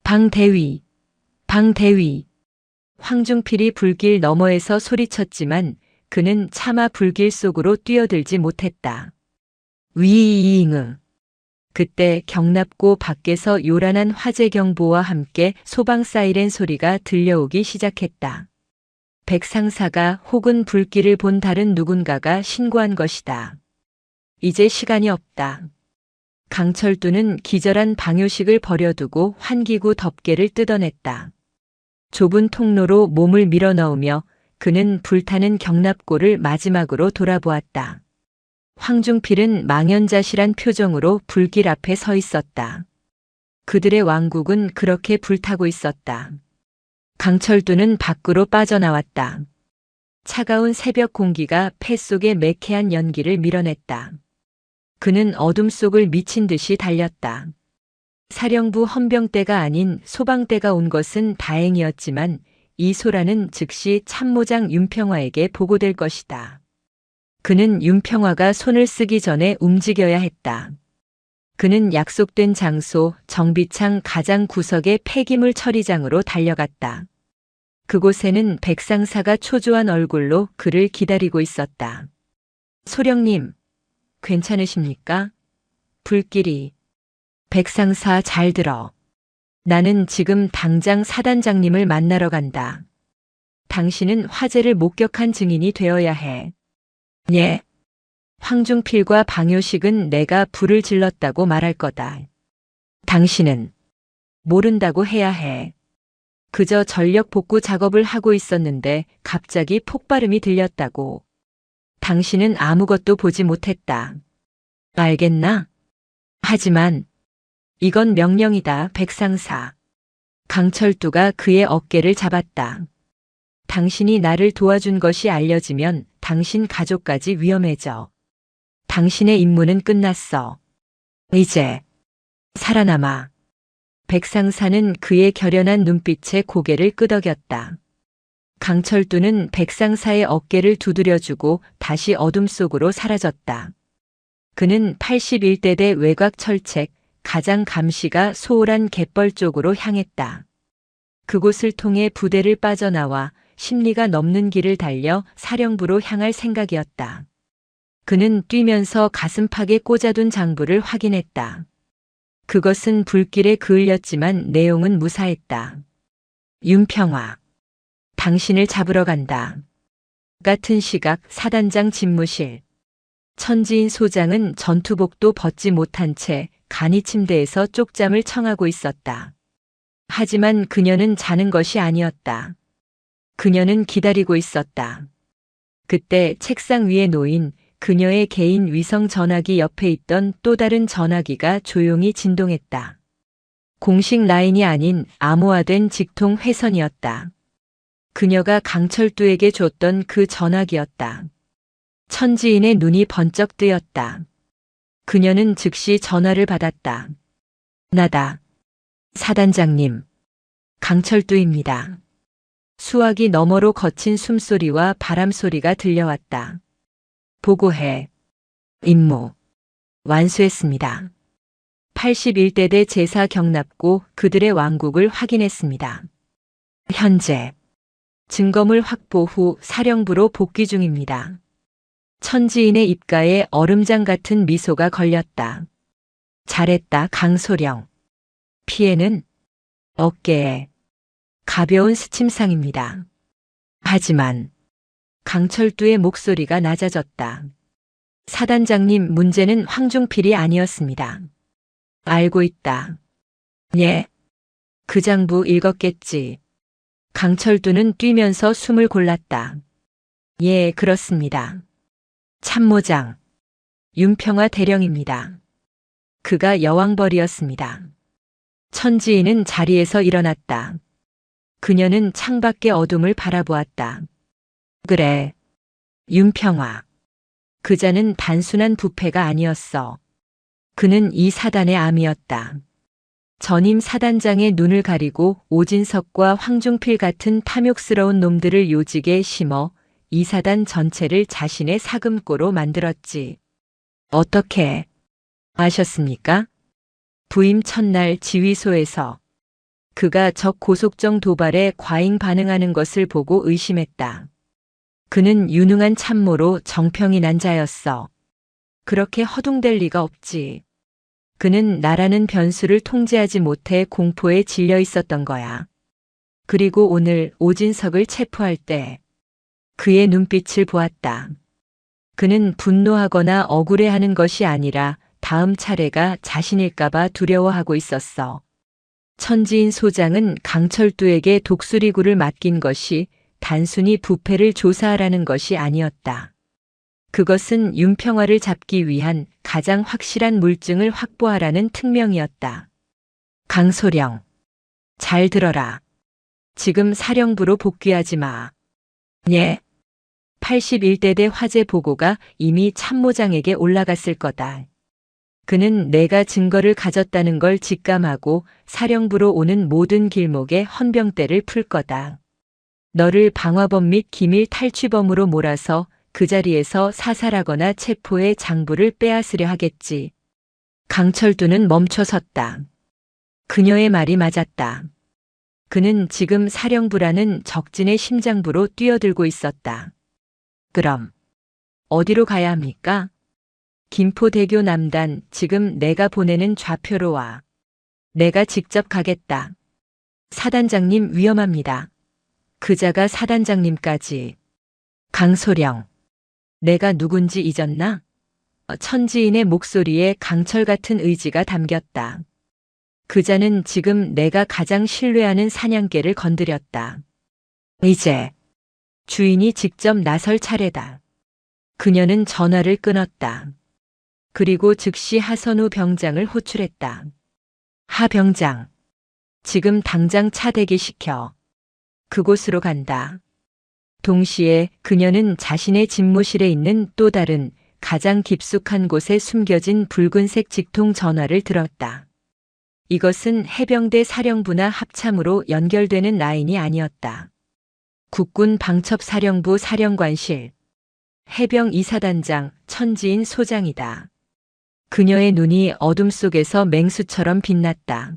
방대위! 방대위! 황중필이 불길 너머에서 소리쳤지만 그는 차마 불길 속으로 뛰어들지 못했다. 위잉응! 그때 경납고 밖에서 요란한 화재 경보와 함께 소방 사이렌 소리가 들려오기 시작했다. 백상사가 혹은 불길을 본 다른 누군가가 신고한 것이다. 이제 시간이 없다. 강철두는 기절한 방효식을 버려두고 환기구 덮개를 뜯어냈다. 좁은 통로로 몸을 밀어넣으며 그는 불타는 경납고를 마지막으로 돌아보았다. 황중필은 망연자실한 표정으로 불길 앞에 서 있었다. 그들의 왕국은 그렇게 불타고 있었다. 강철두는 밖으로 빠져나왔다. 차가운 새벽 공기가 폐 속의 매캐한 연기를 밀어냈다. 그는 어둠 속을 미친 듯이 달렸다. 사령부 헌병대가 아닌 소방대가 온 것은 다행이었지만 이 소란은 즉시 참모장 윤평화에게 보고될 것이다. 그는 윤평화가 손을 쓰기 전에 움직여야 했다. 그는 약속된 장소 정비창 가장 구석의 폐기물 처리장으로 달려갔다. 그곳에는 백상사가 초조한 얼굴로 그를 기다리고 있었다. 소령님, 괜찮으십니까? 불길이. 백상사 잘 들어. 나는 지금 당장 사단장님을 만나러 간다. 당신은 화재를 목격한 증인이 되어야 해. 예. 황중필과 방효식은 내가 불을 질렀다고 말할 거다. 당신은 모른다고 해야 해. 그저 전력 복구 작업을 하고 있었는데 갑자기 폭발음이 들렸다고. 당신은 아무것도 보지 못했다. 알겠나? 하지만 이건 명령이다, 백상사. 강철두가 그의 어깨를 잡았다. 당신이 나를 도와준 것이 알려지면 당신 가족까지 위험해져. 당신의 임무는 끝났어. 이제 살아남아. 백상사는 그의 결연한 눈빛에 고개를 끄덕였다. 강철두는 백상사의 어깨를 두드려주고 다시 어둠 속으로 사라졌다. 그는 81대대 외곽 철책 가장 감시가 소홀한 갯벌 쪽으로 향했다. 그곳을 통해 부대를 빠져나와 십리가 넘는 길을 달려 사령부로 향할 생각이었다. 그는 뛰면서 가슴팍에 꽂아둔 장부를 확인했다. 그것은 불길에 그을렸지만 내용은 무사했다. 윤평화. 당신을 잡으러 간다. 같은 시각 사단장 집무실. 천지인 소장은 전투복도 벗지 못한 채 간이 침대에서 쪽잠을 청하고 있었다. 하지만 그녀는 자는 것이 아니었다. 그녀는 기다리고 있었다. 그때 책상 위에 놓인 그녀의 개인 위성 전화기 옆에 있던 또 다른 전화기가 조용히 진동했다. 공식 라인이 아닌 암호화된 직통 회선이었다. 그녀가 강철두에게 줬던 그 전화기였다. 천지인의 눈이 번쩍 뜨였다. 그녀는 즉시 전화를 받았다. 나다. 사단장님. 강철두입니다. 수화기 너머로 거친 숨소리와 바람소리가 들려왔다. 보고해. 임무. 완수했습니다. 81대대 제사 경납고 그들의 왕국을 확인했습니다. 현재 증거물 확보 후 사령부로 복귀 중입니다. 천지인의 입가에 얼음장 같은 미소가 걸렸다. 잘했다, 강소령. 피해는 어깨에 가벼운 스침상입니다. 하지만 강철두의 목소리가 낮아졌다. 사단장님, 문제는 황중필이 아니었습니다. 알고 있다. 예. 그 장부 읽었겠지. 강철두는 뛰면서 숨을 골랐다. 예, 그렇습니다. 참모장. 윤평화 대령입니다. 그가 여왕벌이었습니다. 천지인은 자리에서 일어났다. 그녀는 창밖의 어둠을 바라보았다. 그래. 윤평화. 그자는 단순한 부패가 아니었어. 그는 이 사단의 암이었다. 전임 사단장의 눈을 가리고 오진석과 황중필 같은 탐욕스러운 놈들을 요직에 심어 이 사단 전체를 자신의 사금고로 만들었지. 어떻게 아셨습니까? 부임 첫날 지휘소에서 그가 적 고속정 도발에 과잉 반응하는 것을 보고 의심했다. 그는 유능한 참모로 정평이 난 자였어. 그렇게 허둥댈 리가 없지. 그는 나라는 변수를 통제하지 못해 공포에 질려 있었던 거야. 그리고 오늘 오진석을 체포할 때 그의 눈빛을 보았다. 그는 분노하거나 억울해하는 것이 아니라 다음 차례가 자신일까봐 두려워하고 있었어. 천지인 소장은 강철두에게 독수리굴을 맡긴 것이 단순히 부패를 조사하라는 것이 아니었다. 그것은 윤평화를 잡기 위한 가장 확실한 물증을 확보하라는 특명이었다. 강소령. 잘 들어라. 지금 사령부로 복귀하지 마. 예. 81대대 화재 보고가 이미 참모장에게 올라갔을 거다. 그는 내가 증거를 가졌다는 걸 직감하고 사령부로 오는 모든 길목에 헌병대를 풀 거다. 너를 방화범 및 기밀 탈취범으로 몰아서 그 자리에서 사살하거나 체포해 장부를 빼앗으려 하겠지. 강철두는 멈춰섰다. 그녀의 말이 맞았다. 그는 지금 사령부라는 적진의 심장부로 뛰어들고 있었다. 그럼 어디로 가야 합니까? 김포대교 남단, 지금 내가 보내는 좌표로 와. 내가 직접 가겠다. 사단장님, 위험합니다. 그자가 사단장님까지. 강소령. 내가 누군지 잊었나? 천지인의 목소리에 강철 같은 의지가 담겼다. 그자는 지금 내가 가장 신뢰하는 사냥개를 건드렸다. 이제 주인이 직접 나설 차례다. 그녀는 전화를 끊었다. 그리고 즉시 하선우 병장을 호출했다. 하 병장, 지금 당장 차 대기시켜. 그곳으로 간다. 동시에 그녀는 자신의 집무실에 있는 또 다른 가장 깊숙한 곳에 숨겨진 붉은색 직통 전화를 들었다. 이것은 해병대 사령부나 합참으로 연결되는 라인이 아니었다. 국군 방첩사령부 사령관실, 해병 이사단장 천지인 소장이다. 그녀의 눈이 어둠 속에서 맹수처럼 빛났다.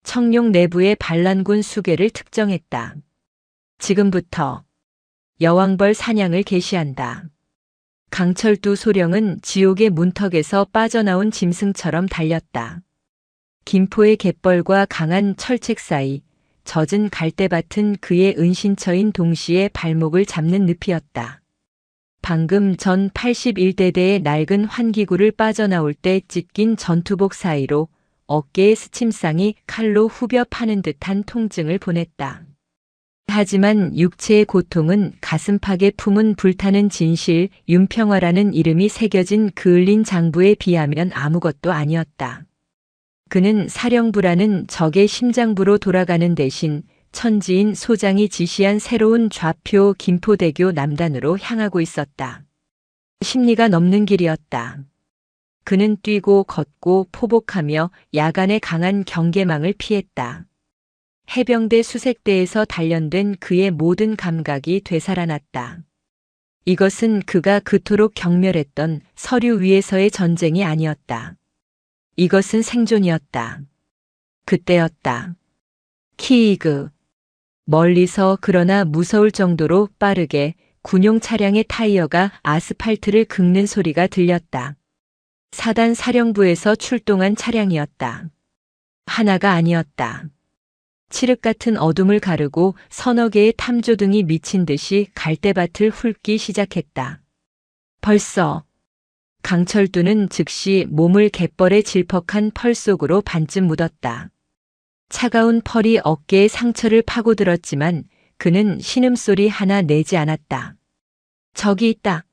청룡 내부의 반란군 수계를 특정했다. 지금부터 여왕벌 사냥을 개시한다. 강철두 소령은 지옥의 문턱에서 빠져나온 짐승처럼 달렸다. 김포의 갯벌과 강한 철책 사이 젖은 갈대밭은 그의 은신처인 동시에 발목을 잡는 늪이었다. 방금 전 81대대의 낡은 환기구를 빠져나올 때 찢긴 전투복 사이로 어깨의 스침상이 칼로 후벼 파는 듯한 통증을 보냈다. 하지만 육체의 고통은 가슴팍에 품은 불타는 진실 윤평화라는 이름이 새겨진 그을린 장부에 비하면 아무것도 아니었다. 그는 사령부라는 적의 심장부로 돌아가는 대신 천지인 소장이 지시한 새로운 좌표 김포대교 남단으로 향하고 있었다. 심리가 넘는 길이었다. 그는 뛰고 걷고 포복하며 야간의 강한 경계망을 피했다. 해병대 수색대에서 단련된 그의 모든 감각이 되살아났다. 이것은 그가 그토록 경멸했던 서류 위에서의 전쟁이 아니었다. 이것은 생존이었다. 그때였다. 키이그. 멀리서 그러나 무서울 정도로 빠르게 군용 차량의 타이어가 아스팔트를 긁는 소리가 들렸다. 사단 사령부에서 출동한 차량이었다. 하나가 아니었다. 칠흑 같은 어둠을 가르고 서너 개의 탐조등이 미친 듯이 갈대밭을 훑기 시작했다. 벌써 강철두는 즉시 몸을 갯벌의 질퍽한 펄 속으로 반쯤 묻었다. 차가운 펄이 어깨에 상처를 파고들었지만 그는 신음소리 하나 내지 않았다. 저기 있다.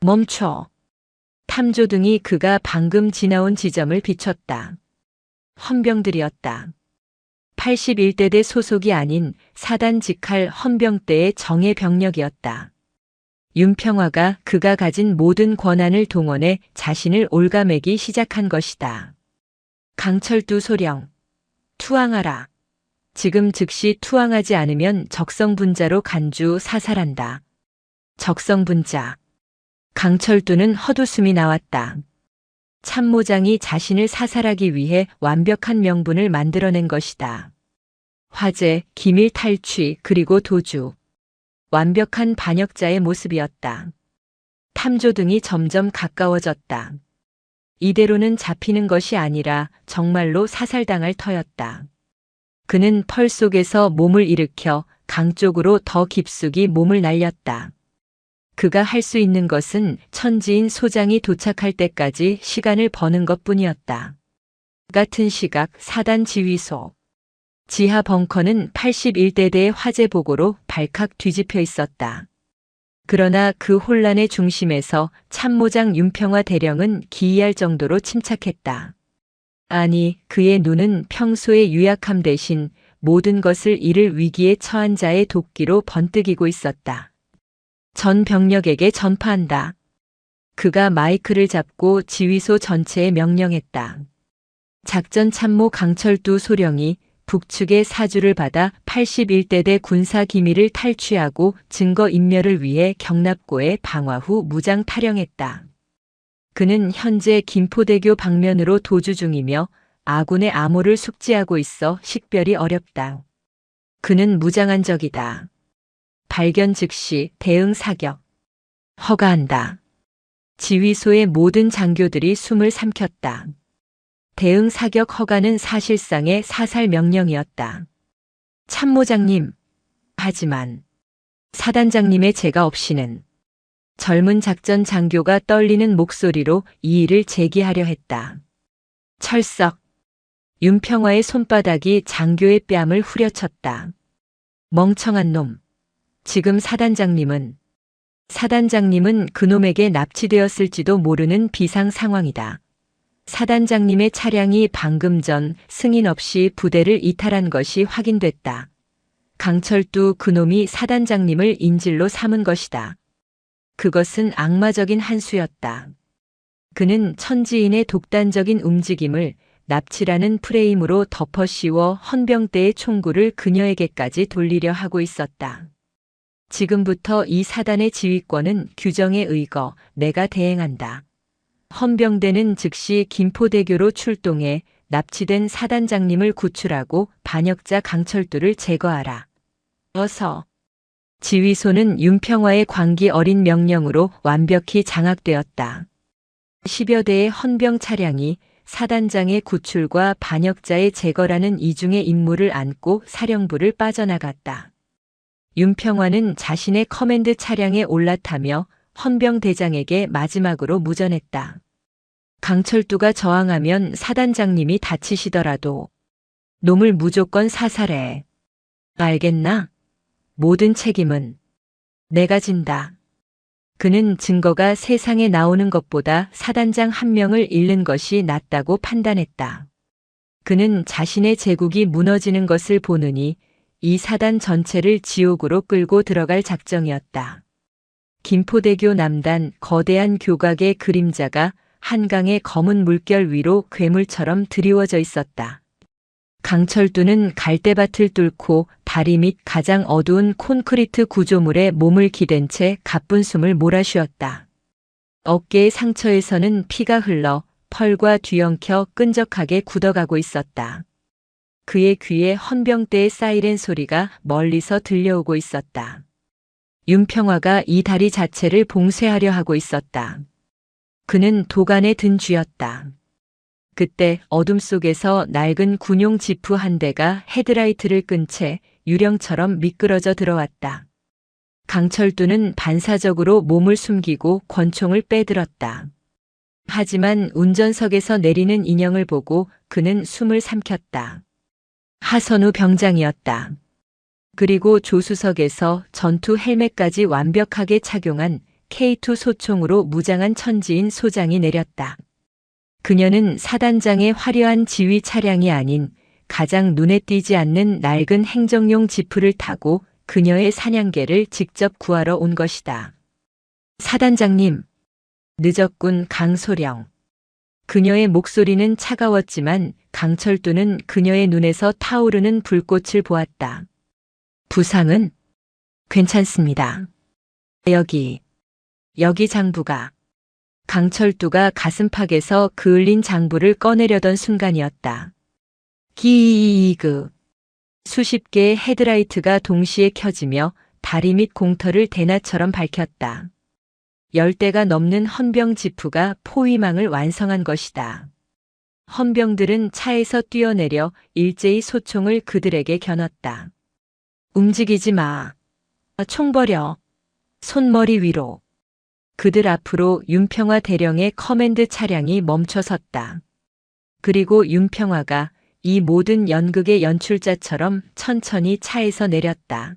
멈춰. 탐조등이 그가 방금 지나온 지점을 비췄다. 헌병들이었다. 81대대 소속이 아닌 사단 직할 헌병대의 정예 병력이었다. 윤평화가 그가 가진 모든 권한을 동원해 자신을 올가매기 시작한 것이다. 강철두 소령, 투항하라. 지금 즉시 투항하지 않으면 적성분자로 간주 사살한다. 적성분자. 강철두는 헛웃음이 나왔다. 참모장이 자신을 사살하기 위해 완벽한 명분을 만들어낸 것이다. 화재, 기밀 탈취, 그리고 도주. 완벽한 반역자의 모습이었다. 탐조등이 점점 가까워졌다. 이대로는 잡히는 것이 아니라 정말로 사살당할 터였다. 그는 펄 속에서 몸을 일으켜 강 쪽으로 더 깊숙이 몸을 날렸다. 그가 할 수 있는 것은 천지인 소장이 도착할 때까지 시간을 버는 것뿐이었다. 같은 시각 사단 지휘소. 지하 벙커는 81대대의 화재 보고로 발칵 뒤집혀 있었다. 그러나 그 혼란의 중심에서 참모장 윤평화 대령은 기이할 정도로 침착했다. 아니, 그의 눈은 평소의 유약함 대신 모든 것을 잃을 위기에 처한 자의 도끼로 번뜩이고 있었다. 전 병력에게 전파한다. 그가 마이크를 잡고 지휘소 전체에 명령했다. 작전 참모 강철두 소령이 북측의 사주를 받아 81대대 군사 기밀을 탈취하고 증거 인멸을 위해 경납고에 방화 후 무장 탈영했다. 그는 현재 김포대교 방면으로 도주 중이며 아군의 암호를 숙지하고 있어 식별이 어렵다. 그는 무장한 적이다. 발견 즉시 대응 사격. 허가한다. 지휘소의 모든 장교들이 숨을 삼켰다. 대응 사격 허가는 사실상의 사살 명령이었다. 참모장님. 하지만 사단장님의 제가 없이는. 젊은 작전 장교가 떨리는 목소리로 이의를 제기하려 했다. 철석. 윤평화의 손바닥이 장교의 뺨을 후려쳤다. 멍청한 놈. 지금 사단장님은 그놈에게 납치되었을지도 모르는 비상 상황이다. 사단장님의 차량이 방금 전 승인 없이 부대를 이탈한 것이 확인됐다. 강철두 그놈이 사단장님을 인질로 삼은 것이다. 그것은 악마적인 한 수였다. 그는 천지인의 독단적인 움직임을 납치라는 프레임으로 덮어씌워 헌병대의 총구를 그녀에게까지 돌리려 하고 있었다. 지금부터 이 사단의 지휘권은 규정에 의거 내가 대행한다. 헌병대는 즉시 김포대교로 출동해 납치된 사단장님을 구출하고 반역자 강철두를 제거하라. 어서. 지휘소는 윤평화의 광기 어린 명령으로 완벽히 장악되었다. 10여 대의 헌병 차량이 사단장의 구출과 반역자의 제거라는 이중의 임무를 안고 사령부를 빠져나갔다. 윤평화는 자신의 커맨드 차량에 올라타며 헌병대장에게 마지막으로 무전했다. 강철두가 저항하면 사단장님이 다치시더라도 놈을 무조건 사살해. 알겠나? 모든 책임은 내가 진다. 그는 증거가 세상에 나오는 것보다 사단장 한 명을 잃는 것이 낫다고 판단했다. 그는 자신의 제국이 무너지는 것을 보느니 이 사단 전체를 지옥으로 끌고 들어갈 작정이었다. 김포대교 남단 거대한 교각의 그림자가 한강의 검은 물결 위로 괴물처럼 드리워져 있었다. 강철두는 갈대밭을 뚫고 다리 밑 가장 어두운 콘크리트 구조물에 몸을 기댄 채 가쁜 숨을 몰아쉬었다. 어깨의 상처에서는 피가 흘러 펄과 뒤엉켜 끈적하게 굳어가고 있었다. 그의 귀에 헌병대의 사이렌 소리가 멀리서 들려오고 있었다. 윤평화가 이 다리 자체를 봉쇄하려 하고 있었다. 그는 도간에 든 쥐였다. 그때 어둠 속에서 낡은 군용 지프 한 대가 헤드라이트를 끈 채 유령처럼 미끄러져 들어왔다. 강철두는 반사적으로 몸을 숨기고 권총을 빼들었다. 하지만 운전석에서 내리는 인형을 보고 그는 숨을 삼켰다. 하선우 병장이었다. 그리고 조수석에서 전투 헬멧까지 완벽하게 착용한 K2 소총으로 무장한 천지인 소장이 내렸다. 그녀는 사단장의 화려한 지휘 차량이 아닌 가장 눈에 띄지 않는 낡은 행정용 지프를 타고 그녀의 사냥개를 직접 구하러 온 것이다. 사단장님. 늦었군 강소령. 그녀의 목소리는 차가웠지만 강철두는 그녀의 눈에서 타오르는 불꽃을 보았다. 부상은? 괜찮습니다. 여기 장부가. 강철두가 가슴팍에서 그을린 장부를 꺼내려던 순간이었다. 기이그. 수십 개의 헤드라이트가 동시에 켜지며 다리 밑 공터를 대낮처럼 밝혔다. 10대가 넘는 헌병 지프가 포위망을 완성한 것이다. 헌병들은 차에서 뛰어내려 일제히 소총을 그들에게 겨눴다. 움직이지 마. 총 버려. 손머리 위로. 그들 앞으로 윤평화 대령의 커맨드 차량이 멈춰섰다. 그리고 윤평화가 이 모든 연극의 연출자처럼 천천히 차에서 내렸다.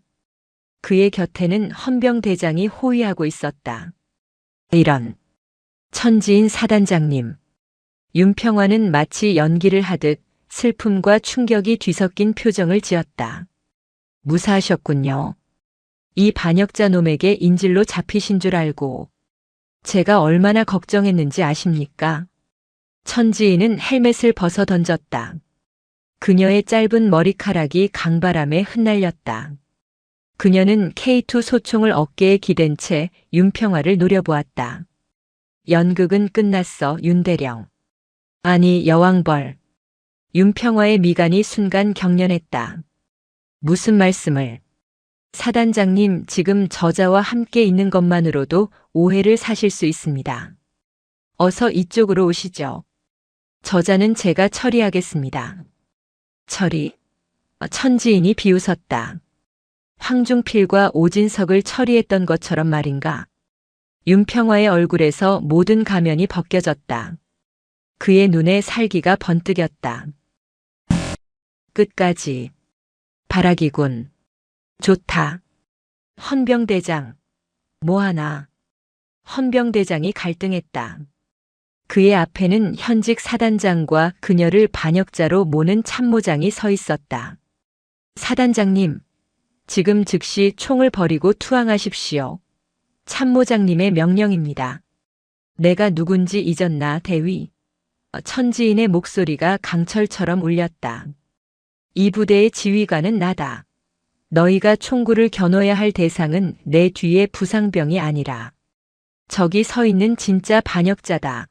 그의 곁에는 헌병대장이 호위하고 있었다. 이런. 천지인 사단장님. 윤평화는 마치 연기를 하듯 슬픔과 충격이 뒤섞인 표정을 지었다. 무사하셨군요. 이 반역자 놈에게 인질로 잡히신 줄 알고 제가 얼마나 걱정했는지 아십니까? 천지인은 헬멧을 벗어 던졌다. 그녀의 짧은 머리카락이 강바람에 흩날렸다. 그녀는 K2 소총을 어깨에 기댄 채 윤평화를 노려보았다. 연극은 끝났어, 윤대령. 아니, 여왕벌. 윤평화의 미간이 순간 경련했다. 무슨 말씀을? 사단장님, 지금 저자와 함께 있는 것만으로도 오해를 사실 수 있습니다. 어서 이쪽으로 오시죠. 저자는 제가 처리하겠습니다. 처리. 천지인이 비웃었다. 황중필과 오진석을 처리했던 것처럼 말인가. 윤평화의 얼굴에서 모든 가면이 벗겨졌다. 그의 눈에 살기가 번뜩였다. 끝까지. 바라기군. 좋다. 헌병대장. 뭐하나. 헌병대장이 갈등했다. 그의 앞에는 현직 사단장과 그녀를 반역자로 모는 참모장이 서 있었다. 사단장님, 지금 즉시 총을 버리고 투항하십시오. 참모장님의 명령입니다. 내가 누군지 잊었나, 대위? 천지인의 목소리가 강철처럼 울렸다. 이 부대의 지휘관은 나다. 너희가 총구를 겨눠야 할 대상은 내 뒤의 부상병이 아니라 저기 서 있는 진짜 반역자다.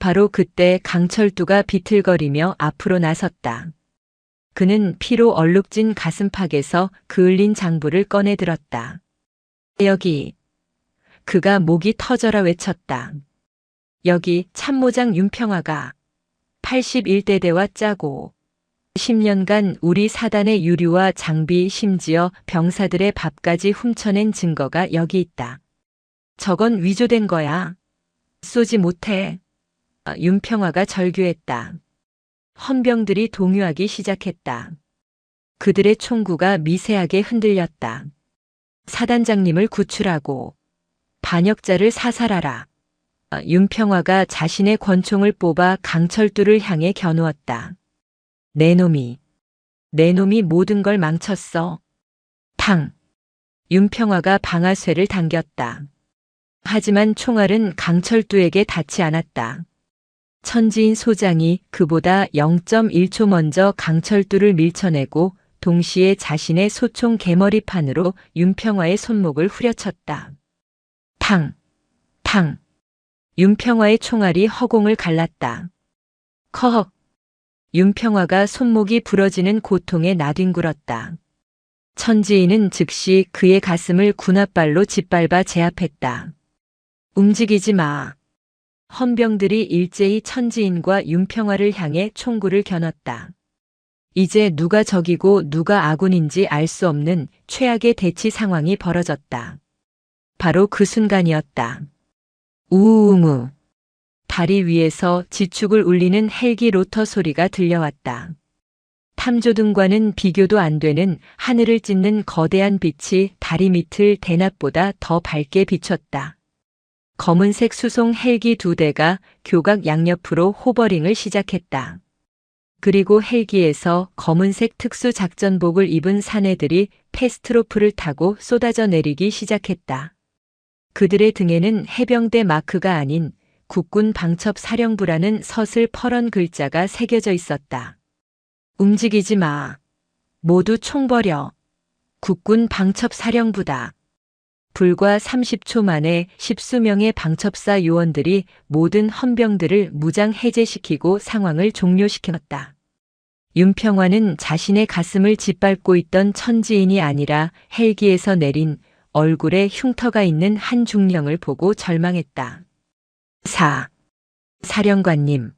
바로 그때 강철두가 비틀거리며 앞으로 나섰다. 그는 피로 얼룩진 가슴팍에서 그을린 장부를 꺼내 들었다. 여기. 그가 목이 터져라 외쳤다. 여기 참모장 윤평화가 81대대와 짜고 10년간 우리 사단의 유류와 장비 심지어 병사들의 밥까지 훔쳐낸 증거가 여기 있다. 저건 위조된 거야. 쏘지 못해. 윤평화가 절규했다. 헌병들이 동요하기 시작했다. 그들의 총구가 미세하게 흔들렸다. 사단장님을 구출하고 반역자를 사살하라. 윤평화가 자신의 권총을 뽑아 강철두를 향해 겨누었다. 내 놈이 모든 걸 망쳤어. 탕. 윤평화가 방아쇠를 당겼다. 하지만 총알은 강철두에게 닿지 않았다. 천지인 소장이 그보다 0.1초 먼저 강철두를 밀쳐내고 동시에 자신의 소총 개머리판으로 윤평화의 손목을 후려쳤다. 탕! 탕! 윤평화의 총알이 허공을 갈랐다. 커헉! 윤평화가 손목이 부러지는 고통에 나뒹굴었다. 천지인은 즉시 그의 가슴을 군홧발로 짓밟아 제압했다. 움직이지 마. 헌병들이 일제히 천지인과 윤평화를 향해 총구를 겨눴다. 이제 누가 적이고 누가 아군인지 알 수 없는 최악의 대치 상황이 벌어졌다. 바로 그 순간이었다. 우웅우. 다리 위에서 지축을 울리는 헬기 로터 소리가 들려왔다. 탐조등과는 비교도 안 되는 하늘을 찢는 거대한 빛이 다리 밑을 대낮보다 더 밝게 비췄다. 검은색 수송 헬기 2대가 교각 양옆으로 호버링을 시작했다. 그리고 헬기에서 검은색 특수작전복을 입은 사내들이 패스트로프를 타고 쏟아져 내리기 시작했다. 그들의 등에는 해병대 마크가 아닌 국군 방첩사령부라는 서슬 퍼런 글자가 새겨져 있었다. 움직이지 마. 모두 총 버려. 국군 방첩사령부다. 불과 30초 만에 10수명의 방첩사 요원들이 모든 헌병들을 무장 해제시키고 상황을 종료시켰다. 윤평화는 자신의 가슴을 짓밟고 있던 천지인이 아니라 헬기에서 내린 얼굴에 흉터가 있는 한 중령을 보고 절망했다. 사령관님.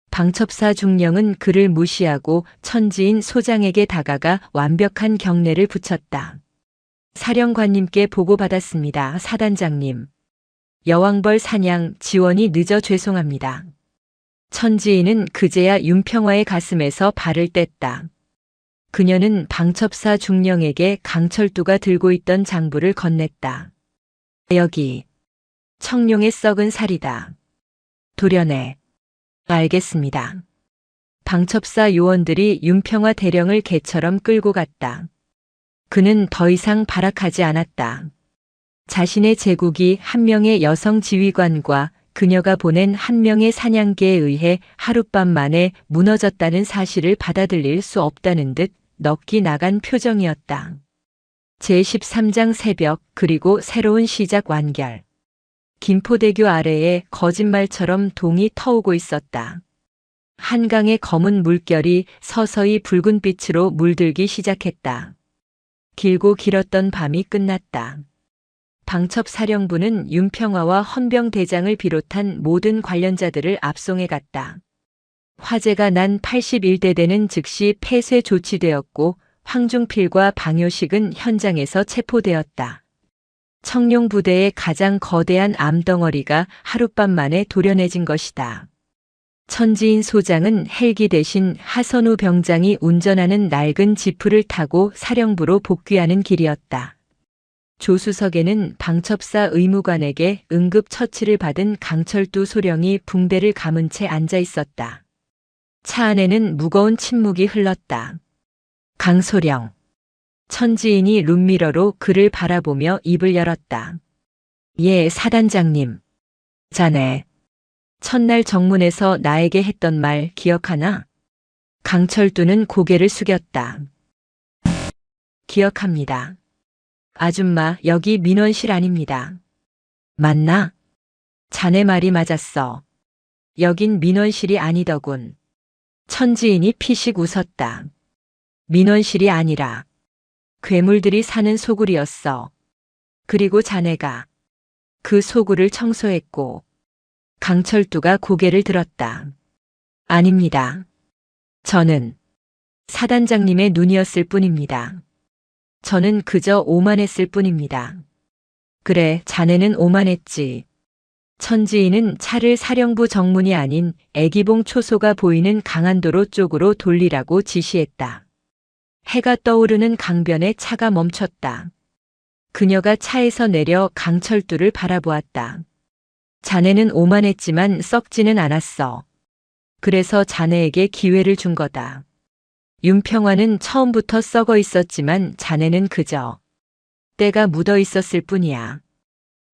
방첩사 중령은 그를 무시하고 천지인 소장에게 다가가 완벽한 경례를 붙였다. 사령관님께 보고받았습니다, 사단장님. 여왕벌 사냥 지원이 늦어 죄송합니다. 천지인은 그제야 윤평화의 가슴에서 발을 뗐다. 그녀는 방첩사 중령에게 강철두가 들고 있던 장부를 건넸다. 여기. 청룡의 썩은 살이다. 도려내. 알겠습니다. 방첩사 요원들이 윤평화 대령을 개처럼 끌고 갔다. 그는 더 이상 발악하지 않았다. 자신의 제국이 한 명의 여성 지휘관과 그녀가 보낸 한 명의 사냥개에 의해 하룻밤 만에 무너졌다는 사실을 받아들일 수 없다는 듯 넋이 나간 표정이었다. 제13장 새벽 그리고 새로운 시작 완결. 김포대교 아래에 거짓말처럼 동이 터오고 있었다. 한강의 검은 물결이 서서히 붉은 빛으로 물들기 시작했다. 길고 길었던 밤이 끝났다. 방첩사령부는 윤평화와 헌병대장을 비롯한 모든 관련자들을 압송해 갔다. 화재가 난 81대대는 즉시 폐쇄 조치되었고 황중필과 방효식은 현장에서 체포되었다. 청룡 부대의 가장 거대한 암덩어리가 하룻밤 만에 도려내진 것이다. 천지인 소장은 헬기 대신 하선우 병장이 운전하는 낡은 지프를 타고 사령부로 복귀하는 길이었다. 조수석에는 방첩사 의무관에게 응급 처치를 받은 강철두 소령이 붕대를 감은 채 앉아 있었다. 차 안에는 무거운 침묵이 흘렀다. 강소령. 천지인이 룸미러로 그를 바라보며 입을 열었다. 예, 사단장님. 자네. 첫날 정문에서 나에게 했던 말 기억하나? 강철두는 고개를 숙였다. 기억합니다. 아줌마, 여기 민원실 아닙니다. 맞나? 자네 말이 맞았어. 여긴 민원실이 아니더군. 천지인이 피식 웃었다. 민원실이 아니라 괴물들이 사는 소굴이었어. 그리고 자네가 그 소굴을 청소했고. 강철두가 고개를 들었다. 아닙니다. 저는 사단장님의 눈이었을 뿐입니다. 저는 그저 오만했을 뿐입니다. 그래, 자네는 오만했지. 천지인은 차를 사령부 정문이 아닌 애기봉 초소가 보이는 강한도로 쪽으로 돌리라고 지시했다. 해가 떠오르는 강변에 차가 멈췄다. 그녀가 차에서 내려 강철두를 바라보았다. 자네는 오만했지만 썩지는 않았어. 그래서 자네에게 기회를 준 거다. 윤평화는 처음부터 썩어 있었지만 자네는 그저 때가 묻어 있었을 뿐이야.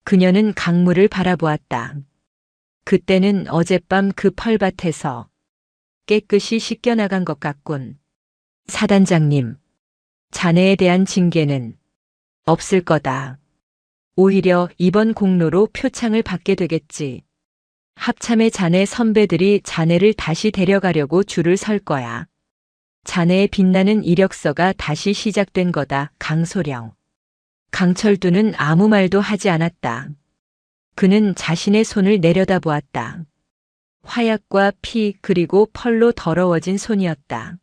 그녀는 강물을 바라보았다. 그때는 어젯밤 그 펄밭에서 깨끗이 씻겨나간 것 같군. 사단장님, 자네에 대한 징계는 없을 거다. 오히려 이번 공로로 표창을 받게 되겠지. 합참의 자네 선배들이 자네를 다시 데려가려고 줄을 설 거야. 자네의 빛나는 이력서가 다시 시작된 거다, 강소령. 강철두는 아무 말도 하지 않았다. 그는 자신의 손을 내려다보았다. 화약과 피 그리고 펄로 더러워진 손이었다.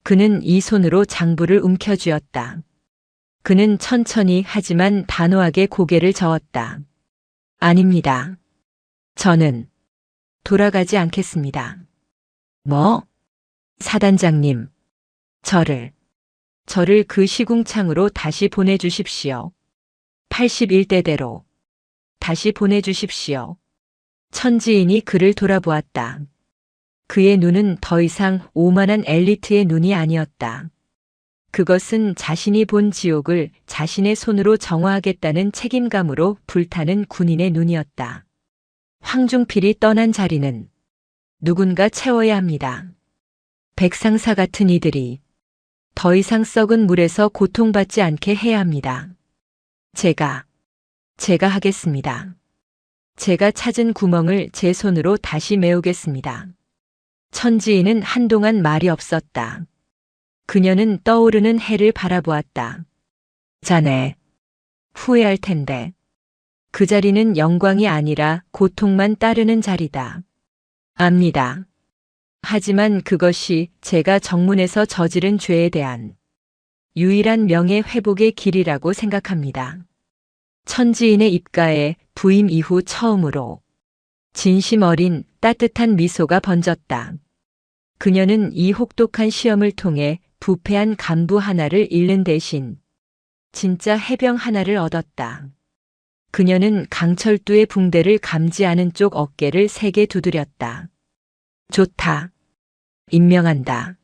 그는 이 손으로 장부를 움켜쥐었다. 그는 천천히 하지만 단호하게 고개를 저었다. 아닙니다. 저는 돌아가지 않겠습니다. 뭐? 사단장님, 저를 그 시궁창으로 다시 보내주십시오. 81대대로 다시 보내주십시오. 천지인이 그를 돌아보았다. 그의 눈은 더 이상 오만한 엘리트의 눈이 아니었다. 그것은 자신이 본 지옥을 자신의 손으로 정화하겠다는 책임감으로 불타는 군인의 눈이었다. 황중필이 떠난 자리는 누군가 채워야 합니다. 백상사 같은 이들이 더 이상 썩은 물에서 고통받지 않게 해야 합니다. 제가 하겠습니다. 제가 찾은 구멍을 제 손으로 다시 메우겠습니다. 천지인은 한동안 말이 없었다. 그녀는 떠오르는 해를 바라보았다. 자네, 후회할 텐데. 그 자리는 영광이 아니라 고통만 따르는 자리다. 압니다. 하지만 그것이 제가 정문에서 저지른 죄에 대한 유일한 명예 회복의 길이라고 생각합니다. 천지인의 입가에 부임 이후 처음으로 진심 어린 따뜻한 미소가 번졌다. 그녀는 이 혹독한 시험을 통해 부패한 간부 하나를 잃는 대신 진짜 해병 하나를 얻었다. 그녀는 강철두의 붕대를 감지하는 쪽 어깨를 세게 두드렸다. 좋다. 임명한다.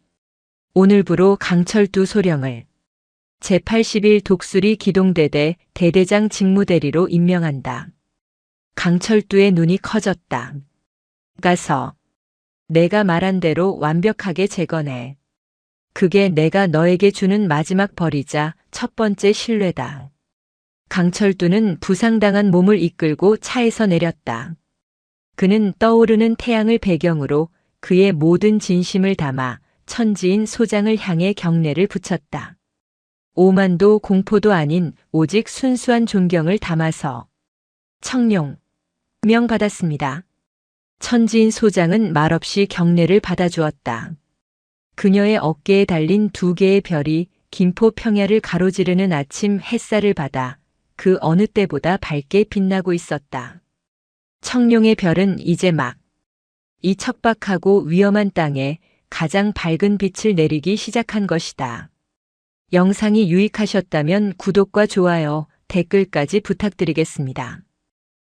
오늘부로 강철두 소령을 제81 독수리 기동대대 대대장 직무대리로 임명한다. 강철두의 눈이 커졌다. 가서 내가 말한 대로 완벽하게 재건해. 그게 내가 너에게 주는 마지막 벌이자 첫 번째 신뢰다. 강철두는 부상당한 몸을 이끌고 차에서 내렸다. 그는 떠오르는 태양을 배경으로 그의 모든 진심을 담아 천지인 소장을 향해 경례를 붙였다. 오만도 공포도 아닌 오직 순수한 존경을 담아서 청룡, 명 받았습니다. 천지인 소장은 말없이 경례를 받아주었다. 그녀의 어깨에 달린 두 개의 별이 김포 평야를 가로지르는 아침 햇살을 받아 그 어느 때보다 밝게 빛나고 있었다. 청룡의 별은 이제 막 이 척박하고 위험한 땅에 가장 밝은 빛을 내리기 시작한 것이다. 영상이 유익하셨다면 구독과 좋아요, 댓글까지 부탁드리겠습니다.